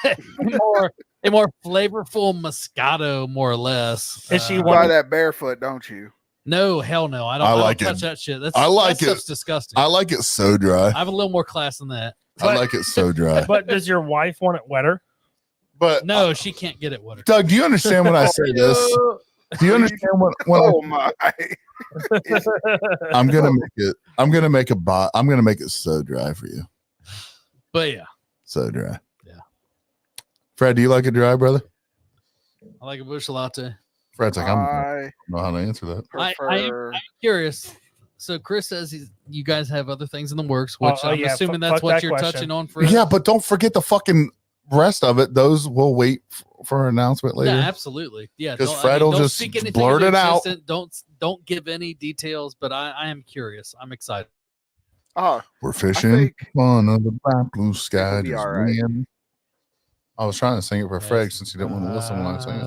a more flavorful Moscato, more or less. Is she You one- buy that barefoot, don't you? No, hell no. I don't. I I like don't it. touch that shit. That's I like that it. stuff's disgusting. I like it so dry. I have a little more class than that. I like it so dry. But does your wife want it wetter? But No, she can't get it wetter. Doug, do you understand when I say this? Do you understand when Oh my! I'm gonna make it? I'm gonna make it so dry for you. But yeah, So dry. Yeah. Fred, do you like it dry, brother? I like a bush latte. Fred's like, I I don't know how to answer that. prefer. I'm curious. So Chris says you guys have other things in the works, which I'm yeah, assuming fuck that's what that you're question. touching on, Fred. Yeah, but don't forget the fucking rest of it. Those will wait for an announcement Yeah, later. absolutely. Yeah, 'Cause don't- Fred will don't just speak anything blurt into it out. existence. Don't give any details, but I am curious. I'm excited. Oh, We're fishing think fun under the bright blue sky. it'll be Just all right. me and- I was trying to sing it for Fred since he didn't want to listen when I sang it.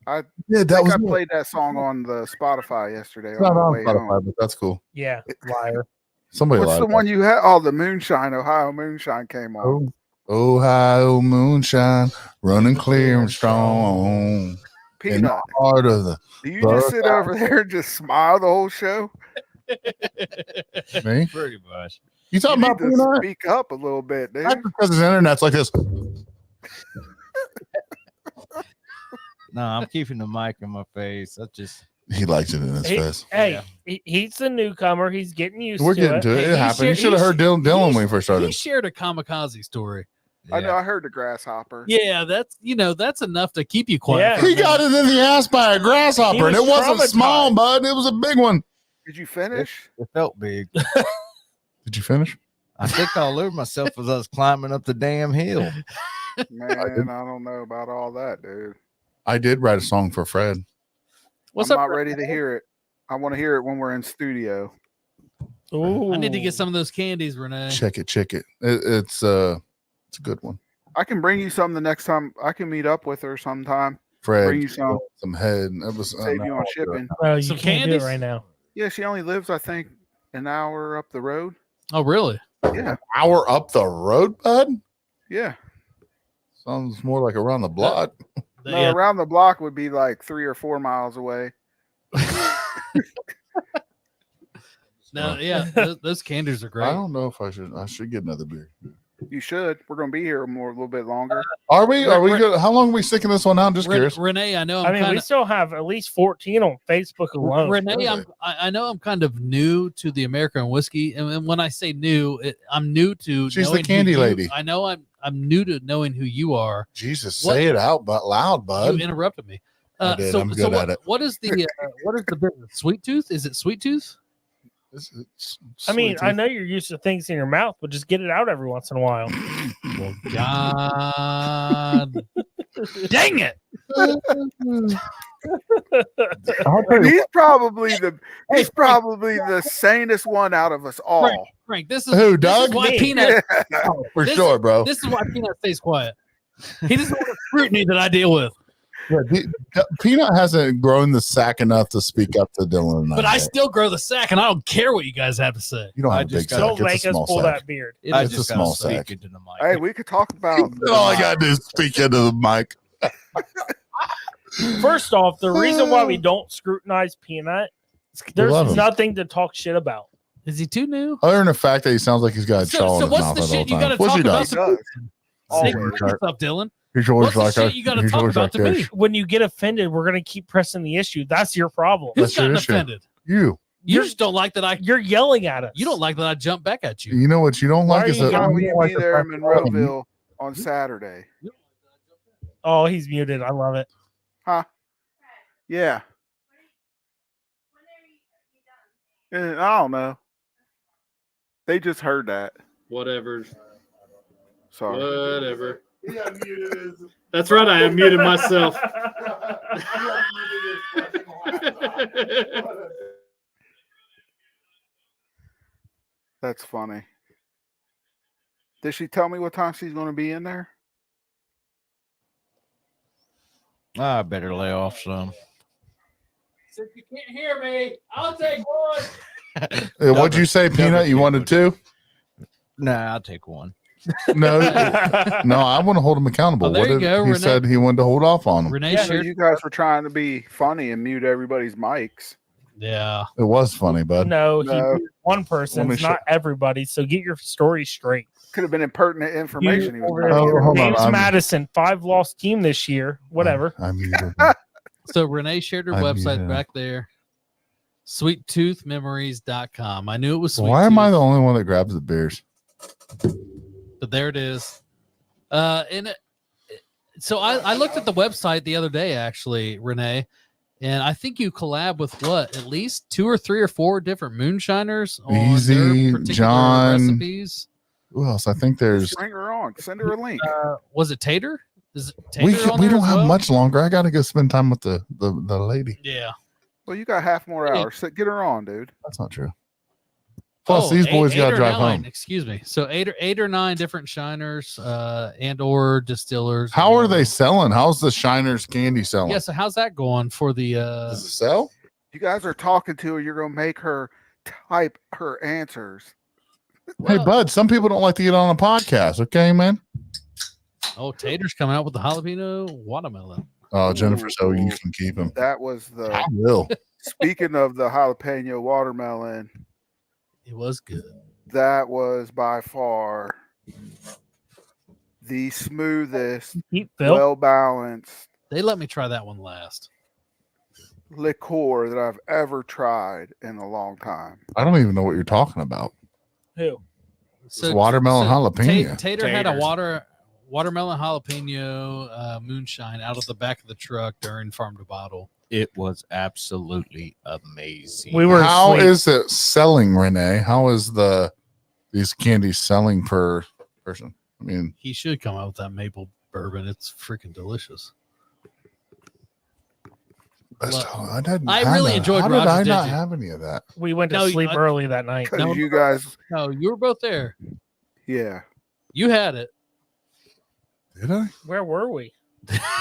Yeah, I that think was I it. played that song on the Spotify yesterday It's on not the on way Spotify, home. but that's cool. Yeah, liar. Somebody What's lied the about one you had? Oh, the Moonshine, Ohio Moonshine came on. Oh, Ohio moonshine, running clear and strong in the Peanut, heart of the do you just sit over there and just smile the whole show? me. Pretty much. You You talking need about to Peanut? speak up a little bit, dude. That's because his internet's like this. No, I'm keeping the mic in my face. I just He likes it in his He- face. Hey, Yeah. he's the newcomer. He's getting used We're to getting it. to it. Hey, It he happened. You shared- should have heard Dylan when we he- first He started. shared a kamikaze story. I know. yeah. I heard the grasshopper. Yeah, that's enough to keep you quiet. Yeah. for a He got minute. it in the ass by a grasshopper, and was it wasn't small, traumatized. bud. It was a big one. Did you finish? It felt big. Did you finish? I stepped all over myself as I was climbing up the damn hill. Man, I don't know about all that, dude. I did write a song for Fred. What's I'm up? not Fred? ready to hear it. I want to hear it when we're in studio. Ooh. I need to get some of those candies, Renee. Check it. It's a good one. I can bring you some the next time. I can meet up with her sometime. Fred, Bring you some. head. It was Save you on shipping. Oh, you Some can't do candies? it right now. Yeah, she only lives, I think, an hour up the road. Oh, really? Yeah, Hour up the road, bud. yeah. Sounds more like around the block. No, Yeah. around the block would be like 3 or 4 miles away. No, yeah, those candors are great. I don't know if I should get another beer. You should. We're gonna be here a little bit longer. Are we good? How long are we sticking this one out? I'm just curious. Renee, I know. I mean, we still have at least 14 on Facebook alone. Renee, I know I'm kind of new to the American whiskey, and when I say new, I'm new to. She's the candy lady. I know I'm new to knowing who you are. Jesus, say it out, but loud, bud. You interrupted me. I did. I'm good at it. What is the business? Sweet Tooth? Is it Sweet Tooth? I mean, I know you're used to things in your mouth, but just get it out every once in a while. Well, God dang it! He's probably the sanest one out of us all. Frank, this is who, this Doug? is why Peanut For sure, bro. This is why Peanut stays quiet. He doesn't want the scrutiny that I deal with. Peanut hasn't grown the sack enough to speak up to Dylan. But I still grow the sack, and I don't care what you guys have to say. You don't have a big sack. Don't make It's a us small pull sack. that beard. I It's a just small gotta speak sack. into the mic. Hey, we could talk about. All I gotta do is speak into the mic. First off, the reason why we don't scrutinize Peanut, love there's him. nothing to talk shit about. Is he too new? Other than the fact that he sounds like he's got a chaw in his what's mouth the at all shit you got to times. What's talk he about? done? Always. What's up, Dylan? He's always What's the like shit you got to talk always about to like me? this. When you get offended, we're gonna keep pressing the issue. That's your problem. Who's That's your gotten issue. offended? You. You just don't like that You're yelling at us. You don't like that I jump back at you. You know what you don't Why like are is you that Why will You you be there in Monroeville on Saturday? Oh, he's muted. I love it. Huh? Yeah. I don't know. They just heard that. Whatever. Sorry. Whatever. That's right. I unmuted myself. That's funny. Did she tell me what time she's going to be in there? I better lay off some. Since you can't hear me, I'll take one. What'd you say, Peanut? You wanted two? Nah, I'll take one. No, no, I want to hold him accountable. Oh, there What you did go, he Renee. said he wanted to hold off on him. Renee Yeah, shared. you guys were trying to be funny and mute everybody's mics. Yeah. It was funny, bud. No, he No. muted one person, Let me not everybody. So get your story straight. Could have been impertinent information. He was Over trying to Oh, get. hold on, James I'm- Madison, 5-loss team this year. Whatever. I muted him. So Renee shared her I website muted. back there. SweetToothMemories.com. I knew it was Sweet Why am I Tooth, the only one that grabs the beers? but there it is. So I looked at the website the other day, actually, Renee, and I think you collab with what, at least 2 or 3 or 4 different moonshiners on Easy, their particular John. recipes. Who else? I think there's. Bring her on. Send her a link. Was it Tater? Is it Tater We on we there don't as have well? much longer. I got to go spend time with the lady. Yeah. Well, you got half more hours. So get her on, dude. That's not true. Plus, these eight- boys eight got to or drive 9, home. Excuse me. So eight or 9 different shiners and or distillers. How are they selling? How's the Shiners candy selling? Yeah, so how's that going for the Does it sell? You guys are talking to her. You're going to make her type her answers. Hey, bud, some people don't like to get on a podcast. Okay, man. Oh, Tater's coming out with the jalapeno watermelon. Oh, Jennifer, so you Ooh. can keep him. That was I the. will. Speaking of the jalapeno watermelon, It was good. that was by far the smoothest, Keep Phil. well balanced They let me try that one last. liqueur that I've ever tried in a long time. I don't even know what you're talking about. Who? So watermelon jalapeno. Tater had a Taters. watermelon jalapeno moonshine out of the back of the truck during Farm to Bottle. It was absolutely amazing. We were How asleep. is it selling, Renee? How is these candies selling per person? I mean, He should come out with that maple bourbon. It's freaking delicious. I didn't. I have really that. enjoyed How did Roger's I not Digi. have any of that? We went to No, sleep early that night. Because No, you guys, No, you were both there. yeah. You had it Did I? Where were we?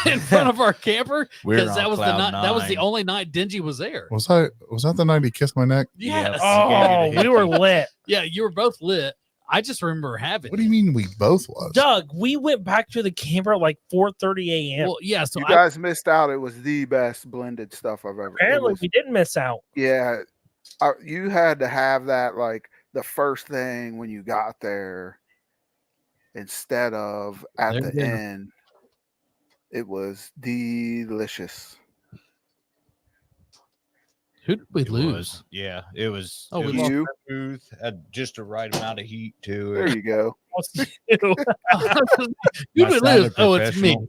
in front of our camper We're because on that was the cloud night. That was the nine. only night Dingy was there. Was that the night he kissed my neck? Yes. Yeah. Oh, we were lit. Yeah, you were both lit. I just remember having. What do you mean we both was? Doug, we went back to the camper at like 4:30 a.m. Well, yeah. So You guys missed out. It was the best blended stuff I've ever. Apparently, we didn't miss out. Yeah, you had to have that like the first thing when you got there, instead of at There the you go. end. It was delicious. who did we It lose? was, yeah, it was. Oh, it we was lost You, smooth, had just the right amount of heat to there it. you go. Who did we lose? sounded Oh, it's me. professional.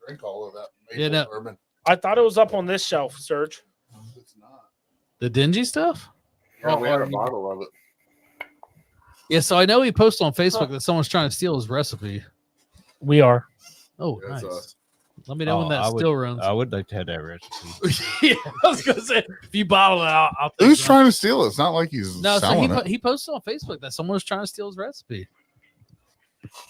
Drink all of that. Yeah, no. bourbon. I thought it was up on this shelf, Serge. It's not. The dingy stuff. Yeah, we had a bottle of it. Yeah. So I know he posted on Facebook that someone's trying to steal his recipe. We are. Oh, That's nice. us. Let me know when that still runs. I would like to have that recipe. Yeah, I was gonna say if you bottle it out, I'll take Who's some. trying to steal it? It's not like he's No, so selling it. he posted on Facebook that someone was trying to steal his recipe.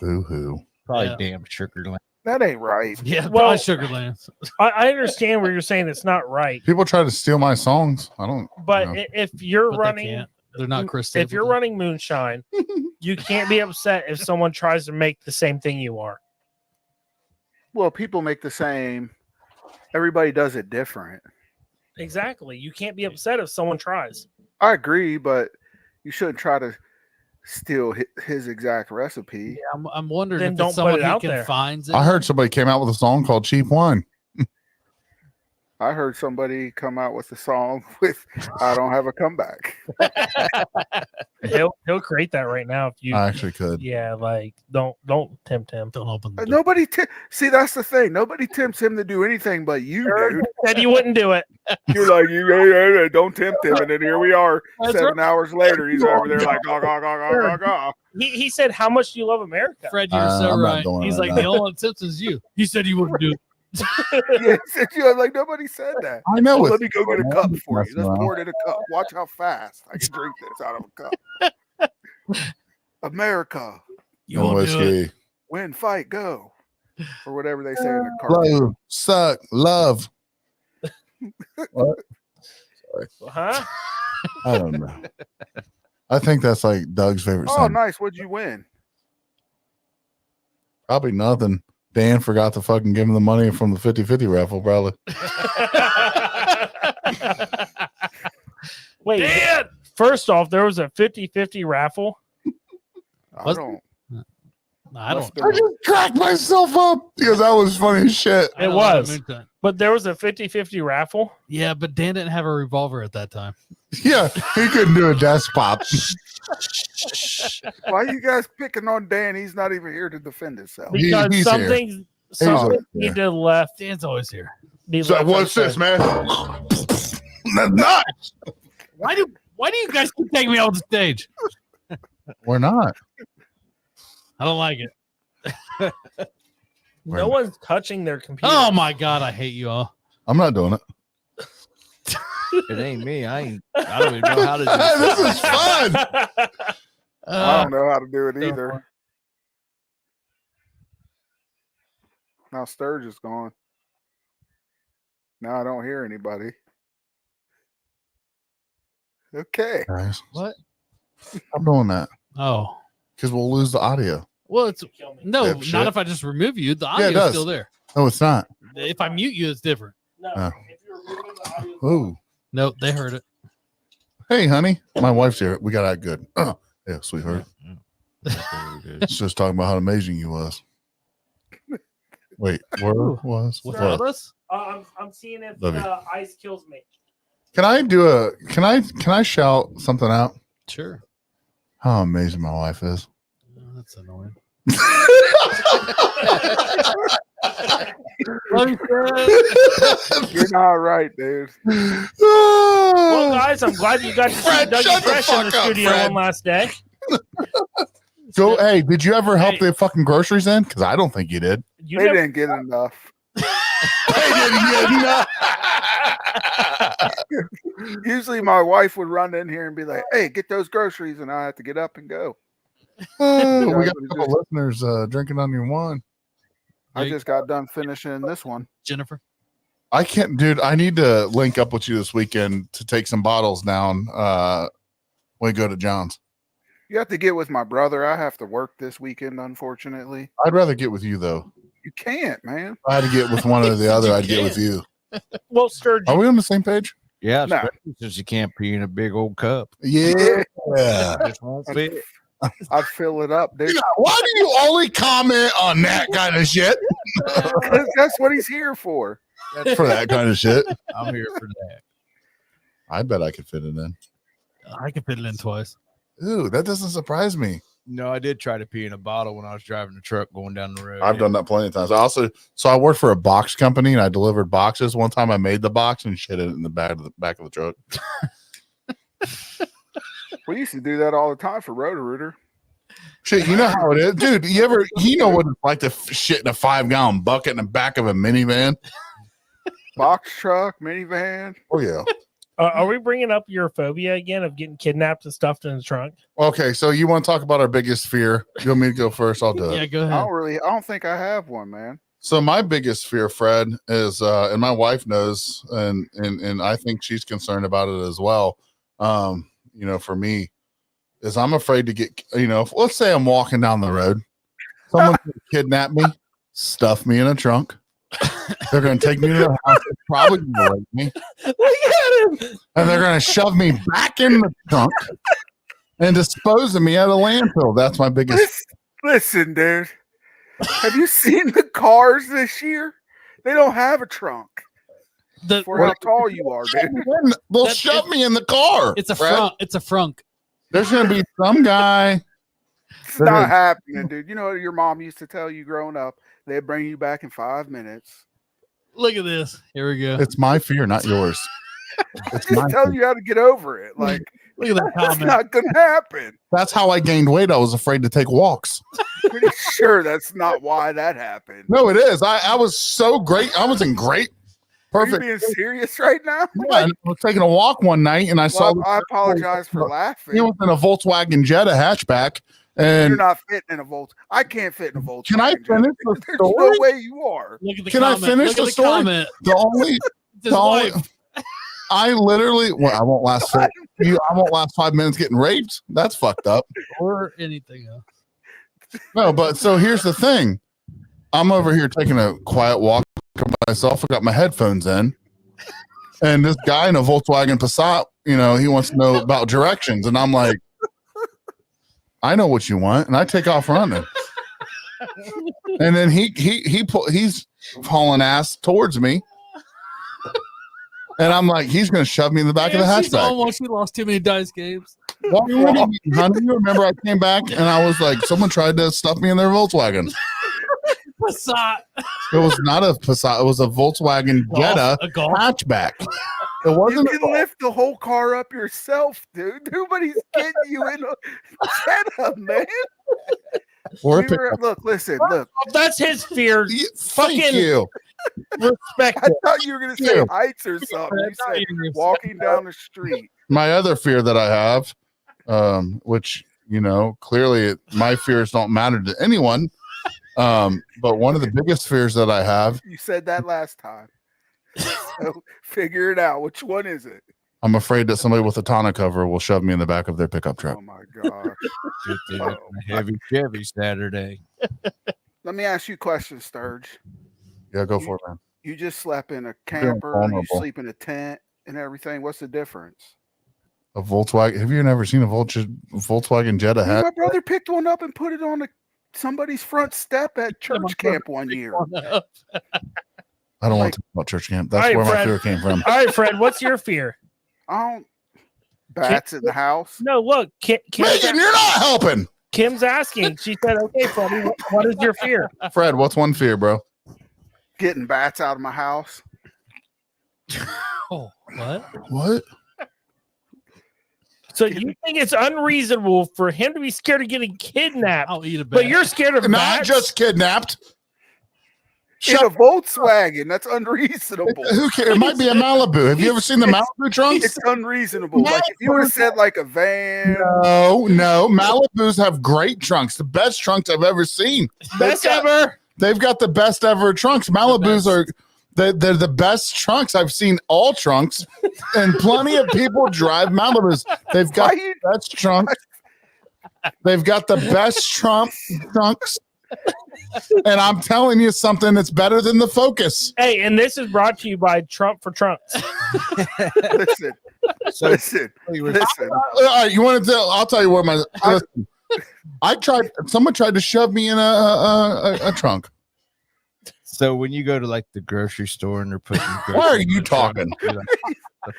Boo-hoo. Probably Yeah. damn sugar land. That ain't right. Yeah, Well- well, Sugarlands. I understand where you're saying it's not right, People try to steal my songs. I don't. but No. if you're But they running, can't. They're not Chris. if you're Stapleton. running moonshine, you can't be upset if someone tries to make the same thing you are. Well, people make the same. Everybody does it different. Exactly. You can't be upset if someone tries. I agree, but you shouldn't try to steal his exact recipe. Yeah, I'm wondering Then if don't it's put someone it who out can there. find it. I heard somebody came out with a song called Cheap Wine. I heard somebody come out with a song with "I Don't Have a Comeback." He'll create that right now if you. I actually could. Yeah, like don't tempt him. Don't open the door. Nobody see that's the thing. Nobody tempts him to do anything but you, dude. Said he wouldn't do it. You're like, you don't tempt him, and then here we are, That's 7 hours later. He's over there like, gaw, gaw, gaw, gaw, gaw, gaw. He said, "How much do you love America?" Fred, you're so I'm not right. doing it He's right like now. the only one tips is you. He said you wouldn't do it. Yes, I'm like, nobody said that. I know. Let it's- me go get a cup for you. Messing Let's around. pour it in a cup. Watch how fast I can drink this out of a cup. America, You and won't do it. whiskey. win, fight, go, or whatever they say in the cartoon. Blow, suck, love. What? Huh? I don't know. I think that's like Doug's favorite Oh, song. nice. What'd you win? Probably nothing. Dan forgot to fucking give him the money from the 50-50 raffle, probably. Wait. Dan! First off, there was a 50-50 raffle. I Was- don't. I Must don't. have I just cracked myself up because that was funny as shit. I It don't like was. moonshine. But there was a 50-50 raffle. Yeah, but Dan didn't have a revolver at that time. Yeah, he couldn't do a desk pop. Why are you guys picking on Dan? He's not even here to defend himself. He- Because he's some here. things here. need to left. Dan's always here. Need So left what's this, unsaid. man? That's not. Why do you guys keep taking me off the stage? We're not. I don't like it. No one's touching their computer. Oh my god, I hate you all. I'm not doing it. It ain't me. I don't even know how to do This this. is fun. I don't know how to do it either. Now Sturgs is gone. Now I don't hear anybody. Okay. Guys, What? I'm doing that Oh. because we'll lose the audio. Well, it's no, Dipshit. not if I just remove you. The Yeah, it audio's does. still there. No, it's not. If I mute you, it's different. No, Oh. if you're removing the audio, Oh, No, they heard it. hey, honey, my wife's here. We got to act good. Yeah, sweetheart. It's just talking about how amazing you was. Wait, where was What's what? up with us? I'm seeing if Love you. ice kills me. Can I do a? Can I shout something out? Sure. How amazing my wife is. Oh, that's annoying. You're not right, dude. Well, guys, I'm glad you got to see Fred, Dougie shut the Fresh in the fuck up, studio Fred. one last day. So, hey, did you ever help Hey. the fucking groceries in? Because I don't think you did. You They never, didn't get enough. Usually my wife would run in here and be like, "Hey, get those groceries," and I have to get up and go. We got a couple listeners drinking on your wine. I just got done finishing this one. Jennifer. I can't, dude. I need to link up with you this weekend to take some bottles down. we go to John's. You have to get with my brother. I have to work this weekend, unfortunately. I'd rather get with you though. You can't, man. If I had to get with one or the other, I'd get with you. Well, Sturgs, Are we on the same page? Yeah, No. especially since you can't pee in a big old cup. Yeah. Just won't fit. I'd fill it up, dude. Why do you only comment on that kind of shit? 'Cause that's what he's here for. For that kind of shit. I'm here for that. I bet I could fit it in. I can fit it in twice. Ooh, that doesn't surprise me. No, I did try to pee in a bottle when I was driving the truck going down the road. I've done that plenty of times. I worked for a box company and I delivered boxes. One time I made the box and shit it in the back of the truck. We used to do that all the time for Roto-Rooter. Shit, you know how it is, dude. You know what it's like to shit in a 5-gallon bucket in the back of a minivan? Box truck, minivan. Oh yeah. are we bringing up your phobia again of getting kidnapped and stuffed in the trunk? Okay, so you want to talk about our biggest fear? You want me to go first? I'll do it. Yeah, go I ahead. don't think I have one, man. So my biggest fear, Fred, is and my wife knows, and I think she's concerned about it as well. For me, is I'm afraid to get, let's say I'm walking down the road, someone's gonna kidnap me, stuff me in a trunk. They're gonna take me to their house, probably gonna rape me, Look at him. and they're gonna shove me back in the trunk and dispose of me at a landfill. That's my biggest. Listen, dude. Have you seen the cars this year? They don't have a trunk. For how tall you are, dude. They'll shove me in the car. It's a Fred. front. It's a frunk. There's gonna be some guy. It's not happening, dude. You know what your mom used to tell you growing up? They'd bring you back in 5 minutes. Look at this. Here we go. It's my fear, not yours. It's Just my telling fear. you how to get over it. Like, Look at that that's comment. not going to happen. That's how I gained weight. I was afraid to take walks. Pretty sure that's not why that happened. No, it is. I was so great. I was in great, Are you perfect. being serious right now? Yeah, I was taking a walk one night and I saw. Well, I apologize for laughing. He was in a Volkswagen Jetta hatchback, You're and not fitting in a Volt. I can't fit in a Volt. can I finish the There's story? no way you are. Look at the Can I comment. finish Look the at the story? comment. The only, His the only, wife. I literally. Well, I won't last. I won't last 5 minutes getting raped. That's fucked up. Or anything else. No, but so here's the thing. I'm over here taking a quiet walk by myself. I got my headphones in. And this guy in a Volkswagen Passat, he wants to know about directions. And I'm like, I know what you want. And I take off running. And then he's hauling ass towards me. And I'm like, he's going to shove me in the back of the She's hatchback. almost. She lost too many dice games. What do you mean, honey? You remember I came back and I was like, someone tried to stuff me in their Volkswagen. Passat. It was not a Passat. It was a Volkswagen Jetta A golf. hatchback. It You wasn't. can lift the whole car up yourself, dude. Nobody's getting you in a Jetta, man. Or Look, listen, look. That's his fear. Thank Fucking you. respect. I thought you were going to say Yeah. heights or something. You said walking down the street. My other fear that I have, which clearly my fears don't matter to anyone. But one of the biggest fears that I have, You said that last time. So figure it out. Which one is it? I'm afraid that somebody with a tonneau cover will shove me in the back of their pickup truck. Oh my gosh. Get the heavy Chevy Saturday. Let me ask you a question, Sturge. Yeah, go for it, man. You just slept in a camper, you vulnerable. sleep in a tent and everything. What's the difference? A Volkswagen. Have you never seen a Volkswagen Jetta hat? My brother picked one up and put it on somebody's front step at church camp one year. I don't want to talk about church camp. That's All right, where my Fred. fear came from. All right, Fred, what's your fear? I don't. Bats in the house. No, look, Megan, you're not helping. Kim's asking. She said, okay, Freddie, what is your fear? Fred, what's one fear, bro? Getting bats out of my house. Oh, what? What? So you think it's unreasonable for him to be scared of getting kidnapped, I'll eat a bat. but you're scared of Not bats? just kidnapped. In a Volkswagen. That's unreasonable. Who cares? It might be a Malibu. Have you ever seen the Malibu trunks? It's unreasonable. Like if you would have said like a van. No. Malibus have great trunks. The best trunks I've ever seen. Best ever. They've got the best ever trunks. Malibus are they're the best trunks. I've seen all trunks, and plenty of people drive Malibus. They've Why got are you best trunks. They've got the best trunks. And I'm telling you something that's better than the Focus. Hey, and this is brought to you by Trump for Trunks. Listen, listen. All right, you want to tell? I'll tell you where my. Listen, I tried. Someone tried to shove me in a trunk. So when you go to like the grocery store and they're putting, Why are you talking?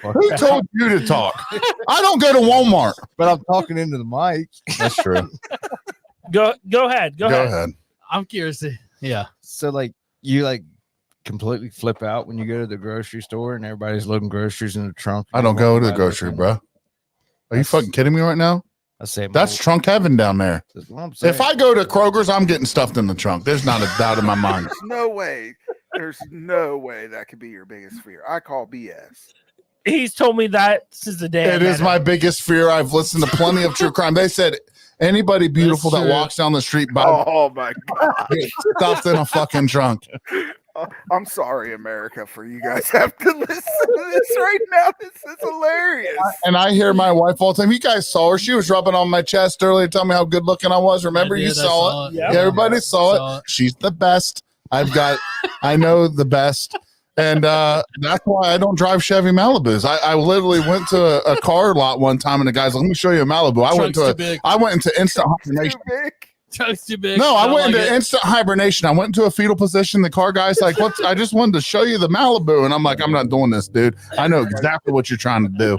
Who told you to talk? I don't go to Walmart. But I'm talking into the mic. That's true. Go ahead. Go ahead. I'm curious. Yeah. So like you like completely flip out when you go to the grocery store and everybody's loading groceries in the trunk. I don't go to the grocery, bro. Are you fucking kidding me right now? I say That's trunk heaven down there. that's what I'm saying. If I go to Kroger's, I'm getting stuffed in the trunk. There's not a doubt in my mind. There's no way. There's no way that could be your biggest fear. I call BS. He's told me that since the day. It is my biggest fear. I've listened to plenty of true crime. They said anybody beautiful That's that true. walks down the street by Oh my God. stuffed in a fucking trunk. I'm sorry, America, for you guys have to listen to this right now. This is hilarious. And I hear my wife all the time. You guys saw her. She was rubbing on my chest earlier, telling me how good looking I was. Remember, you saw it. Yeah. Yeah, everybody saw it. She's the best. I know the best. And that's why I don't drive Chevy Malibus. I literally went to a car lot one time, and the guy's like, "Let me show you a Malibu." I went into instant hibernation. Too big. Trunk's too big. No, I Don't went like into it. instant hibernation. I went into a fetal position. The car guy's like, "What's?" I just wanted to show you the Malibu, and I'm like, "I'm not doing this, dude. I know exactly what you're trying to do."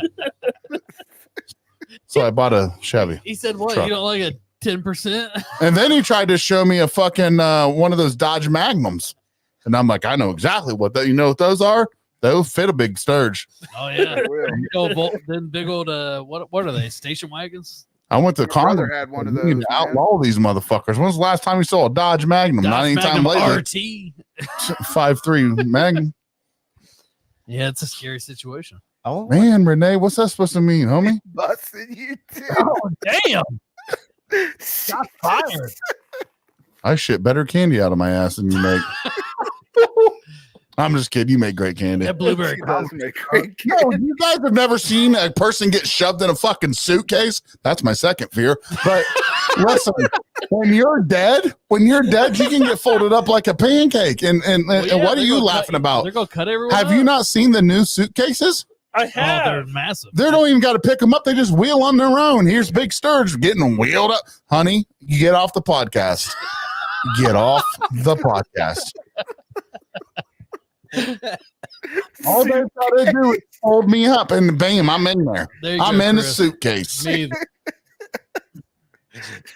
So I bought a Chevy. He said, "What? Truck. You don't like a 10%?" And then he tried to show me a fucking one of those Dodge Magnums, and I'm like, I know exactly what that. You know what those are? Those fit a big Sturge. Oh yeah. Will. Big old then big old what are they? Station wagons? I went to My brother Congress. had one of We those. need to man. outlaw these motherfuckers. When's the last time you saw a Dodge Magnum? Not Dodge anytime Magnum lately. RT. 5.3 Magnum. Yeah, it's a scary situation. Oh, Man, Renee, what's that supposed to mean, homie? Busting you too. Oh damn! Got fired. I shit better candy out of my ass than you make. I'm just kidding. You make great candy. That blueberry She crumb. does make great No, you guys have never seen a person get shoved in a fucking suitcase. That's my second fear. But listen, when you're dead, you can get folded up like a pancake. And Well, yeah, what are they're you gonna laughing cut- about? They're gonna cut everyone. Have you up. not seen the new suitcases? I Oh, they're have. massive. They don't even got to pick them up. They just wheel on their own. Here's Big Sturgs getting wheeled up. Honey, you get off the podcast. Get off the podcast. All they gotta do is hold me up, and bam, I'm in there. There you I'm go, in a Chris. suitcase. Me either.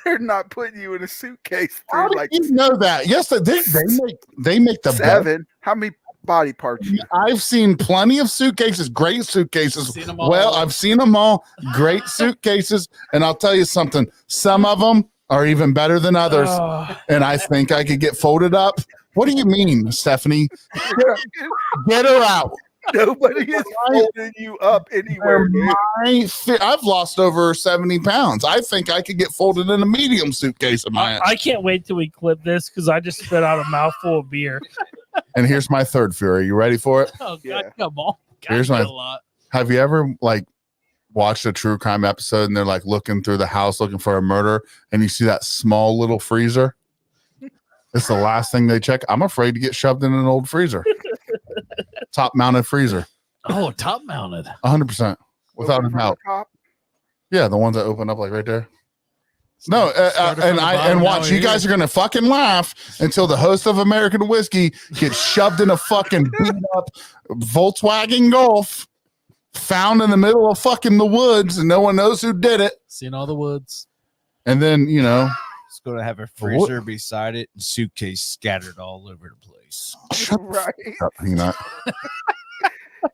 They're not putting you in a suitcase. How They're do like you know that? Yes, they make the best. 7. How many body parts? I've seen plenty of suitcases, great suitcases. Seen 'em all. Well, I've seen them all. Great suitcases, and I'll tell you something. Some of them are even better than others, and I think I could get folded up. What do you mean, Stephanie? Get her out. Nobody is holding you up anywhere. Dude. I've lost over 70 pounds. I think I could get folded in a medium suitcase of mine. I can't wait till we clip this because I just spit out a mouthful of beer. And here's my third fear. Are you ready for it? Oh God, Yeah. come on. God, Here's you my- got a lot. Have you ever watched a true crime episode and they're like looking through the house looking for a murder and you see that small little freezer? It's the last thing they check. I'm afraid to get shoved in an old freezer. Top mounted freezer. Oh, top mounted. 100%. Without a Open from doubt. the top. Yeah, the ones that open up like right there. No, Started from and the I bottom, and now watch. we're You guys are gonna fucking laugh until the host of American Whiskey gets shoved in a fucking beat up Volkswagen Golf, found in the middle of fucking the woods, and no one knows who did it. Seen all the woods. And then it's going to have a freezer beside it and suitcase scattered all over the place. shut Right. up, Peanut.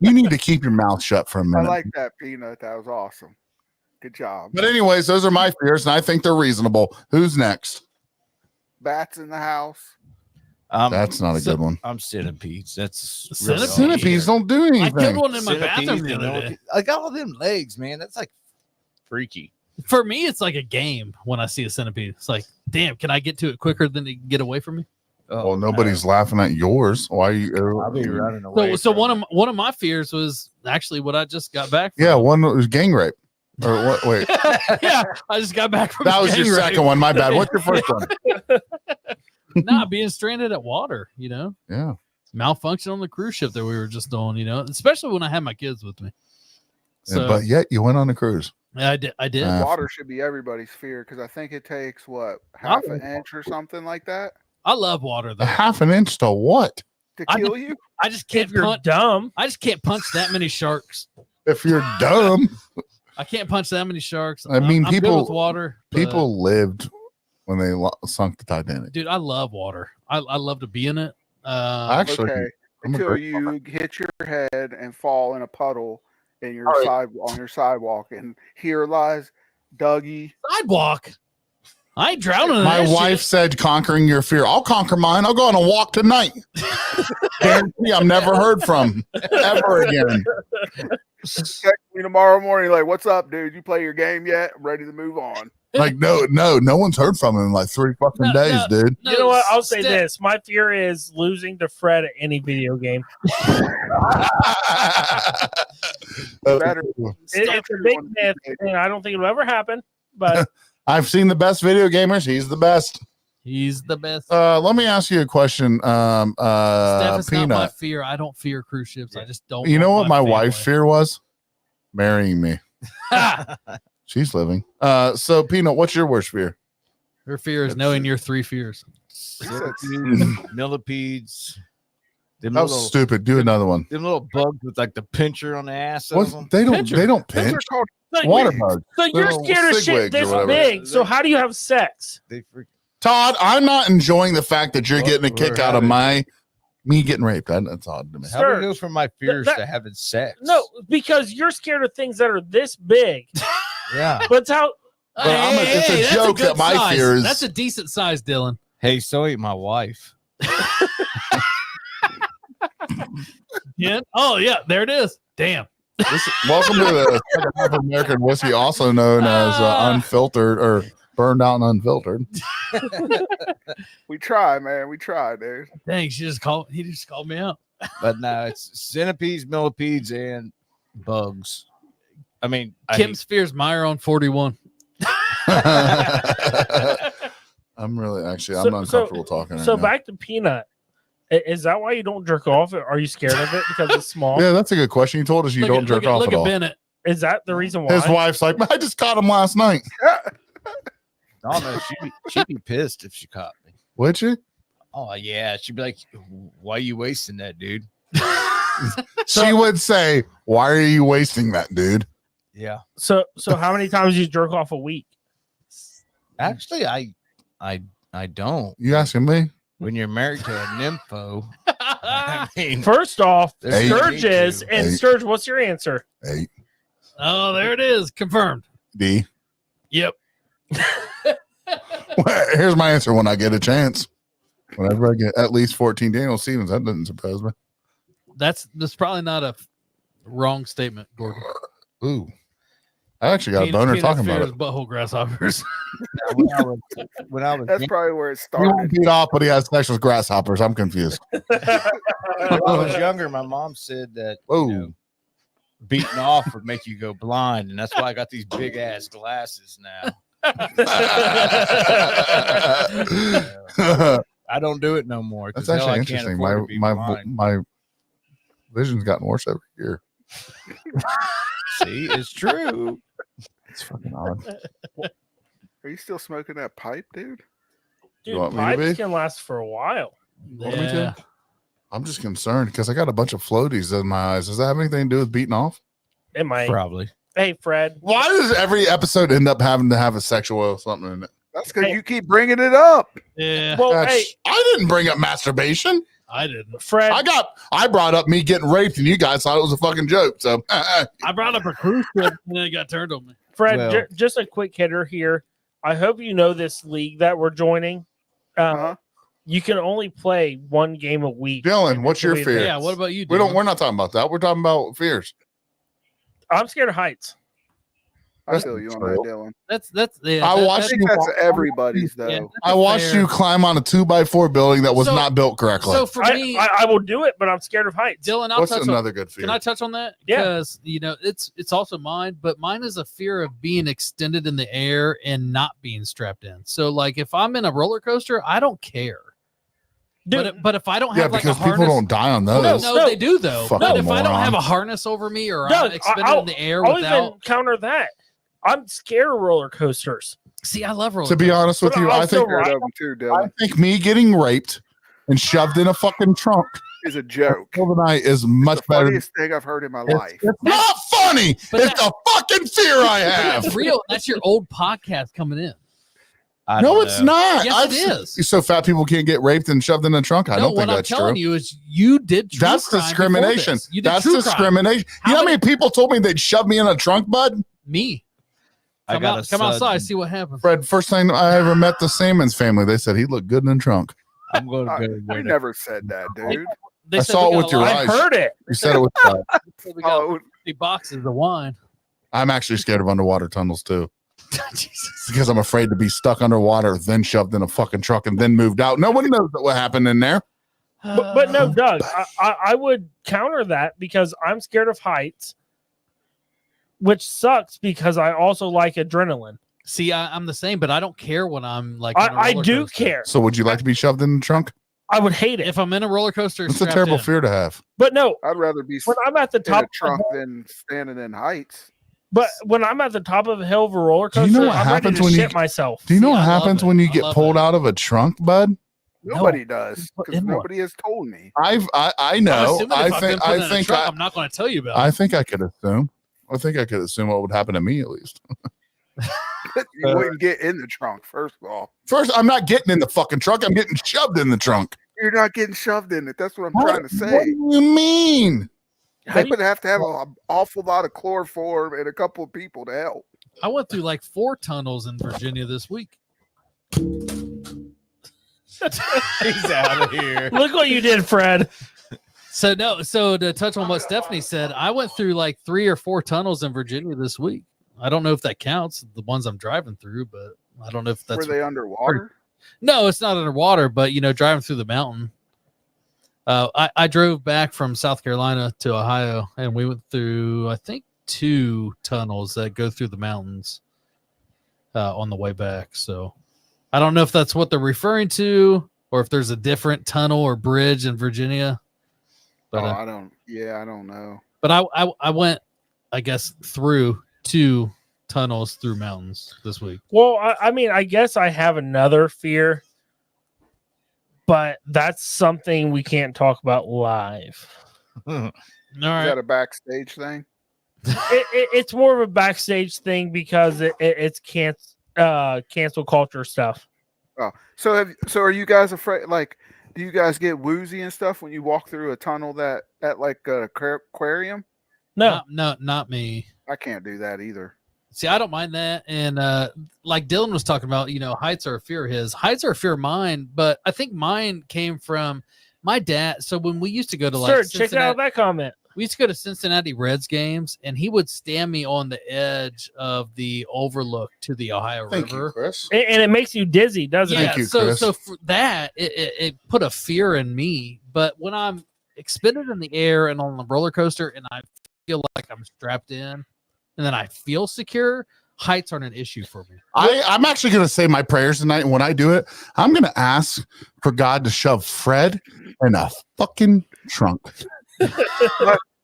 You need to keep your mouth shut for a I minute. like that, Peanut. That was awesome. Good job. But anyways, those are my fears, and I think they're reasonable. Who's next? Bats in the house. That's not a good one. I'm centipedes. That's Centipede? Centipedes don't do I anything. killed one in my Centipedes, bathroom the you other know, day. I got all them legs, man. That's like freaky. For me, it's like a game when I see a centipede. It's like, damn, can I get to it quicker than it can get away from me? Oh, Well, nobody's laughing at yours. Why are you? I'll be running away. So from one of my fears was actually what I just got back from. Yeah, one was gang rape. Or what? Wait, Yeah, I just got back from that was your gang rape. second one. My bad. What's your first one? Nah, being stranded at water, Yeah. malfunction on the cruise ship that we were just on, especially when I had my kids with me. So, But yet you went on a cruise. I did. Water should be everybody's fear because I think it takes half an inch or something like that I love water A though. half an inch to what? to I kill you. I just can't If you're punch. dumb, I just can't punch that many sharks. If you're dumb, I can't punch that many sharks. I mean, I'm good people- with water. but, people lived when they sunk the Titanic. dude, I love water. I love to be in it. Actually, Okay, I'm a until great you hit your head and fall in a puddle in your All right. on your sidewalk, and here lies Dougie. sidewalk. I ain't drowning in My that wife shit. said, conquering your fear. I'll conquer mine. I'll go on a walk tonight. Guarantee I'm never heard from ever again. Text me tomorrow morning, like, "What's up, dude? You play your game yet? I'm ready to move on." Like, no one's heard from him in like 3 fucking No, days, no. dude. No, you know what? I'll say Steph- this: my fear is losing to Fred at any video game. Better. It's a big myth, and I don't think it'll ever happen. But I've seen the best video gamers. He's the best. He's the best. Let me ask you a question. Steph, it's not my Peanut, fear. I don't fear cruise ships. I just don't. you know what want my family. wife's fear was? Marrying me. She's living. So Peanut, what's your worst fear? Her fear is knowing your 3 fears. Millipedes. Them That was little, stupid. Do another one. them little bugs with like the pincher on the ass of What? them. They don't Pincher. they don't Those pinch. are called Water bugs. so you're Little scared of cigwigs shit or this whatever. big. So how do you have sex? They freak. Todd, I'm not enjoying the fact that you're Well, getting a kick we're out of having- me getting raped. That's odd to me. How do we go Sturgs. from my fears that- to having sex? No, because you're scared of things that are this big. Yeah. But it's how But it's a that's joke good that my size. fear is- That's a decent size, Dylan. Hey, so ain't my wife. Yeah. Oh yeah, there it is. Damn. Welcome to the second half of American whiskey, also known as unfiltered or burned out and unfiltered. We try, man. We try, dude. Dang, he just called me out. But no, it's centipedes, millipedes, and bugs. I mean, Kim's fears Meyer on 41. I'm really actually So- I'm uncomfortable talking. so right now. back to Peanut. Is that why you don't jerk off? Are you scared of it because it's small? Yeah, that's a good question. You told us you Look don't at- jerk look at- off look at at all. Bennett. Is that the reason why? His wife's like, I just caught him last night. Oh no, she'd be pissed if she caught me. Would you? Oh yeah, she'd be like, "Why you wasting that, dude?" She would say, "Why are you wasting that, dude?" Yeah, So how many times you jerk off a week? actually, I don't. You asking me? When you're married to a nympho, I mean, First off, There's Hey. no Sturge need is, to. and Hey. Sturge, what's your answer? Hey, Oh, there it is. Confirmed. D. Yep. Well, here's my answer when I get a chance. Whenever I get at least 14 Daniel Stevens, that doesn't surprise me. That's probably not a wrong statement, Gordon. Ooh. I actually got a Peanut- boner Peanut talking about fears it. butthole grasshoppers. when I was That's probably where it He won't started. beat off, but he has sex with grasshoppers. I'm confused. when I was younger, my mom said that Whoa. you know, beating off would make you go blind, and that's why I got these big ass glasses now. I don't do it no more. 'cause That's hell, actually I can't interesting. afford to be My blind. my vision's gotten worse every year. See, it's true. It's fucking odd. Are you still smoking that pipe, dude? Dude, want me to pipes be? can last for a while. Want me to? Yeah. I'm just concerned because I got a bunch of floaties in my eyes. Does that have anything to do with beating off? It might. Probably. Hey, Fred. Why does every episode end up having to have a sexual something in it? That's because you keep bringing it up. Yeah. Well, That's- hey, I didn't bring up masturbation. I didn't. Fred. I brought up me getting raped, and you guys thought it was a fucking joke. So I brought up a cruise ship and then it got turned on me. Fred, Well- just a quick hitter here. I hope you know this league that we're joining. Uh-huh. You can only play one game a week. Dylan, what's your Believe fear? it. Yeah. What about you? we don't. Dylan? We're not talking about that. We're talking about fears. I'm scared of heights. I feel you on that, Dylan. That's yeah, I that- watched I think you. that's everybody's though. Yeah, that's I watched fair. you climb on a 2x4 building that was So- not built correctly. So for me, I will do it, but I'm scared of heights. Dylan, I'll What's touch on. another good fear? Can I touch on that? Yeah. Because it's also mine, but mine is a fear of being extended in the air and not being strapped in. So like if I'm in a roller coaster, I don't care. Dude, But if I don't Yeah, have like a because people harness, don't die on those. no, they do though. Fucking But if I don't moron. have a harness over me or Doug, I'm extended in the air I'll without, even counter that. I'm scared of roller coasters. see, I love roller. To be coasters. honest with But you, I'll I still think ride Scared of them too, I Dylan. think me getting raped and shoved in a fucking trunk Is a joke. overnight is much the better. funniest thing I've heard in my life. It's not funny. But It's a fucking fear I But have. that's real. That's your old podcast coming in. I No, don't it's know. not. Yes, it is. So fat people can't get raped and shoved in a trunk. I No, don't think what I'm that's telling true. you is you did true That's crime before discrimination. this. You did That's true crime. discrimination. How You know how many- many people told me they'd shove me in a trunk, bud? Me. I Come, got out, come outside, see what happens. Fred, first time I ever met the Salmons family, they said he looked good in a trunk. I'm going to I, go I with never said that, dude. They I said saw we it got with a your lot- eyes. I heard it. You said it was. We got Oh, 50 boxes of wine. I'm actually scared of underwater tunnels too, Jesus. because I'm afraid to be stuck underwater, then shoved in a fucking truck, and then moved out. No one knows what happened in there. But no, Doug, I would counter that because I'm scared of heights, which sucks because I also like adrenaline. See, I'm the same, but I don't care when I'm like. on a I roller do coaster. care. So, would you like to be shoved in the trunk? I would hate it. If I'm in a roller coaster, It's a strapped terrible in. fear to have. But no, I'd rather be when I'm at the in top a trunk than standing in heights. But when I'm at the top of a hill of a roller Do you coaster, know what I'm ready happens to when you shit myself. Do you know See, what I love happens it. when you I get love pulled it. out of a trunk, bud? Nobody does But because in what? nobody has told me. I I'm know. assuming I if I've been think put I in a think truck, I, I'm not going to tell you about. I it. think I could assume. I think I could assume what would happen to me at least. You wouldn't get in the trunk, first of all. First, I'm not getting in the fucking trunk. I'm getting shoved in the trunk. You're not getting shoved in it. That's what I'm What, trying to what say. do you mean? How They do would have to have an awful lot of chloroform and a couple of people to help. I went through like 4 tunnels in Virginia this week. He's out of here. Look what you did, Fred. So to touch on what Stephanie said, I went through like 3 or 4 tunnels in Virginia this week. I don't know if that counts, the ones I'm driving through, but I don't know if that's Were they underwater? No, it's not underwater, but driving through the mountain. I drove back from South Carolina to Ohio, and we went through, I think, 2 tunnels that go through the mountains on the way back. So I don't know if that's what they're referring to, or if there's a different tunnel or bridge in Virginia. But I don't. Yeah, I don't know. but I went, I guess, through 2 tunnels through mountains this week. Well, I mean, I guess I have another fear, but that's something we can't talk about live. All Is right. that a backstage thing? It's more of a backstage thing because it's cancel culture stuff. Oh, so are you guys afraid? Like, do you guys get woozy and stuff when you walk through a tunnel that at like an aquarium? No, Not me. I can't do that either. See, I don't mind that. And like Dylan was talking about, heights are a fear of his. Heights are a fear of mine, but I think mine came from my dad. So when we used to go to like sir, check Cincinnati, out that comment. we used to go to Cincinnati Reds games, and he would stand me on the edge of the overlook to the Ohio Thank River. you, Chris. And it makes you dizzy, doesn't Yeah, Thank you, so Chris. for that, it put a fear in me. But when I'm expended in the air and on the roller coaster, and I feel like I'm strapped in, and then I feel secure, heights aren't an issue for me. I'm actually going to say my prayers tonight, and when I do it, I'm going to ask for God to shove Fred in a fucking trunk.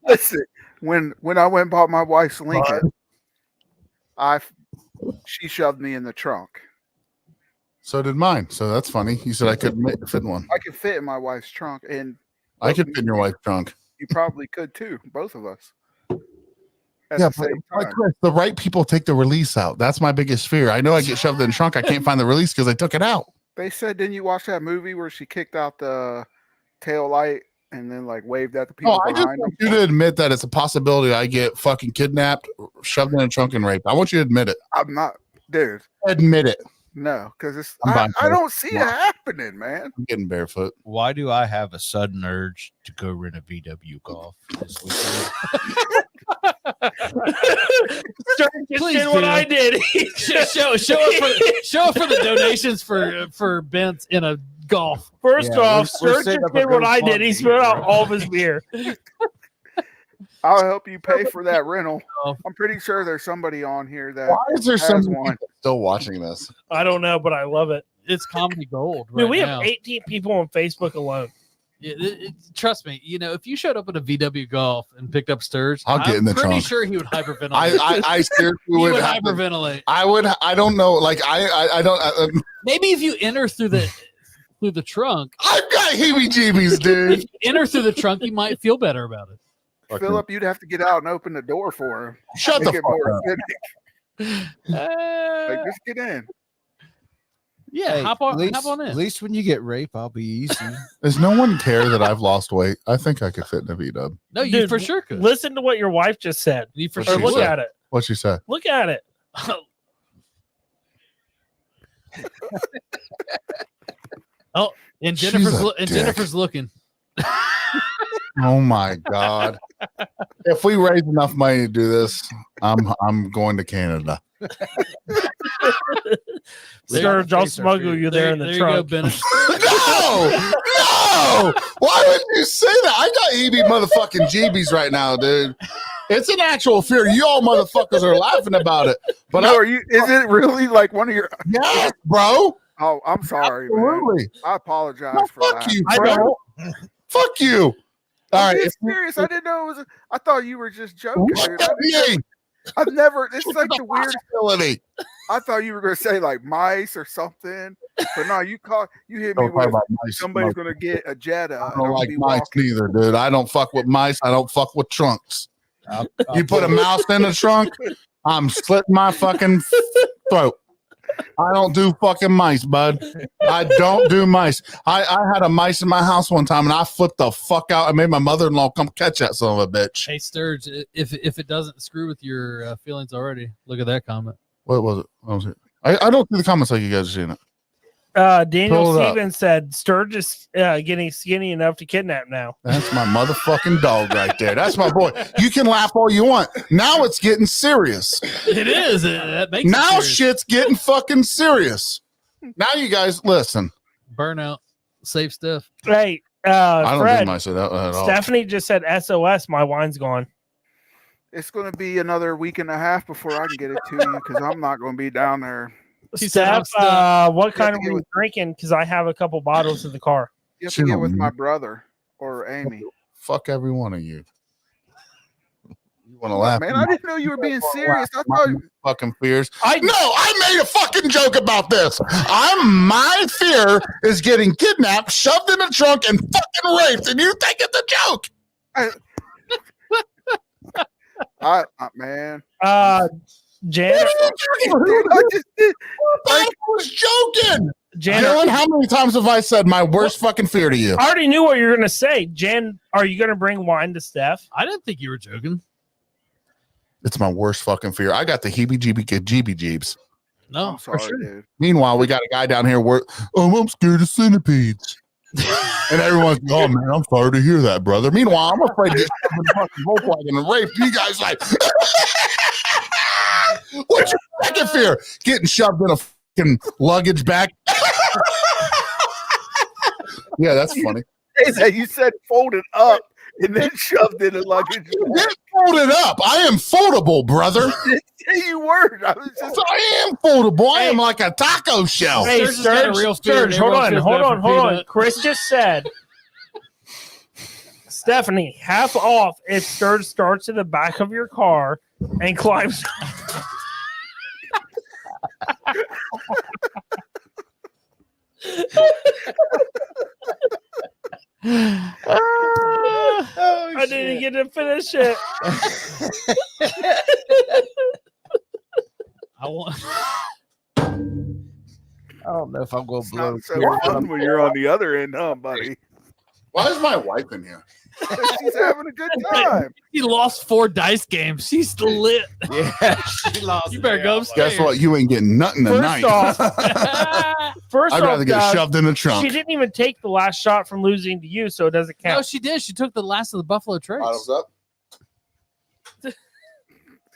Listen, when I went and bought my wife's Lincoln, she shoved me in the trunk. So did mine. So that's funny. You said I couldn't fit in one. I could fit in my wife's trunk, and I could fit in your wife's trunk. you probably could too, both of us. At Yeah, the but same time. Chris, the right people take the release out. That's my biggest fear. I know I get shoved in the trunk. I can't find the release because I took it out. They said, didn't you watch that movie where she kicked out the tail light and then like waved at the people Oh, I just behind want them? you to admit that it's a possibility I get fucking kidnapped, shoved in a trunk, and raped. I want you to admit it. I'm not, dude. Admit it. No, because it's I'm I bipolar. don't see it happening, man. I'm getting barefoot. Why do I have a sudden urge to go rent a VW Golf this weekend? Sturgs, just did what I did. show up for the donations for Bent's in a golf. First Yeah, off, we're Sturgs setting up a did what I did. He GoFundMe spit out here. all of his beer. I'll help you pay for that rental. Oh. I'm pretty sure there's somebody on here that Why is there so has many one. people still watching this? I don't know, but I love it. It's comedy gold. I mean, Right we now. have 18 people on Facebook alone. Trust me, if you showed up at a VW Golf and picked up Sturgs, I'll get in the pretty trunk. sure he would hyperventilate. I seriously he would would have to- hyperventilate. I don't know. Like I don't. Maybe if you enter through the trunk, I've got heebie-jeebies, dude. if you enter through the trunk, you might feel better about it. Philip, you'd have to get out and open the door for him. Shut the Make it fuck more up. authentic. Like, just get in. Yeah, Hey, hop on in. At least when you get rape, I'll be easy. Does no one care that I've lost weight? I think I could fit in a V-dub. No, you Dude, for sure could. Listen to what your wife just said. You for What Or sure she look would. said? at it. What'd she say? Look at it. And She's Jennifer's a dick. Jennifer's looking. Oh my god! If we raise enough money to do this, I'm going to Canada. Sturge, I'll smuggle you there in the there trunk. you go, Bennett. No! Why would you say that? I got EB motherfucking GBs right now, dude. It's an actual fear. You all motherfuckers are laughing about it, but No, are you? Is it really like one of your? yes, bro. Oh, I'm sorry, man. Absolutely. I apologize No, for fuck that. you, I bro. don't. Fuck you. All I'm right. being if you- serious. I didn't know it was. I thought you were just joking. Dude. Yay. I've never. This is like the weirdest. Possibility. I thought you were going to say like mice or something, but no, you hit me Don't talk with about mice. somebody's going to get a Jetta. I and don't I'm like be mice walking. neither, dude. I don't fuck with mice. I don't fuck with trunks. I'll You put a mouse in the trunk, I'm slitting my fucking throat. I don't do fucking mice, bud. I don't do mice. I had a mice in my house one time and I flipped the fuck out. I made my mother-in-law come catch that son of a bitch. Hey Sturge, if it doesn't screw with your feelings already, look at that comment. What was it? What was it? I don't see the comments like you guys are seeing it. Daniel Pull it up. Stevens said Sturge is getting skinny enough to kidnap now. That's my motherfucking dog right there. That's my boy. You can laugh all you want. Now it's getting serious. It is. That makes Now it serious. shit's getting fucking serious. Now you guys listen. Burnout, safe stuff. Hey, I don't do Fred, myself at all. Stephanie just said SOS, my wine's gone. It's going to be another week and a half before I can get it to you because I'm not going to be down there. He said, "I'm Steph, stuck." what kind to of get were you with- drinking? Because I have a couple bottles in the car. You have She to get don't with my need- brother or Amy. Fuck every one of you. You want to laugh? Man, at I my didn't know you were being serious. I thought fucking fears. I No, I made a fucking joke about this. My fear is getting kidnapped, shoved in a trunk, and fucking raped, and you think it's a joke. man. Jan, Dude, I just did. I was joking. Jan, Dylan, how many times have I said my worst fucking fear to you? I already knew what you were gonna say. Jan, are you gonna bring wine to Steph? I didn't think you were joking. It's my worst fucking fear. I got the heebie-jeebies. No, I'm sorry, for sure. dude. Meanwhile, we got a guy down here where, I'm scared of centipedes. And everyone's, oh man, I'm sorry to hear that, brother. Meanwhile, I'm afraid to get stuck in a fucking Volkswagen and raped. You guys like, what's your second fear? Getting shoved in a fucking luggage bag. Yeah, that's funny. You said folded up and then shoved in a luggage. Get folded up. I am foldable, brother. Say you were. I was just. I am foldable. I am like a taco shell. Hey, Sturge has got a real fear and Sturge, hold everyone on, feels hold bad on, for hold on. Peanut. Chris just said, Stephanie, half off if Sturge starts in the back of your car and climbs. I didn't get to finish it. I want. I don't know if I'm going to It's blow. not so fun when you're on the other end, huh, buddy? Why is my wife in here? She's having a good time. He lost 4 dice games. She's lit. Yeah, she lost. You better it. go I'm upstairs. Guess what? You ain't getting nothing tonight. First off, I'd rather get guys, shoved in the she trunk. didn't even take the last shot from losing to you, so it doesn't count. No, she did. She took the last of the Buffalo Trace. Bottles up.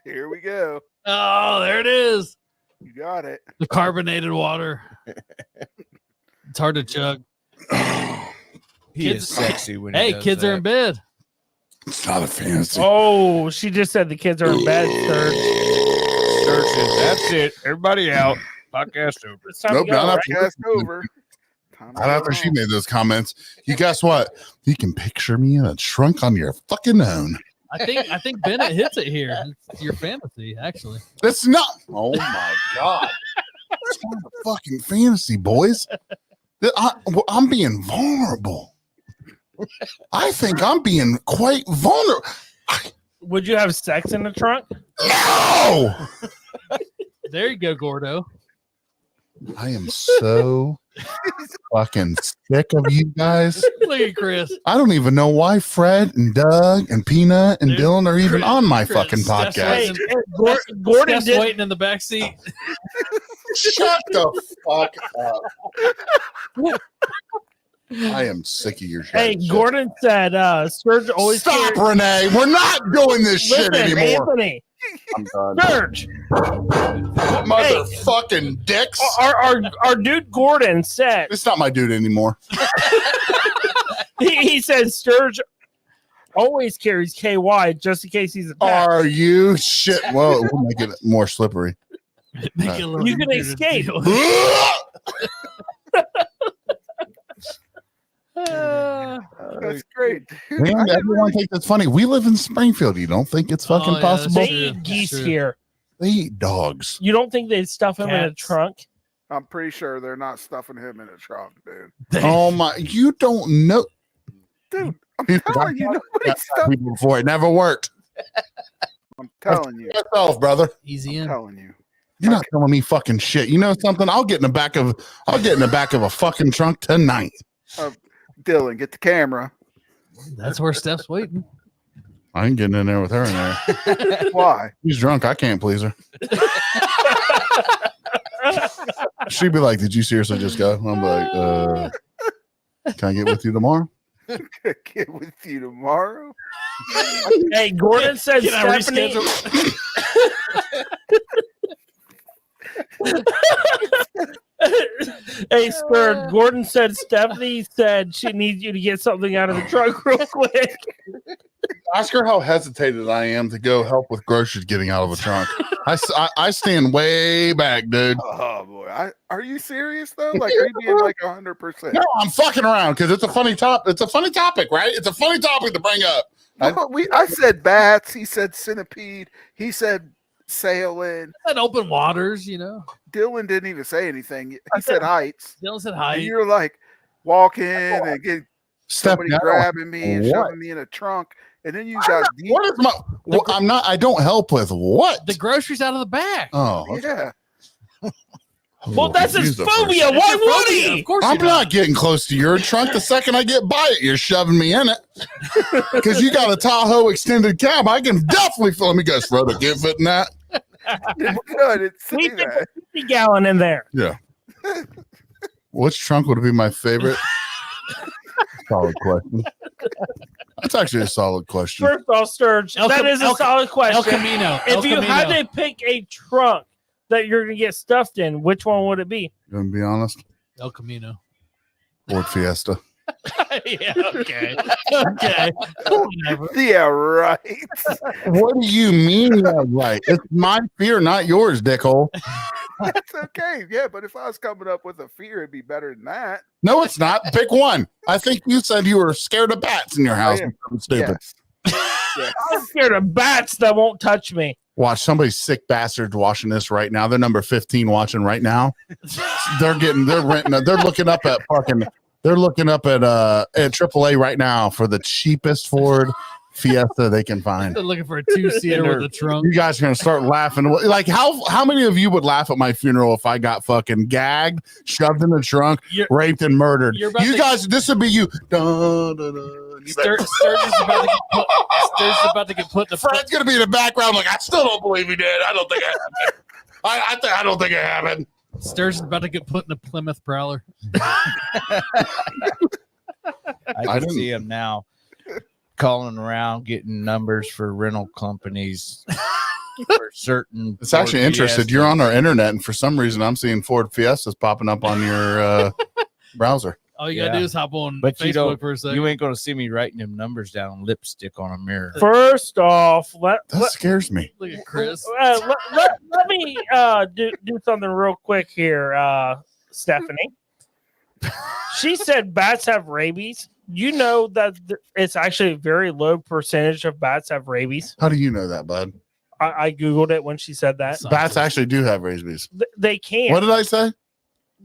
Here we go. Oh, there it is. You got it. The carbonated water. It's hard to chug. He Kids- is sexy when Hey, he does kids that. are in bed. It's not a fantasy. Oh, she just said the kids are in bed, Sturgs. Sturgs says, that's it. Everybody out. Podcast over. It's time Nope, to go, not right? after, Cast over. Time to not go after she home. made those comments. You guess what? You can picture me in a trunk on your fucking own. I think Bennett hits it here. It's your fantasy, actually. That's not. Oh my god. It's not a fucking fantasy, boys. I'm being vulnerable. I think I'm being quite vulnerable. Would you have sex in the trunk? No! There you go, Gordo. I am so fucking sick of you guys. Look at Chris. I don't even know why Fred and Doug and Peanut and Dude, Dylan are even Chris- on my Chris, fucking Steph's podcast. waiting- Gordon Steph's did. waiting in the back seat. Shut the fuck up. I am sick of your shit. Hey, Gordon said, Sturge always Stop, carries- Renee. We're not doing this shit Listen, anymore. Anthony, I'm done. Sturge, Motherfucking dicks. our dude Gordon said, It's not my dude anymore. he said Sturge always carries KY just in case he's attacked. Are you shit? Well, we'll make it more slippery. Make it a little You can easier to escape. deal. That's great, dude. Man, everyone thinks it's funny. We live in Springfield. You don't think it's fucking Oh, yeah, possible? They true, eat that's geese true. here. They eat dogs. You don't think they'd stuff him in a Cats. trunk? I'm pretty sure they're not stuffing him in a trunk, dude. Oh my! You don't know. Dude, I'm Dude, telling you, nobody's stuff. People before it never worked. I'm telling you. Yourself, brother. Easy I'm in. telling you. You're not telling me fucking shit. You know something? I'll get in the back of a fucking trunk tonight. Dylan, get the camera. That's where Steph's waiting. I ain't getting in there with her in there. Why? She's drunk. I can't please her. She'd be like, "Did you seriously just go?" I'm like, "Can I get with you tomorrow?" Get with you tomorrow. Hey, Gordon said Can I Stephanie. Hey, Sturge, Gordon said Stephanie said she needs you to get something out of the trunk real quick. Ask her how hesitated I am to go help with groceries getting out of the trunk. I stand way back, dude. Oh boy, are you serious though? Like, are you being like 100%? No, I'm fucking around because it's a funny topic. It's a funny topic, right? It's a funny topic to bring up. I said bats. He said centipede. He said sailing. At open waters, you know. Dylan didn't even say anything. He said heights. Dylan said And hi. you're like walking and getting somebody Step down. grabbing me and What? shoving me in a trunk, and then you got deep. What is my? Well, I'm not. I don't help with what? The groceries out of the back. Oh, okay. Yeah, Well, that's his Confused at first. phobia. Why would Of he? course I'm you're not getting close to your trunk. The second I get by it, you're shoving me in it. Because you got a Tahoe extended cab. I can definitely feel. Let me guess, Rhoda, get fit in that. I didn't say We that. put a 50 gallon in there. Yeah. Which trunk would be my favorite? Solid question. That's actually a solid question. First off, Sturge, that is a solid El question. Camino. El If you had Camino. to pick a trunk that you're going to get stuffed in, which one would it be? Gonna be honest. El Camino. Ford Fiesta. Yeah, okay. Okay. Whatever. Yeah, right. What do you mean? Yeah, right. It's my fear, not yours, dickhole. That's okay. Yeah, but if I was coming up with a fear, it'd be better than that. No, it's not. Pick one. I think you said you were scared of bats in your house. am. I'm stupid. Yes. I'm scared of bats that won't touch me. Watch, somebody's sick bastards watching this right now. They're number 15 watching right now. They're looking up at AAA right now for the cheapest Ford Fiesta they can find. They're looking for a 2-seater with a trunk. You guys are gonna start laughing. Like, how many of you would laugh at my funeral if I got fucking gagged, shoved in the trunk, You're- raped, and murdered? you're about You to- guys, this would be you. Dun, dun, dun. You better- Sturge is about to get put in the Fred's gonna be in the background. Like, I still don't believe he did. I don't think it happened. I don't think it happened. Sturge is about to get put in a Plymouth Prowler. I can didn't- see him now calling around, getting numbers for rental companies for certain. It's actually Ford interested. You're on Fiestas. our internet, and for some reason, I'm seeing Ford Fiestas popping up on your browser. All you gotta Yeah. do is hop on But you Facebook don't. for a second. You ain't gonna see me writing them numbers down on lipstick on a mirror. First off, let Scares me. Look at Chris. let me do something real quick here, Stephanie. She said bats have rabies. You know that it's actually a very low percentage of bats have rabies. How do you know that, bud? I googled it when she said that. Bats actually do have rabies. They can. What did I say?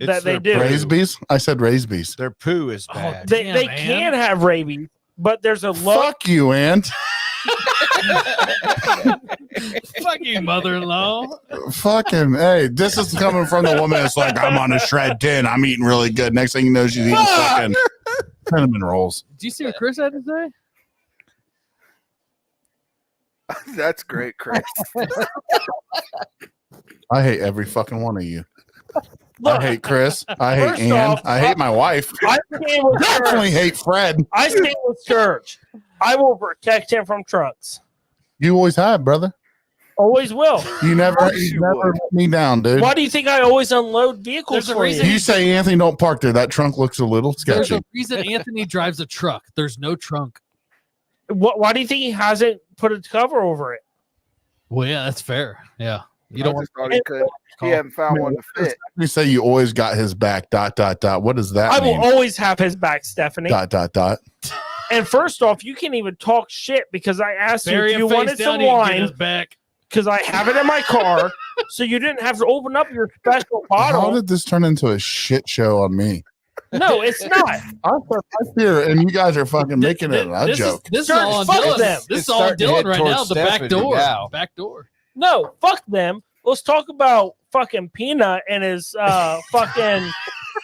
That they do. Rabies? I said rabies. Their poo is bad. They can have rabies, but there's a low. Fuck you, Aunt. Fuck you, mother-in-law. Fucking hey, this is coming from the woman that's like, I'm on a shred 10. I'm eating really good. Next thing you know, she's eating fucking cinnamon rolls. Do you see what Chris had to say? That's great, Chris. I hate every fucking one of you. Look, I hate Chris. I hate First Ann. off, I hate my wife. I stand with Definitely Sturgs. hate Fred. I stand with Sturgs. I will protect him from trucks. You always have, brother. Always will. You never, course you you never would. let me down, dude. Why do you think I always unload vehicles There's a for reason you? You say Anthony don't park there. That trunk looks a little There's sketchy. a reason Anthony drives a truck. There's no trunk. Why do you think he hasn't put a cover over it? Well, yeah, that's fair. Yeah. You I don't want just thought he could. He hadn't found one to fit. You say you always got his back. ... What does that I will mean? always have his back, Stephanie. ... And first off, you can't even talk shit because I asked bury you if you him face wanted down, some he can get wine his back. because I have it in my car, so you didn't have to open up your special How bottle. did this turn into a shit show on me? No, it's not. I here, and you guys are fucking making it a This joke. Is, this is Sturgs, all on fuck Dylan. them. This It's is all on starting to Dylan head right now. towards The back Stephanie door. now. Back door. No, fuck them. Let's talk about fucking Peanut and his fucking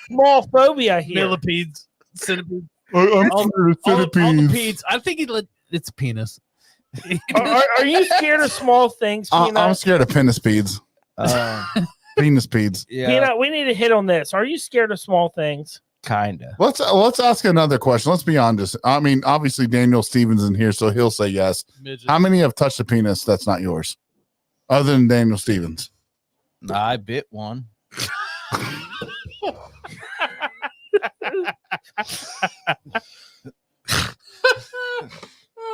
small phobia here. Millipedes. Centipedes. I'm All the centipedes. pedes. I think it's penis. Are you scared of small things, Peanut? I'm scared of penispides. Penispides. Yeah, Peanut, we need to hit on this. Are you scared of small things? kinda. Let's ask another question. Let's be honest. I mean, obviously Daniel Stevens in here, so he'll say yes. Midget. How many have touched a penis that's not yours, other than Daniel Stevens? I bit one.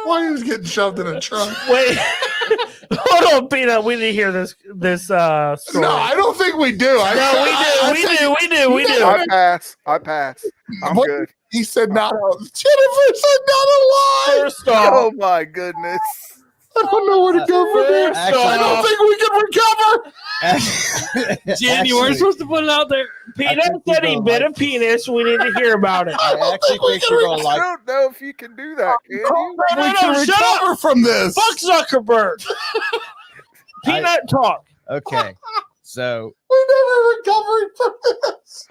Why he was getting shoved in a trunk? Wait, hold on, Peanut. We need to hear this story. No, I don't think we do. We do. I pass. I'm What? good. He said not. Jennifer said not alive. First off, Oh my goodness. I don't know where to go from here. Actually, I don't think we can recover. Jen, you weren't supposed to put it out there. Peanut think we said he don't bit like- a penis. We need to hear about it. I actually think you're gonna I like. don't know if you can do that, can you? We No, can shut up. recover from this. Fuck Zuckerberg. Peanut talk. Okay, so We never recovered from this.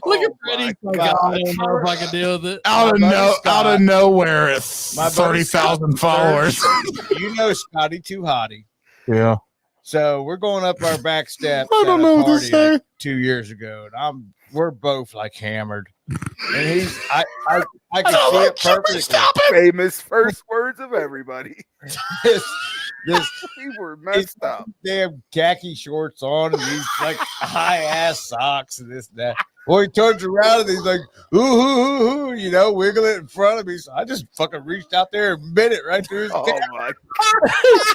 Look at Oh my Freddie. God. I don't know if I can deal with it. Out of nowhere, My buddy 30,000 followers. you know Scotty Too Hottie. Yeah. So we're going up our back steps. I don't at a know what to party, say. like, 2 years ago, and we're both like hammered, and he's I can see it perfectly. Famous first words of everybody. This We were messed up. damn khaki shorts on, and he's like high ass socks and this and that. Well, he turns around and he's like, ooh, you know, wiggle it in front of me. So I just fucking reached out there and bit it right through his Oh dick. my.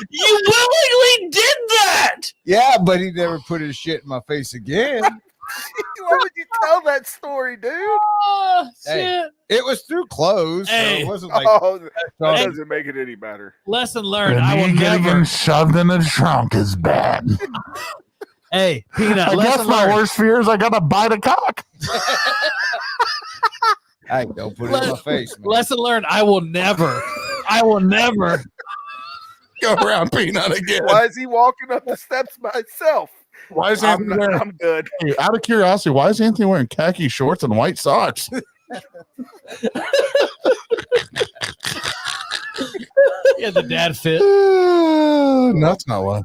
You willingly did that. Yeah, but he never put his shit in my face again. Why would you tell that story, dude? Oh, Hey. shit. It was through clothes, so Hey. it wasn't like Oh, that doesn't make it any better. Lesson learned. I will never. shoved in a trunk is bad. Hey, Peanut. I guess Lesson my learned. worst fear is I gotta bite a cock. I don't put it in my face, man. Lesson learned. I will never. Go around Peanut again. Why is he walking up the steps by himself? Why is I'm, Anthony wearing, I'm good. hey, out of curiosity, why is Anthony wearing khaki shorts and white socks? Yeah, the dad fit. No, that's not why.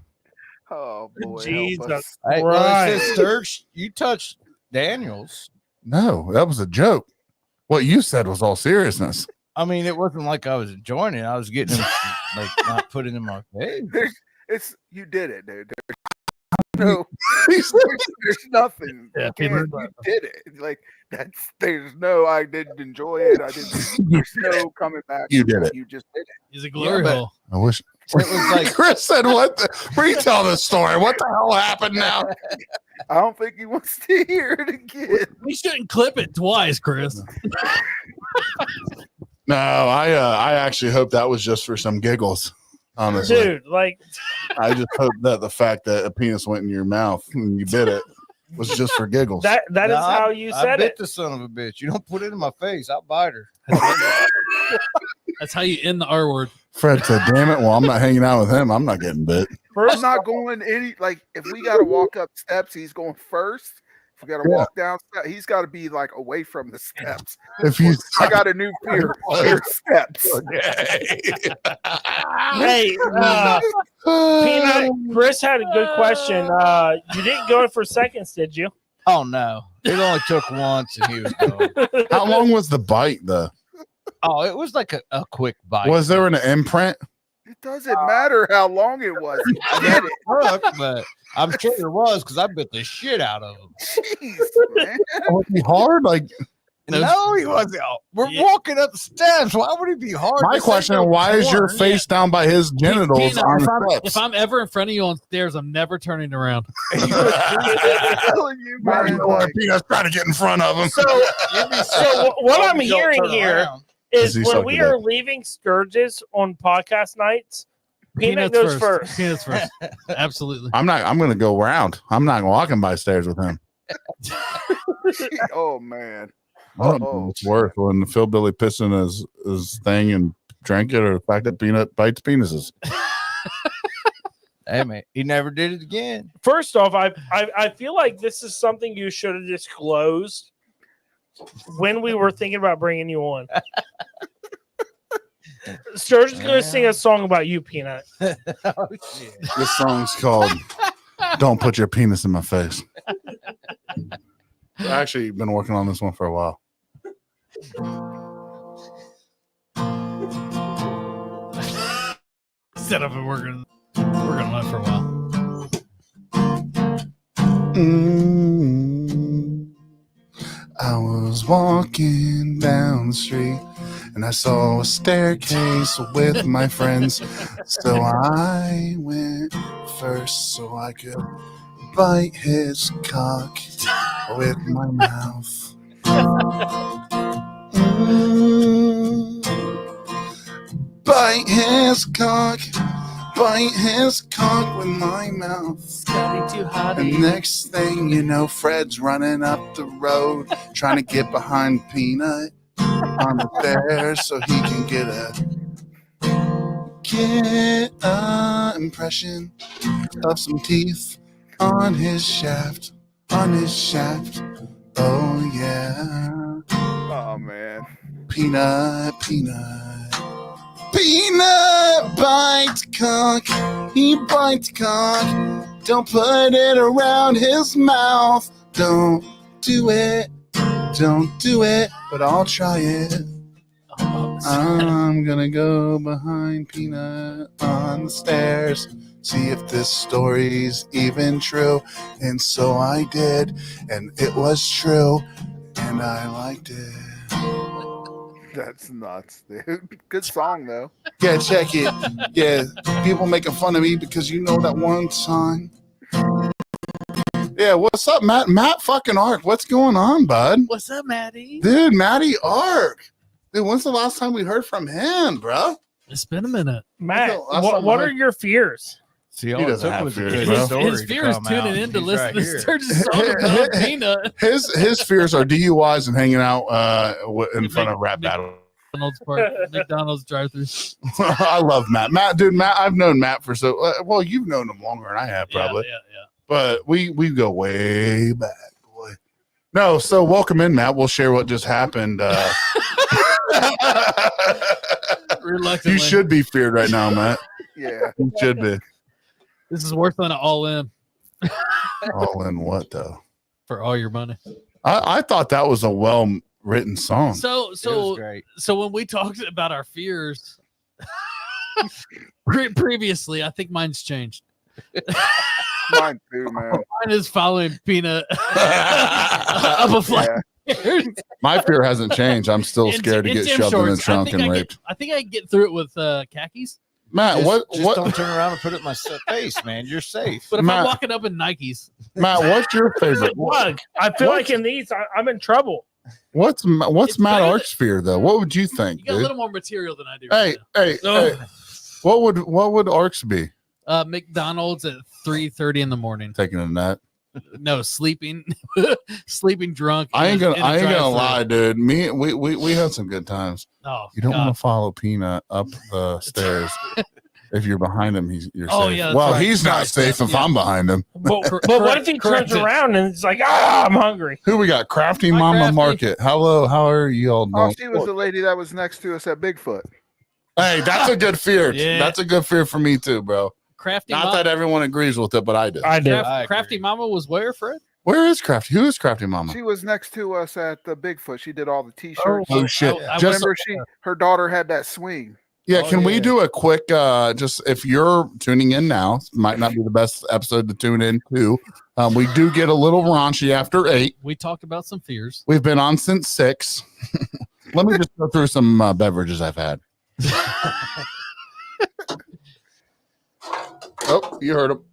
Oh boy. help Jesus. us. Hey, well, Right. it says Sturgs, you touched Daniels. No, that was a joke. What you said was all seriousness. I mean, it wasn't like I was enjoying it. I was getting him like not putting in my face. You did it, dude. No, there's nothing. Yeah, You did it. Like there's no. I didn't enjoy it. I didn't. There's no coming back. You did it. You just did it. He's a glory but- hole. I wish It was like Chris said, "What? Retell the story. What the hell happened now?" I don't think he wants to hear it again. We shouldn't clip it twice, Chris. No, I actually hope that was just for some giggles. Honestly, Dude, like I just hope that the fact that a penis went in your mouth and you bit it was just for giggles. that is Nah, how you I said bit it. the son of a bitch. You don't put it in my face, I'll bite her. That's how you end the R word. Fred said, "Damn it! Well, I'm not hanging out with him. I'm not getting bit." I'm First, not going any. Like if we got to walk up steps, he's going first. If we got to walk down steps, he's got to be like away from the steps. If you, I got a new fear. Fear steps. hey, Peanut, Chris had a good question. You didn't go for seconds, did you? Oh no. It only took once and he was gone. how long was the bite though? Oh, it was like a quick bite. Was there an imprint? It doesn't matter how long it was. He did it. Look, but I'm sure there was because I bit the shit out of him. Jeez, man. Was he hard? Like No, he wasn't. We're Yeah. walking up the steps. Why would he be hard? my This ain't question: no why is your porn. face down by his genitals Peanut, on if the If steps? I'm ever in front of you on stairs, I'm never turning around. I'm telling you, man. Like, Peanut's trying to get in front of him. So what I'm Don't hearing turn here around. is Is he when sucking we it? are leaving Sturgis on podcast nights, Peanut goes first. Peanuts first. Absolutely. I'm going to go round. I'm not walking by stairs with him. oh man. I don't know what's worse when the Philbilly pissing his thing and drank it, or the fact that Peanut bites penises. Hey man, he never did it again. First off, I feel like this is something you should have disclosed when we were thinking about bringing you on. Sturge is going to sing a song about you, Peanut. Oh shit. This song's called "Don't Put Your Penis in My Face." I've actually been working on this one for a while. Set up and we're gonna run for a while. I was walking down the street and I saw a staircase with my friends. So I went first so I could bite his cock with my mouth. Bite his cock with my mouth. And next thing you know, Fred's running up the road trying to get behind Peanut on the stairs so he can get a impression of some teeth on his shaft. Oh yeah. Oh man. Peanut bites cock. He bites cock. Don't put it around his mouth. Don't do it. But I'll try it. I'm gonna go behind Peanut on the stairs, see if this story's even true. And so I did, and it was true, and I liked it. That's nuts, dude. Good song though. Yeah, check it. Yeah, people making fun of me because you know that one song. Yeah, what's up, Matt? Matt fucking Ark. What's going on, bud? What's up, Maddie? Dude, Matty Ark. Dude, when's the last time we heard from him, bro? It's been a minute. Matt, Last time what I- are your fears? See, all it doesn't took have was a fears, good bro. story His to fear is come tuning out, in and to he's listen right to here. Sturgis song about Peanut. His fears are DUIs and hanging out in front of rap battle. McDonald's drive-throughs. I love Matt. Matt, I've known Matt for well, you've known him longer than I have probably, Yeah. but we go way back, boy. No, so welcome in, Matt. We'll share what just happened. Reluctantly. You should be feared right now, Matt. Yeah. You should be. This is worse than an all-in All in what though? for all your money. I thought that was a well-written song. So It was great. when we talked about our fears, Previously, I think mine's changed. Mine too, man. Mine is following Peanut up a flight. Yeah. My fear hasn't changed. I'm still In- scared to in get gym shoved in the shorts. trunk and raped. I think I can get through it with khakis. Matt, Just what? don't turn around and put it in my face, man. You're safe. But if Matt- I'm walking up in Nikes, Matt, what's your favorite? Bug. I feel What? like in these, I'm in trouble. What's It's Matt better than- Ark's fear though? What would you think, you got a dude? little more material than I do. Hey, Right hey, what would Ark's be? now. McDonald's at 3:30 in the morning. Taking a nut. No, sleeping drunk. I ain't in gonna a drive-thru. lie, dude. We had some good times. Oh, You don't God. want to follow Peanut up the stairs. If you're behind him, you're Oh, safe. yeah, that's well, right. he's not Right, safe if yeah. I'm behind him. But what correct- if he correct turns it. around and it's like, I'm hungry? Who we got? Crafty Hi, Mama Crafty. Market. Hello, how are you all Oh, doing? she was the lady that was next to us at Bigfoot. Hey, that's a good fear. Yeah. That's a good fear for me too, bro. Crafty Not Mama. that everyone agrees with it, but I do. I do. I Crafty agree. Mama was where, Fred? Where is Crafty? Who is Crafty Mama? She was next to us at the Bigfoot. She did all the T-shirts. Oh shit! I Just Remember, her daughter had that swing. yeah, Oh, can we yeah. do a quick? Just if you're tuning in now, might not be the best episode to tune in to. We do get a little raunchy after 8. We talked about some fears. We've been on since 6. Let me just go through some beverages I've had. Oh, you heard him.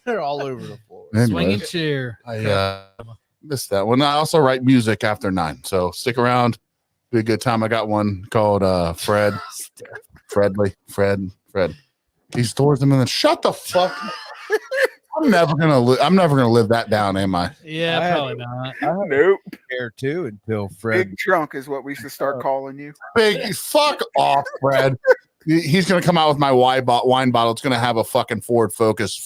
They're all over the floor. Swinging Anyways, chair. I missed that one. I also write music after 9, so stick around. Be a good time. I got one called Fred. Fred. He stores them in the. Shut the fuck. I'm never gonna live that down, am I? Yeah, I had- probably not. Nope. Here too until Fred. Big trunk is what we should start calling you. Big fuck off, Fred. He's gonna come out with my wine bottle. It's gonna have a fucking Ford Focus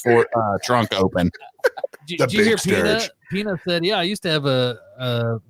trunk open. The Did you hear big Peanut? Sturgs. Peanut said, "Yeah, I used to have a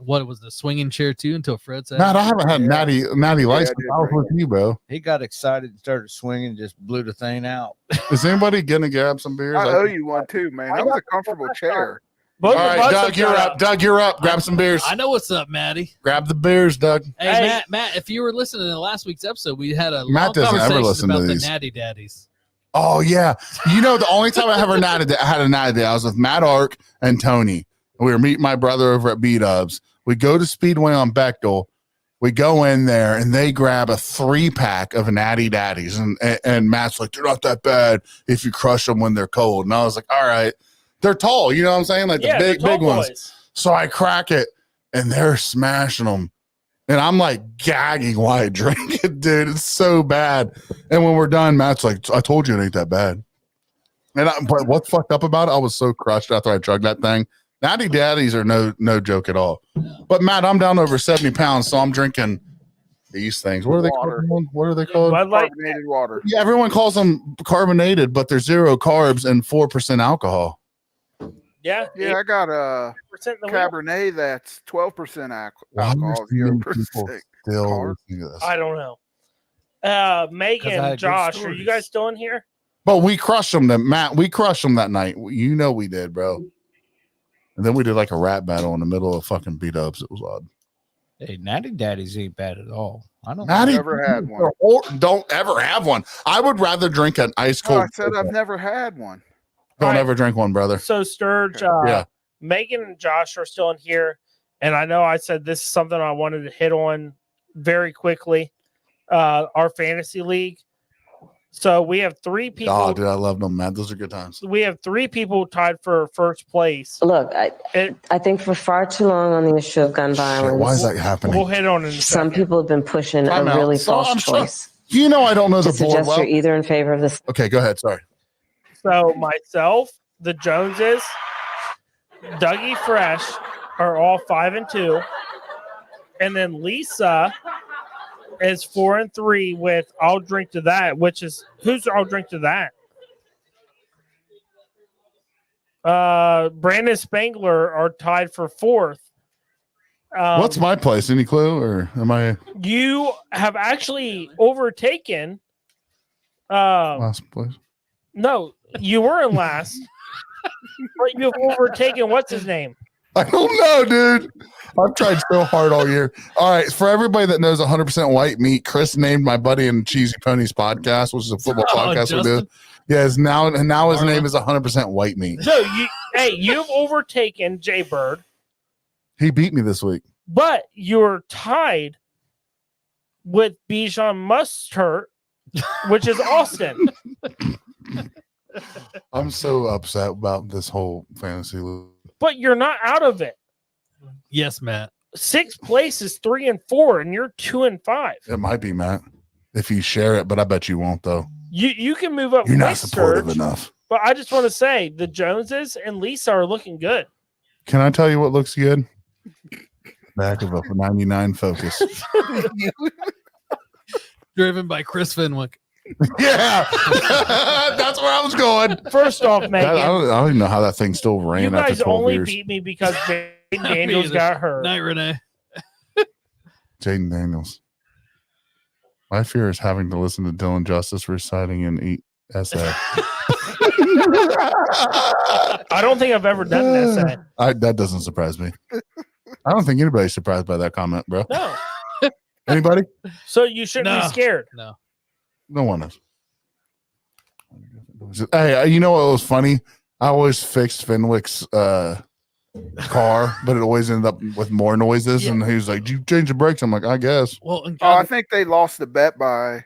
what was the swinging chair too until Fred said." Matt, I haven't had Yeah. natty lights. I did I was bring with you, bro. He got excited and started swinging, just blew the thing out. Is anybody gonna grab some beers? I owe you one too, man. That was a comfortable chair. Both All of right, us Doug, have you're got up. Doug, you're up. Grab some beers. I know what's up, Maddie. Grab the beers, Doug. Hey, Hey. Matt, if you were listening to last week's episode, we had a Matt long doesn't ever conversation listen to about the these. natty daddies. Oh yeah, you know the only time I ever had a natty day, I was with Matt Ark and Tony. We were meeting my brother over at B-Dubs. We go to Speedway on Bechtel. We go in there and they grab a 3-pack of natty daddies, and Matt's like, "They're not that bad if you crush them when they're cold." And I was like, "All right, they're tall, you know what I'm saying? Like yeah, the the big tall ones." boys. So I crack it, and they're smashing them. And I'm like gagging while I drink it, dude. It's so bad. And when we're done, Matt's like, "I told you it ain't that bad." But what's fucked up about it? I was so crushed after I chugged that thing. Natty daddies are no joke at all. But Matt, I'm down over 70 pounds, so I'm drinking these things. What are they Water. called? What are they called? Bud Light. Carbonated water. Yeah, everyone calls them carbonated, but they're 0 carbs and 4% alcohol. Yeah, Yeah, I got a 8% in the wheel. Cabernet that's 12% Why are alcohol, so many 0%. people still carb. listening to this? I don't know. 'Cause I Megan, had good Josh, are you stories. guys still in here? But we crushed them, Matt. We crushed them that night. You know we did, bro. And then we did like a rap battle in the middle of fucking beat-ups. It was odd. Hey, Natty Daddies ain't bad at all. I don't. Natty never had one. Or don't ever have one. I would rather drink an ice Oh, cold. I said I've never had one. Don't Alright. ever drink one, brother. So Sturge, Yeah. Megan and Josh are still in here, and I know I said this is something I wanted to hit on very quickly. Our fantasy league. So we have 3 people. Oh, dude, I love them, man. Those are good times. We have 3 people tied for first place. Look, It, I think for far too long on the issue of gun Shit, violence, why is that happening? we'll hit on it in a some second. people have been pushing Time a out. really So, false I'm sorry. choice You know I don't know to the board suggest well. you're either in favor of this. Okay, go ahead. Sorry. So myself, the Joneses, Dougie Fresh are all 5 and 2, and then Lisa is 4 and 3 with I'll drink to that, which is who's I'll drink to that. Brandon Spangler are tied for 4th. What's my place? Any clue? Or am I You have actually overtaken. last place? No, you were in last, but you've overtaken what's his name? I don't know, dude. I've tried so hard all year. All right, for everybody that knows 100% white meat, Chris named my buddy in Cheesy Ponies podcast, which is a football podcast we do. Justin? Yes, now his Marlon? name is 100% white meat. So you've overtaken Jay Bird, He beat me this week. but you're tied with Bijan Mustard, which is Austin. I'm so upset about this whole fantasy league. But you're not out of it. Yes, Matt. 6th place is 3 and 4, and you're 2 and 5. It might be, Matt, if you share it, but I bet you won't, though. You can move up. You're not with supportive Sturgs, enough. But I just want to say the Joneses and Lisa are looking good. Can I tell you what looks good? Back of a 99 Focus. Driven by Chris Fenwick. Yeah, that's where I was going. First off, Megan, I don't even know how that thing still ran you after guys 12 only years. beat me because Jaden Me Daniels either. got hurt. Night, Renee. Jaden Daniels. My fear is having to listen to Dylan Justice reciting an essay. I don't think I've ever done an essay. That doesn't surprise me. I don't think anybody's surprised by that comment, bro. No. Anybody? So you shouldn't No. be scared. No. No one is. Hey, you know what was funny? I always fixed Fenwick's car, but it always ended up with more noises. Yeah. And he was like, "Did you change the brakes?" I'm like, "I guess." Well, and Oh, I God, think they lost the bet by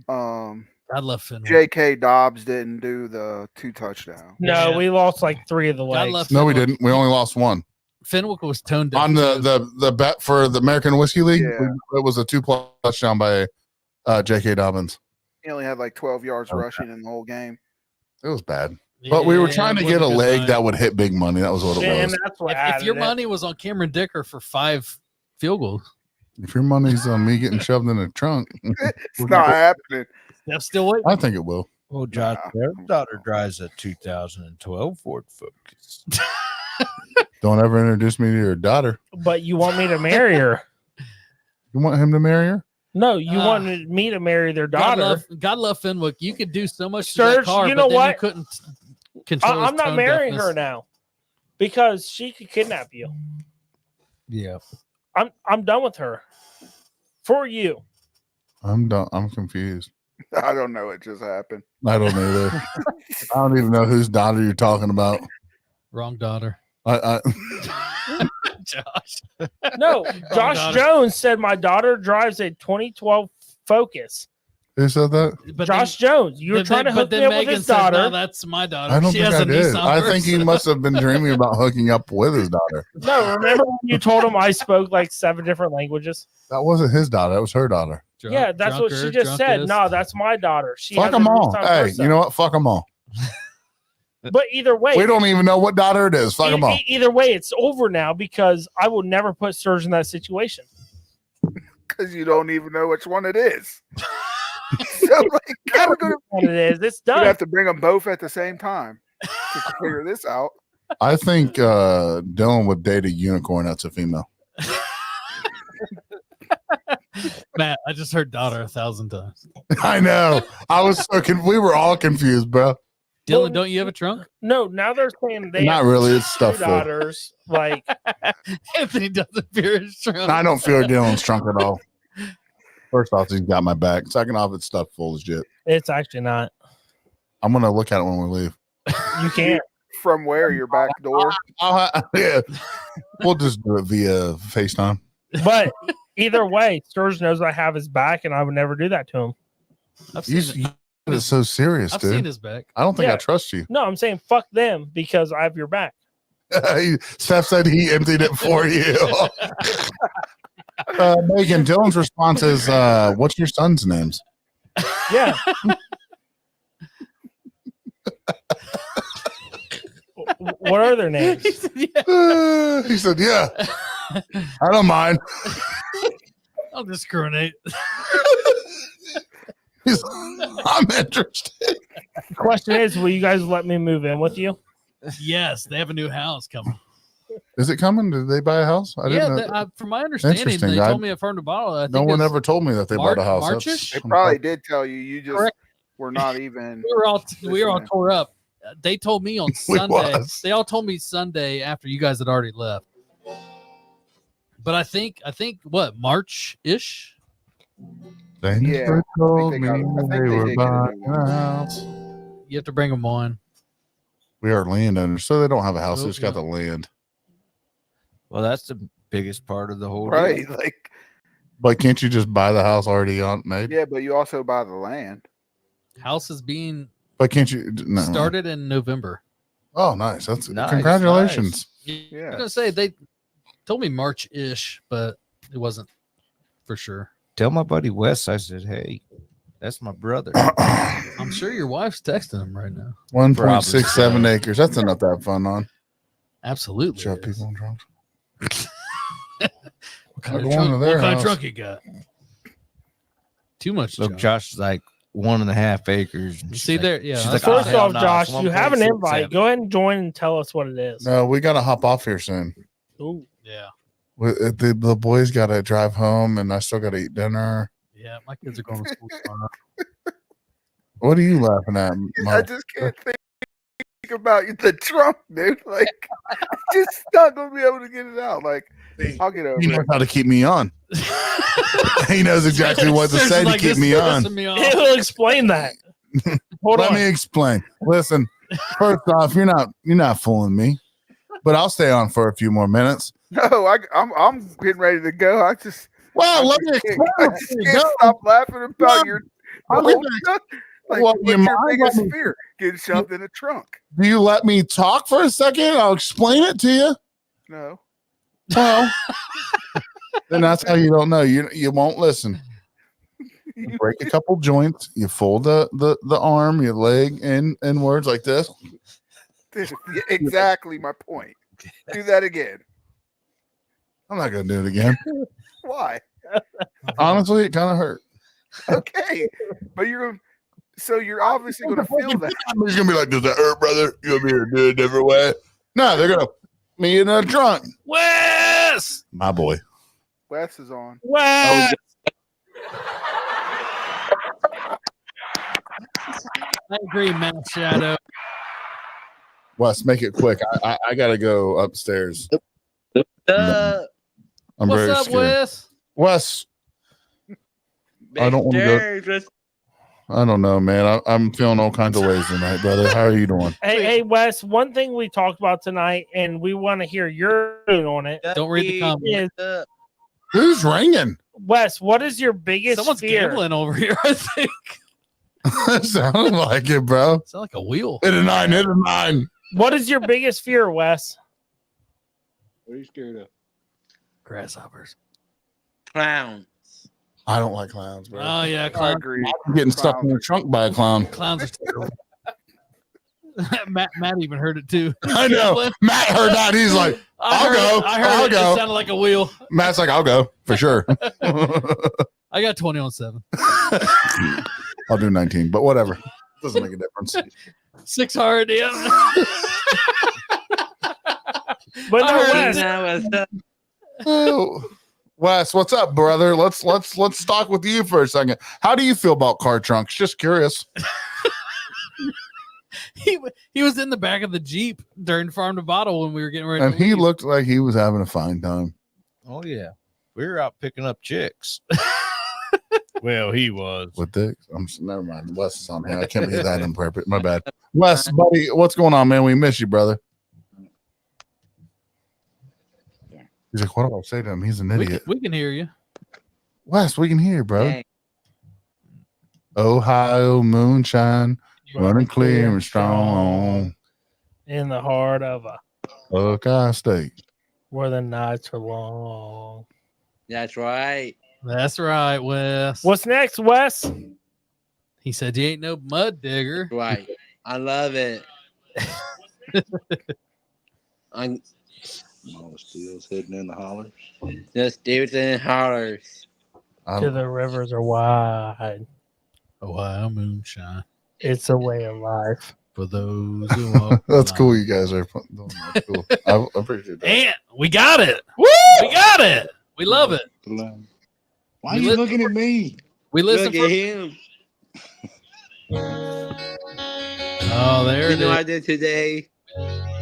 God love Fenwick. J.K. Dobbs didn't do the 2 touchdowns. No, Yeah. we lost like 3 of the God legs. love No, we Fenwick. didn't. We only lost one Fenwick was toned down. on the bet for the American Whiskey League. Yeah. It was a 2 touchdown by J.K. Dobbins. He only had like 12 yards Okay. rushing in the whole game. It was bad, but we were Yeah, trying to it get a wasn't good leg night. that would hit big money. That was what it And was. that's what If your added it. money was on Cameron Dicker for 5 field goals, If your money's on me getting shoved in a trunk, It's not happening. that's still waiting. I think it will. Well, Josh, Nah. their daughter drives a 2012 Ford Focus. Don't ever introduce me to your daughter. But you want me to marry her? You want him to marry her? No, you Ah. wanted me to marry their God daughter. love Fenwick. You could do so much to that Sturgs, car, you but know then what? you couldn't control his I'm not tone marrying deafness. her now because she could kidnap you. Yeah. I'm done with her. For you. I'm done. I'm confused. I don't know. It just happened. I don't either. I don't even know whose daughter you're talking about. Wrong daughter. I Josh. No, Josh daughter. Jones said my daughter drives a 2012 Focus. who said that? But Josh Jones, you were then- trying to but hook then me up Megan with his said, daughter. No, that's my daughter. I don't she think has I a did. Nissan I think he Versa. must have been dreaming about hooking up with his daughter. No, remember when you told him I spoke like 7 different languages? That wasn't his daughter. That was her daughter. Drunk- Yeah, that's what she drunker, just said. drunkest. No, that's my daughter. She Fuck has a them all. Nissan Hey, Versa. you know what? Fuck them all. But either way, We don't even know what daughter it is. Fuck them all. either way, it's over now because I will never put Sturgs in that situation. Because you don't even know which one it is. So, like, how we gonna, What it is, it's we'd done. have to bring them both at the same time to figure this out. I think Dylan would date a unicorn that's a female. Matt, I just heard daughter 1,000 times. I know. I was so we were all confused, bro. Dylan, don't you have a trunk? No, now they're saying they Not have really. It's 2 stuff full. daughters. Like, Anthony doesn't fear his trunk. I don't fear Dylan's trunk at all. First off, he's got my back. Second off, it's stuff full as shit. it's actually not. I'm gonna look at it when we leave. You can't. From where? Your back door? Yeah, we'll just do it via FaceTime. But either way, Sturgs knows I have his back, and I would never do that to him. I've seen, It's so serious, I've seen dude. his back. I don't think Yeah. I trust you. No, I'm saying fuck them because I have your back. Steph said he emptied it for you. Megan, Dylan's response is, "What's your son's names?" Yeah. What are their names? He said, yeah, He said, "Yeah, I don't mind." I'll discriminate. He's, I'm interested. The question is, will you guys let me move in with you? Yes, they have a new house coming. Is it coming? Did they buy a house? I Yeah, didn't know. from my understanding, Interesting. they I- told me a firm to bottle. I think No one it's- ever told me that they bought a house. March-ish? They probably did tell you. You just Correct. were not even. We were all tore up. They told me on We Sunday. was. They all told me Sunday after you guys had already left. But I think what, March-ish? Yeah, I told think me they got- I think they they were did get a new buying one. a house. You have to bring them on. We are landowners, so they don't have a house. Oh, They just got yeah. the land. Well, that's the biggest part of the whole Right. deal. Like, But can't you just buy the house already on made? yeah, but you also buy the land. House is being But can't you? No. started in November. Oh, nice. That's Nice, congratulations. I Yeah. was gonna say they told me March-ish, but it wasn't for sure. Tell my buddy Wes, I said, hey, that's my brother. I'm sure your wife's texting him right now. 1.67 Probably. acres. That's enough to have fun on. Absolutely. Shove it is. people in trunks. What kind I'm of going to trunk? their What kind of house. trunk you got? Too much. Look, junk. Josh is like 1.5 acres. And You she's see like- there? Yeah. she's that's like, oh, First fine. hell off, no, Josh, it's you have an 1.67. invite. Go ahead and join and tell us what it is. No, we got to hop off here soon. Ooh. Yeah. The boys got to drive home, and I still got to eat dinner. Yeah. My kids are going to school tomorrow. What are you laughing at? I Mark? just can't think about the trunk, dude. Like, just not gonna be able to get it out. Like, I'll get over He knows it. how to keep me on. He knows exactly what to say to Like, keep this me is on. pissing me off. He'll explain that. Hold Let on. me explain. Listen, first off, you're not fooling me, but I'll stay on for a few more minutes. No, I'm getting ready to go. I just Well, I let me just explain. can't, I just can't stop laughing about your I'll the get whole back. trunk. Like, Well, what's you your mind biggest letting me- fear? Getting shoved in a trunk. Do you let me talk for a second? I'll explain it to you. No. Well, then that's how you don't know. You won't listen. You break a couple joints. You fold the arm, your leg, in words like this. Exactly my point. Do that again. I'm not gonna do it again. Why? Honestly, it kind of hurt. Okay, but you're obviously gonna feel that. He's gonna be like, "Does that hurt, brother? You want me to do it a different way?" No, they're gonna me in a trunk. Wes! My boy. Wes is on. Well, I agree, Matt Shadow. Wes, make it quick. I gotta go upstairs. I'm What's very up, scared. Wes? Wes, I don't want to go. I don't know, man. I'm feeling all kinds of ways tonight, brother. How are you doing? hey, Wes, one thing we talked about tonight, and we want to hear your opinion on it. Don't read the comments. Is, Who's ringing? Wes, what is your biggest Someone's fear? gambling over here, I think. Sounded like it, bro. Sound like a wheel. Hit a 9. Hit a 9. What is your biggest fear, Wes? What are you scared of? Grasshoppers. Clown. I don't like clowns, bro. Oh, yeah. I Clowns, agree. I'm getting stuck in the trunk by a clown. clowns are terrible. Matt even heard it too. I know. Matt heard that. He's like, I'll go. I heard I'll it. go. It sounded like a wheel. Matt's like, I'll go for sure. I got 20 on 7. I'll do 19, but whatever. Doesn't make a difference. 6 hard. Yeah. But I no, heard Wes, Oh, Wes, what's up, brother? Let's talk with you for a second. How do you feel about car trunks? Just curious. He was in the back of the Jeep during Farm to Bottle when we were getting ready. And to he leave. looked like he was having a fine time. Oh, yeah. We were out picking up chicks. Well, he was. With dicks. Never mind. Wes is on here. I can't believe that in purpose. My bad. Wes, buddy, what's going on, man? We miss you, brother. He's like, what do I say to him? He's an idiot. We can hear you. Wes, we can hear you, bro. Dang. Ohio moonshine, running clear and strong. in the heart of a Buckeye State. where the nights are long. That's right. That's right, Wes. What's next, Wes? He said you ain't no mud digger. Right. I love it. I'm Mama Steele's hidden in the hollers. just dudes and hollers. To the rivers are wide. Ohio moonshine It's a way of life. for those who walk. That's the cool. line. You guys are doing that. Cool. I appreciate that. And we got it. Woo! We got it. We love it. Why are We you lit- looking at me? We listen Look for. at him. Oh, there You it know is. I did today.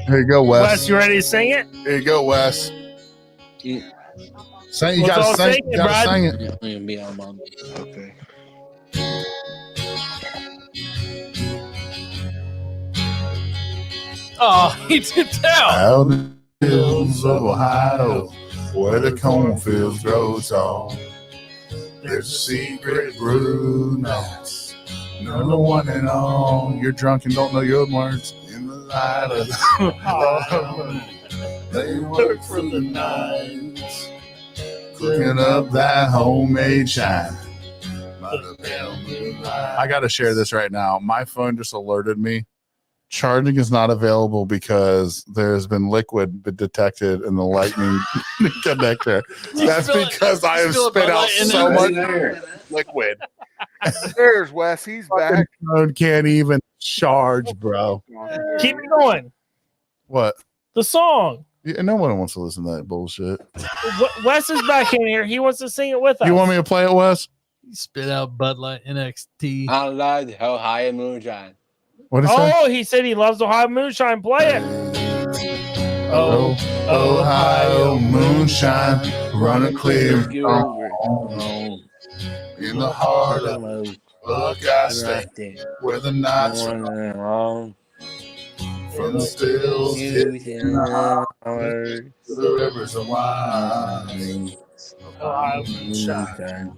Here you go, Wes. Wes, you ready to sing it? Here you go, Wes. You, Sing, you Let's gotta all sing. sing You it, gotta Brad. sing it. I'm gonna be on mom. Okay. Oh, he did tell. Out in the hills of Ohio, where the cornfields grow tall, there's a secret brew that's number one and all. You're drunk and don't know your own words. In the light of the they work for the night, cooking up that homemade shine. I got to share this right now. My phone just alerted me. Charging is not available because there's been liquid detected in the lightning connector. That's because I have spit out so much liquid. There's Wes. He's back. Phone can't even charge, bro. Keep it going. What? The song. Yeah, no one wants to listen to that bullshit. Wes is back in here. He wants to sing it with us. You want me to play it, Wes? He spit out Bud Light NXT. I love the Ohio moonshine. What did he say? Oh, he said he loves Ohio Moonshine. Play it. Oh, Ohio moonshine, running clear in the heart of Buckeye State, where the nights are long, from the stills hitting the heart to the rivers of wine. Ohio Moonshine.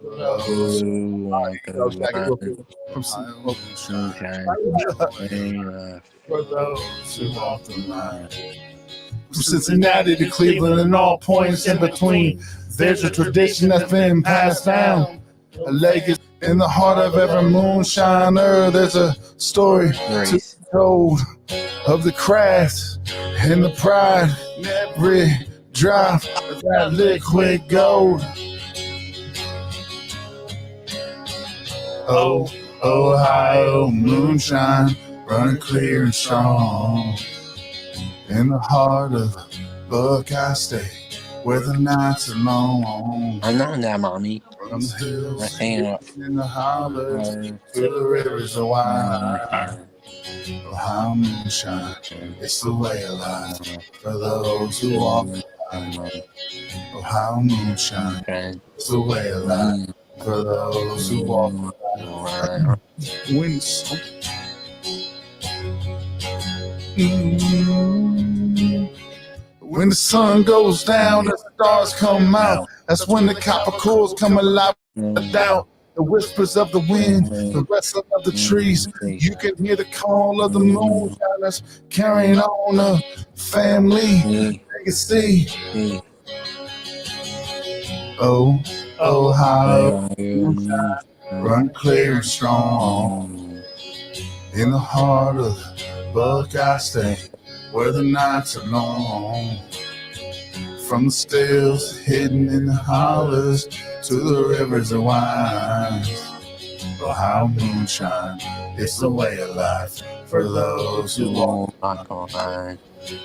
For those who walk the line. From Cincinnati to Cleveland and all points in between, there's a tradition that's been passed down. A legacy in the heart of every moonshiner. There's a story to be told of the craft and the pride in every drop of that liquid gold. Oh, Ohio moonshine, running clear and strong in the heart of Buckeye State, where the nights are long. I know that, mommy. From the hills, I hang up. in the hollers, to the rivers of wine. Ohio moonshine, it's the way of life for those who walk the line. Ohio moonshine, it's the way of life for those who walk the line. When the sun goes down and the stars come out, that's when the copper cores come alive without the whispers of the wind, the rustling of the trees. You can hear the call of the moonshiners carrying on a family legacy. Oh, Ohio, run clear and strong in the heart of Buckeye State, where the nights are long. From the stills hidden in the hollers to the rivers of wine. Ohio moonshine, it's the way of life for those who walk the line.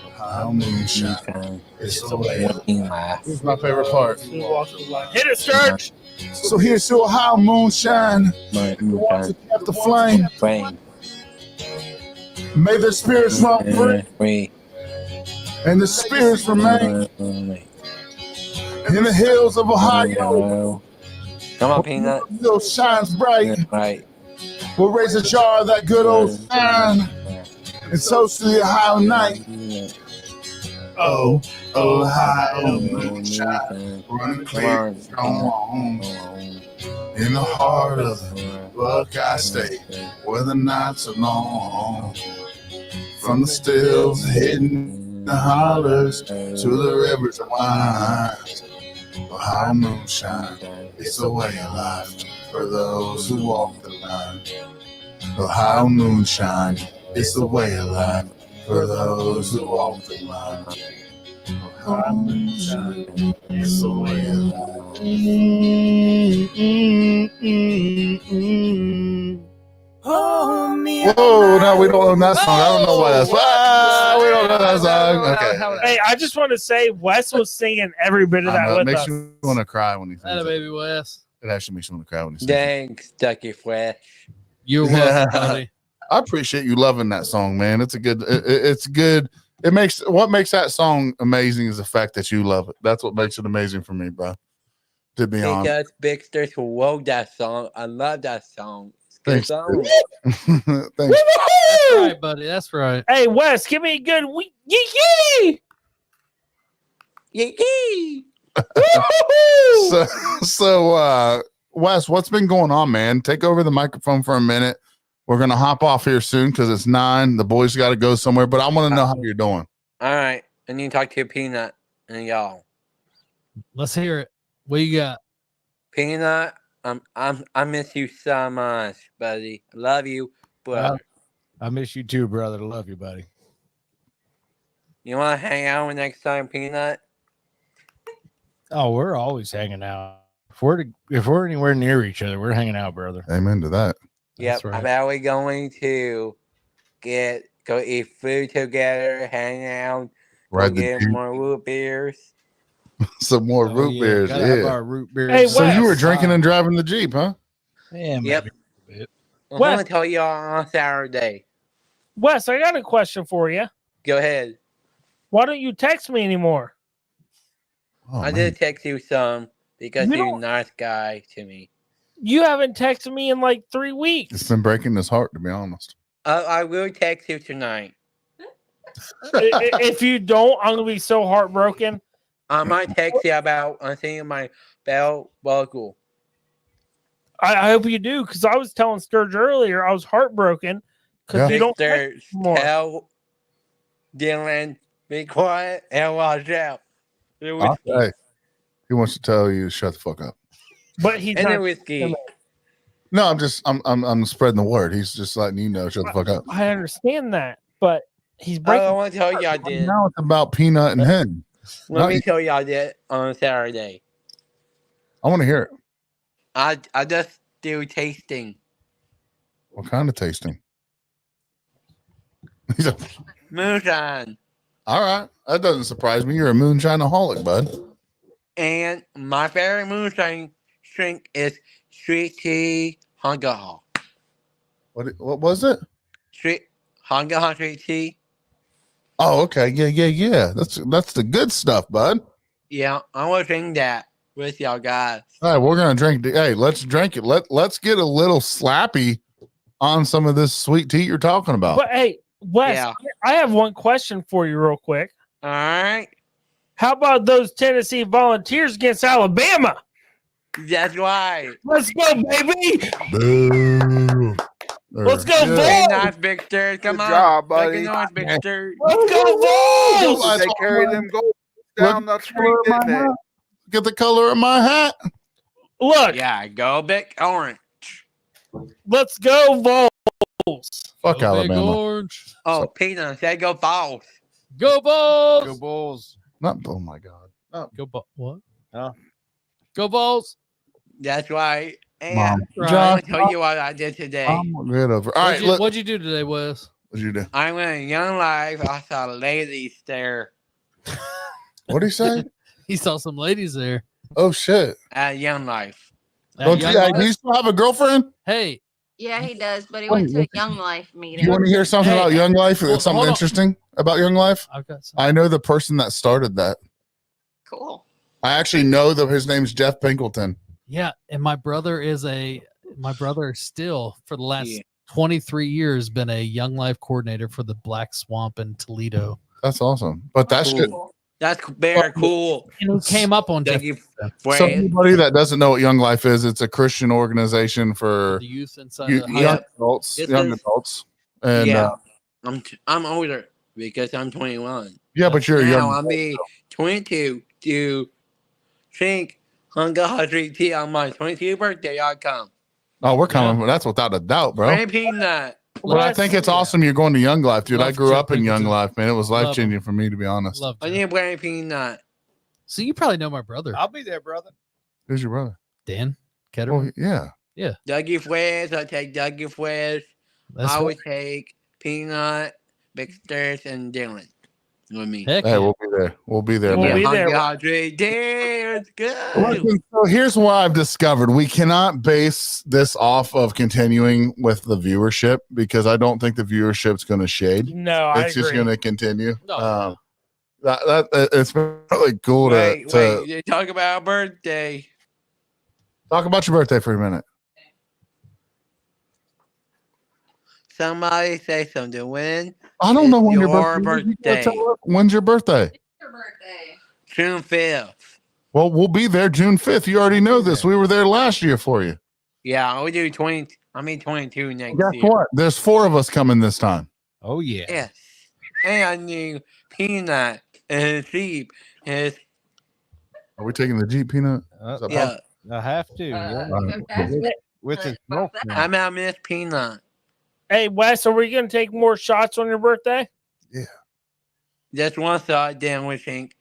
Ohio moonshine, it's the way of life. This is my favorite part. Hit it, Sturgs. So here's to Ohio moonshine, the ones who kept the flame. May their spirits run free, and the spirits remain in the hills of Ohio. Come on, Peanut. Still shines bright. Right. We'll raise a jar of that good old shine and toast to the Ohio night. Oh, Ohio moonshine, running clear and strong in the heart of the Buckeye State, where the nights are long. From the stills hidden in the hollers to the rivers of wine. Ohio moonshine, it's the way of life for those who walk the line. Ohio moonshine, it's the way of life for those who walk the line. Ohio moonshine, it's the way of life. Whoa, no, we don't know that song. I don't know why that's. We don't know that song. Okay. Hey, I just want to say Wes was singing every bit of that It with makes us. you want to cry when you think That baby Wes. it actually makes you want to cry when you sing. Thanks, Ducky Flesh. You're welcome, buddy. I appreciate you loving that song, man. It's a good. It's good. It makes what makes that song amazing is the fact that you love it. That's what makes it amazing for me, bro. To be honest, Because Big Sturgs wrote that song. I love that song. It's a good thanks. song. Thanks. That's right, buddy. That's right. Hey, Wes, give me a good yee Yee! So, Wes, what's been going on, man? Take over the microphone for a minute. We're gonna hop off here soon because it's 9. The boys got to go somewhere, but I want to know how you're doing. All right. I need to talk to Peanut and y'all. Let's hear it. What you got? Peanut, I miss you so much, buddy. I love you, brother. I miss you too, brother. Love you, buddy. You want to hang out next time, Peanut? Oh, we're always hanging out. If we're anywhere near each other, we're hanging out, brother. Amen to that. Yep. That's right. I'm probably going to go eat food together, hang out, Right, go get more root beers. some more Oh, root yeah, beers. gotta have Yeah. our root beers. Hey, So Wes. you were drinking and driving the Jeep, huh? Yeah, Yep. maybe a bit. I'm Wes. going to tell y'all on Saturday. Wes, I got a question for you. Go ahead. Why don't you text me anymore? Oh, I man. did text you some because You you're a don't- nice guy to me. You haven't texted me in like 3 weeks. It's been breaking his heart, to be honest. I will text you tonight. If you don't, I'm gonna be so heartbroken. I might text you about seeing my bell buckle. I hope you do, because I was telling Sturge earlier I was heartbroken because Yeah. you don't Mr. text more. Tell Dylan, be quiet and watch out. The whiskey. Hey, he wants to tell you to shut the fuck up. But he's And the not. whiskey. No, I'm spreading the word. He's just letting you know, shut the fuck up. I understand that, but he's Oh, breaking. I want to tell you I did. Now it's about Peanut and him. Let me tell you I did on Saturday. I want to hear it. I just do tasting. What kind of tasting? He's a, Moonshine. all right. That doesn't surprise me. You're a moonshineaholic, bud. And my favorite moonshine drink is sweet tea alcohol. What was it? Sweet alcohol sweet tea. Oh, okay. Yeah. That's the good stuff, bud. Yeah, I want to drink that with y'all guys. All right, we're gonna drink. Hey, let's drink it. Let's get a little slappy on some of this sweet tea you're talking about. But hey, Wes, Yeah. I have one question for you, real quick. All right. How about those Tennessee Volunteers against Alabama? That's right. Let's go, baby! Boo. Let's go, Yeah. Vols! Hey, nice big stir. Come Good on. job, Make a buddy. noise, big stir. Let's go, Vols! They carry them goals down the street, didn't they? Get the color of my hat. Look, Yeah, go big orange. let's go, Vols! Fuck Go Big Alabama. Orange. Oh, Peanut, say go false. Go Balls. Go Bulls. Not. Oh my god. Go What? Huh? Go Balls. That's right. And Mom. Right. I'm going to tell you what I did today. Get over. All right. Look. What'd you do today, Wes? What'd you do? I went in Young Life. I saw ladies there What'd he say? He saw some ladies there. Oh shit. at Young Life. Don't you? Young Do you still have a girlfriend? Hey, Yeah, he does, but he went to a Young Life meeting. You want to hear something Hey, about Young Life? hold- Something hold on. interesting about Young Life? I've got some. I know the person that started that. Cool. I actually know that his name's Jeff Pinkleton. Yeah, and my brother still for the last Yeah. 23 years been a Young Life coordinator for the Black Swamp in Toledo. That's awesome. But that's Cool. just That's very cool. And he came up on Thank Jeff, you. so anybody that doesn't know what Young Life is, it's a Christian organization for the youth inside young the high Yeah. adults. This Young is- adults. And Yeah. I'm older because I'm 21. yeah, but you're a Now young. I'll be 22 to drink Hunger Street tea on my 22nd birthday. I'll come. Oh, we're coming. That's without a doubt, bro. Bring peanut. But I Wes, think it's awesome you're going to Young Life, dude. I Love grew Jeff up in Young Pinkleton. Life, man. It was Love life changing for me, to be honest. Love I Jeff. need to bring peanut. So you probably know my brother, I'll be there, brother. Who's your brother? Dan Ketter. Well, yeah. Dougie Fwez. I take Dougie Fwez. That's I what, would take peanut, Big Stairs, and Dylan. with me. Heck Hey, yeah. we'll be there. We'll be there. We'll man. be there. Let's go. Listen, so here's what I've discovered. We cannot base this off of continuing with the viewership because I don't think the viewership's going to shade. No, I It's just agree. going to continue. No. It's been really cool Wait, to you talk about our birthday. talk about your birthday for a minute. Somebody say something. When I don't know when your your birthday is. You gotta birthday? tell us when's your birthday? June 5th. Well, we'll be there June 5th. You already know this. We were there last year for you. Yeah, we do 20. I mean 22 next Guess year. what? There's 4 of us coming this time. Oh yeah. Yes. And I knew Peanut and Sheep is Are we taking the Jeep, Peanut? Is that yeah. I have to. Yeah. With his girlfriend. I'm out Miss Peanut. Hey, Wes, are we going to take more shots on your birthday? Just one thought, Dan we think.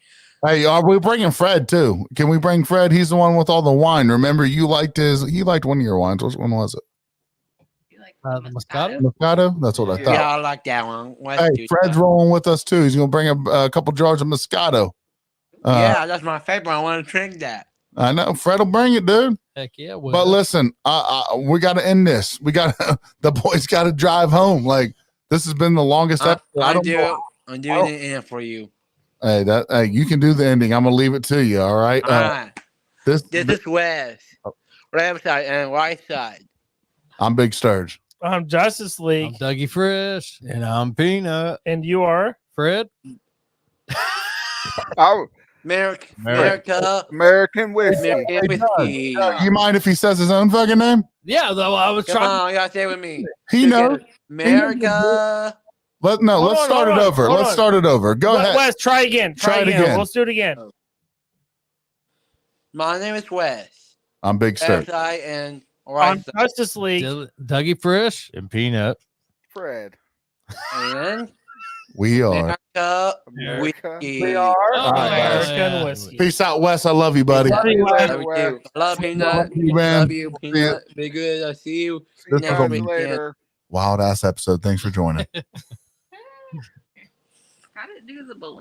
Hey, are we bringing Fred too? Can we bring Fred? He's the one with all the wine. Remember, he liked one of your wines. Which one was it? The Moscato? Moscato? That's what I thought. Yeah, I like that one. Let's Hey, do Fred's that. rolling with us too. He's gonna bring a couple jars of Moscato. Yeah, that's my favorite. I want to drink that. I know Fred will bring it, dude. Heck yeah. But listen, we got to end this. We got the boys got to drive home. Like this has been the longest episode. I don't know. I'm doing it in for you. Hey, you can do the ending. I'm gonna leave it to you. All right. All right. This is Wes. Left side and right side. I'm Big Sturge. I'm Justice League. I'm Dougie Fresh. And I'm Peanut. And you are? Fred. Oh, American whiskey. American whiskey. You mind if he says his own fucking name? Yeah, though I was Come trying. on, you gotta say it with me. He knows. America. Let's Hold start on, it over. hold Let's on. start it over. Go ahead. Wes, try again. Try it again. Let's do it again. My name is Wes. I'm Big Sturge. Side and right I'm side. Justice League. Dougie Fresh. And Peanut. Fred. And We are. America. Whiskey. We are American American whiskey. Peace out, Wes. I love you, buddy. Love you, Wes. Love you too. Love Peanut. Love you, man. Love you, Peanut. Be good. I'll see you This next was a weekend. Later. wild ass episode. Thanks for joining. How did it do the balloon?